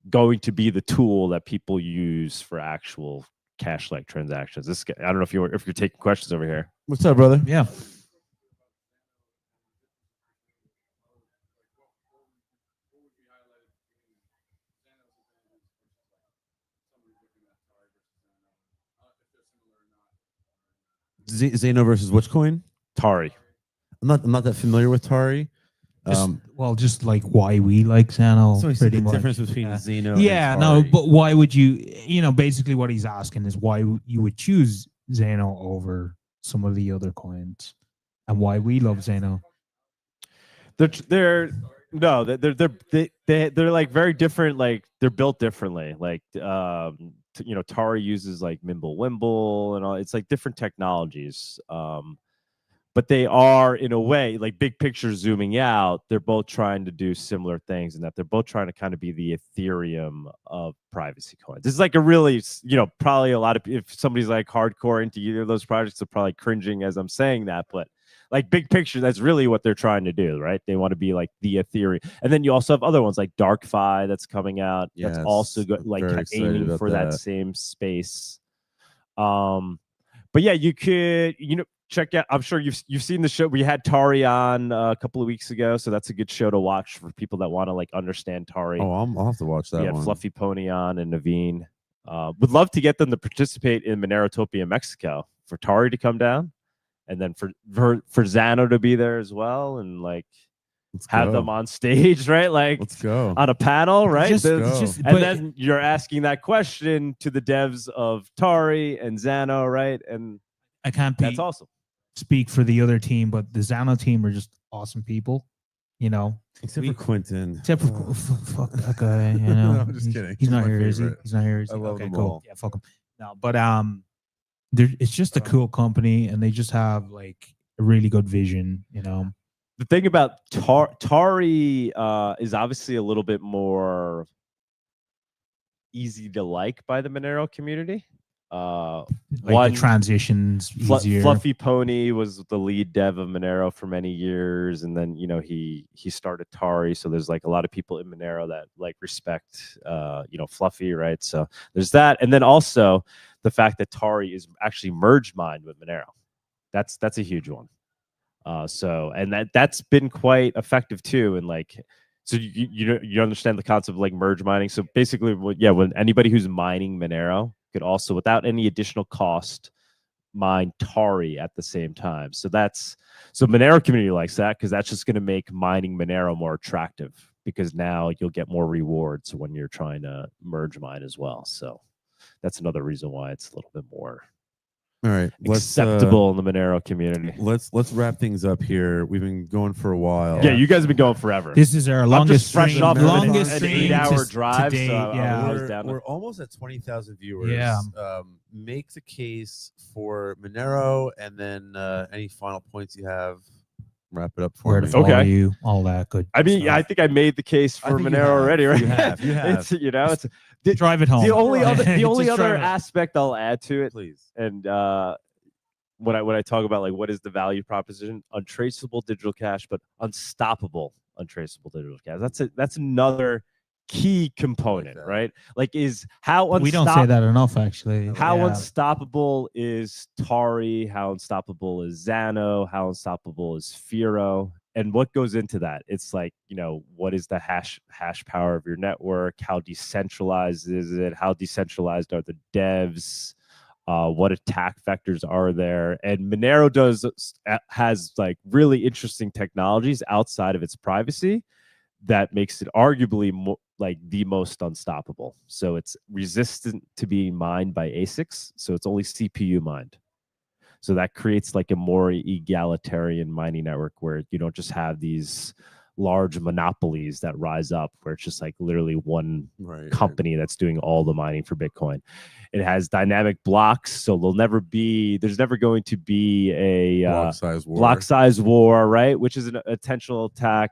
going to be the tool that people use for actual cash-like transactions. I don't know if you're taking questions over here. What's up, brother? Yeah. Xano versus which coin? Tari. I'm not that familiar with Tari. Just like why we like Xano. So you see pretty the much. difference between Yeah. Xano Yeah, and no, Tari. but why would you? Basically what he's asking is why you would choose Xano over some of the other coins, and why we love Xano. They're like very different. Like they're built differently. Like Tari uses like Mimblewimble and all. It's like different technologies. But they are, in a way, like big picture zooming out, they're both trying to do similar things, and that they're both trying to kind of be the Ethereum of privacy coins. This is like a really, probably a lot of, if somebody's like hardcore into either of those projects, they're probably cringing as I'm saying that, but like big picture, that's really what they're trying to do, right? They want to be like the Ethereum. And then you also have other ones like DarkFi that's coming out. That's Yes, also like very excited aiming about for that that. same space. But yeah, you could, check out. I'm sure you've seen the show. We had Tari on a couple of weeks ago, so that's a good show to watch for people that want to like understand Tari. Oh, I'll have to watch that We had one. Fluffy Pony on and Naveen. Would love to get them to participate in Monerotopia Mexico, for Tari to come down, and then for Xano to be there as well, and like have go. them on stage, right? Like Let's go. on a panel, right? Just go. And then you're asking that question to the devs of Tari and Xano, right? And I can't that's awesome. Speak for the other team, but the Xano team are just awesome people. Except for Quentin. Except for fuck that guy. I'm just kidding. He's not my here, is he? favorite. He's not here, is he? I love Okay, them cool. all. Yeah, fuck him. No, but it's just a cool company, and they just have like a really good vision. The thing about Tari is obviously a little bit more easy to like by the Monero community. Like the transitions easier. Fluffy Pony was the lead dev of Monero for many years, and then he started Tari. So there's like a lot of people in Monero that like respect Fluffy, right? So there's that, and then also the fact that Tari is actually merge mined with Monero. That's a huge one. And that's been quite effective too, and like So you understand the concept of like merge mining. So basically, when anybody who's mining Monero could also, without any additional cost, mine Tari at the same time. So Monero community likes that because that's just going to make mining Monero more attractive, because now you'll get more rewards when you're trying to merge mine as well. So that's another reason why it's a little bit more All right, acceptable in the Monero community. Let's wrap things up here. We've been going for a while. Yeah, you guys have been going forever. This is our I'm longest just fresh stream- off longest an stream 8-hour to drive. date, So yeah. I was down to- We're almost at 20,000 viewers. Yeah. Make the case for Monero, and then any final points you have. Wrap it up for Where me. to follow you, all that good. I mean, stuff. I think I made the case I for think you Monero have. already, right? You have. It's, it's drive it home. The only other Just other drive it. aspect I'll add to it, please. And when I talk about like what is the value proposition, untraceable digital cash, but unstoppable untraceable digital cash. That's another key component, right? Like, is how we don't say that enough, actually. How Yeah. unstoppable is Tari? How unstoppable is Xano? How unstoppable is Firo? And what goes into that? It's like, what is the hash power of your network? How decentralized is it? How decentralized are the devs? What attack vectors are there? And Monero has like really interesting technologies outside of its privacy that makes it arguably like the most unstoppable. So it's resistant to being mined by ASICs. So it's only CPU mined. So that creates like a more egalitarian mining network where you don't just have these large monopolies that rise up where it's just like literally one company that's doing all the mining for Bitcoin. It has dynamic blocks, so there's never going to be a block size war, right? Which is an intentional attack.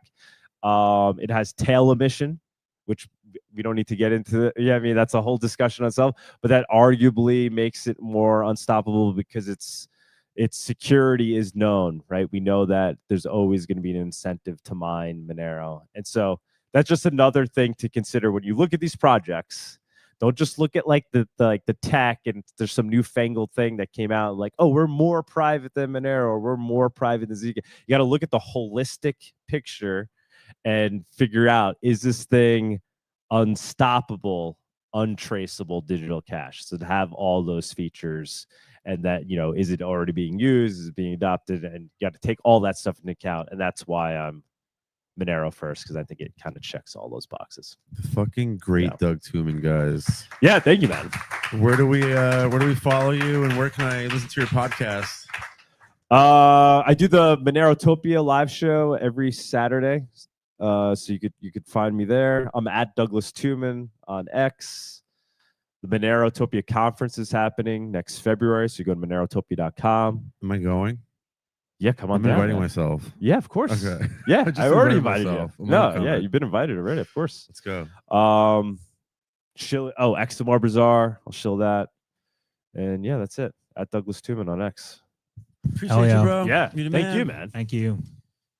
It has tail emission, which we don't need to get into. Yeah, I mean, that's a whole discussion on itself, but that arguably makes it more unstoppable because its security is known, right? We know that there's always going to be an incentive to mine Monero. And so that's just another thing to consider when you look at these projects. Don't just look at like the tech and there's some newfangled thing that came out like, oh, we're more private than Monero, or we're more private than Zika. You got to look at the holistic picture and figure out, is this thing unstoppable, untraceable digital cash? So to have all those features, and that, is it already being used? Is it being adopted? And you got to take all that stuff into account. And that's why I'm Monero first, because I think it kind of checks all those boxes. Fucking great, Doug Tuman, guys. Yeah, thank you, man. Where do we follow you, and where can I listen to your podcast? I do the Monerotopia live show every Saturday. So you could find me there. I'm at Douglas Tuman on X. The Monerotopia conference is happening next February, so you go to monerotopia.com. Am I going? Yeah, come on. I'm inviting myself. Yeah, of course. Okay. Yeah, I just I already invited invited myself. you. I'm No, not yeah, coming. you've been invited already, of course. Let's go. Examar Bazaar. I'll shill that. And yeah, that's it. At Douglas Tuman on X. Appreciate you, bro. Yeah, You're the thank man. you, man. Thank you.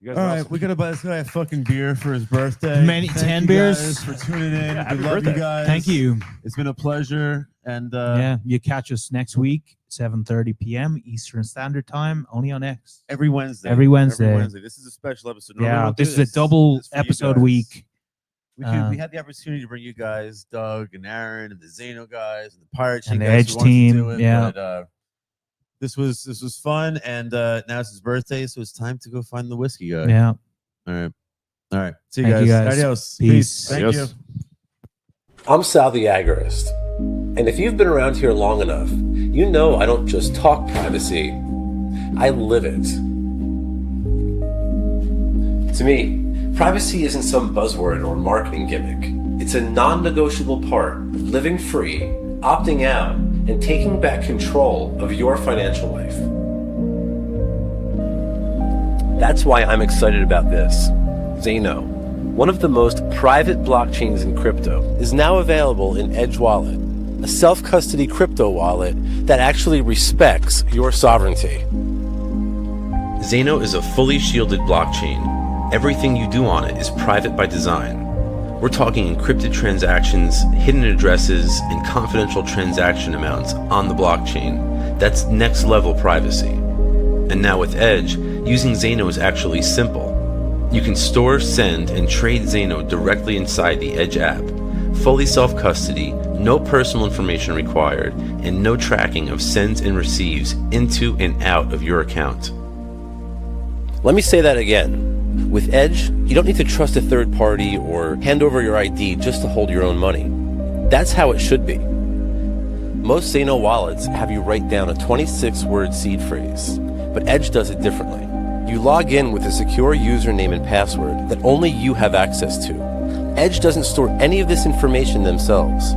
You guys All are right, awesome. we gotta buy this guy a fucking beer for his birthday. Thank 10 you beers beers. for tuning in. Yeah, happy we love birthday. you guys. Thank you. It's been a pleasure. And Yeah, you catch us next week, 7:30 p.m. Eastern Standard Time, only on X. every Wednesday. Every Wednesday. This is a special episode. Normally we Yeah, don't do this is a double This is for you episode guys. week. We had the opportunity to bring you guys, Doug and Aaron, and the Xano guys, and the Pirate Chain And the guys Edge who wanted to team, do it, yeah. But, this was fun, and now it's his birthday, so it's time to go find the whiskey guy. Yeah. All right. See you Thank guys. you guys. Adios. Peace. Thank Adios. you. I'm Sal the Agorist, and if you've been around here long enough, you know I don't just talk privacy, I live it. To me, privacy isn't some buzzword or marketing gimmick. It's a non-negotiable part of living free, opting out, and taking back control of your financial life. That's why I'm excited about this. Xano, one of the most private blockchains in crypto, is now available in Edge Wallet, a self-custody crypto wallet that actually respects your sovereignty. Xano is a fully shielded blockchain. Everything you do on it is private by design. We're talking encrypted transactions, hidden addresses, and confidential transaction amounts on the blockchain. That's next level privacy. And now with Edge, using Xano is actually simple. You can store, send, and trade Zano directly inside the Edge app. Fully self-custody, no personal information required, and no tracking of sends and receives into and out of your account. Let me say that again. With Edge, you don't need to trust a third party or hand over your ID just to hold your own money. That's how it should be. Most Zano wallets have you write down a 26-word seed phrase, but Edge does it differently. You log in with a secure username and password that only you have access to. Edge doesn't store any of this information themselves,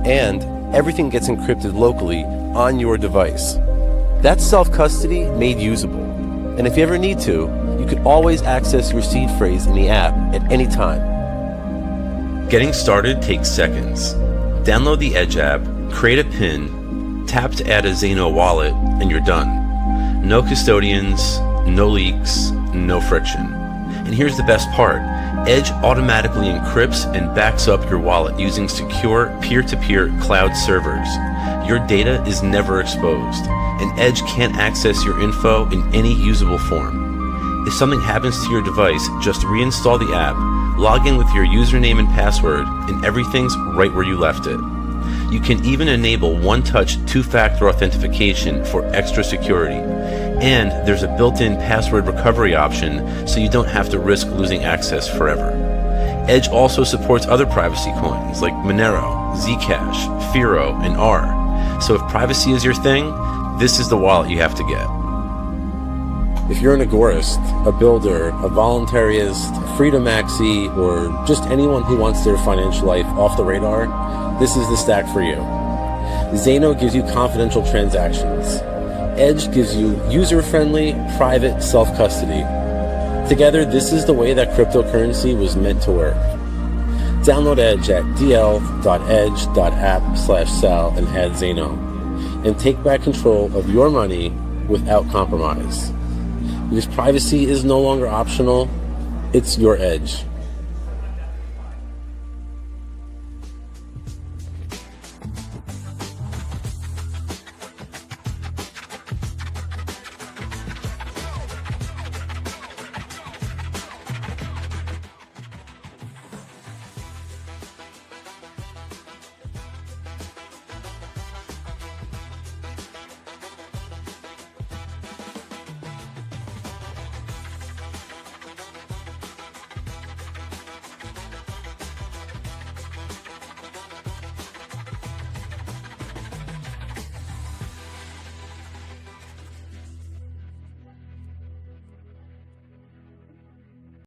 and everything gets encrypted locally on your device. That's self-custody made usable. And if you ever need to, you can always access your seed phrase in the app at any time. Getting started takes seconds. Download the Edge app, create a PIN, tap to add a Zano wallet, and you're done. No custodians, no leaks, no friction. And here's the best part. Edge automatically encrypts and backs up your wallet using secure peer-to-peer cloud servers. Your data is never exposed, and Edge can't access your info in any usable form. If something happens to your device, just reinstall the app, log in with your username and password, and everything's right where you left it. You can even enable one-touch two-factor authentication for extra security. And there's a built-in password recovery option, so you don't have to risk losing access forever. Edge also supports other privacy coins like Monero, Zcash, Firo, and R. So if privacy is your thing, this is the wallet you have to get. If you're an agorist, a builder, a voluntarist, a freedom maxi, or just anyone who wants their financial life off the radar, this is the stack for you. Zano gives you confidential transactions. Edge gives you user-friendly, private self-custody. Together, this is the way that cryptocurrency was meant to work. Download Edge at dl.edge.app/sal and add Zano. And take back control of your money without compromise. Because privacy is no longer optional, it's your edge.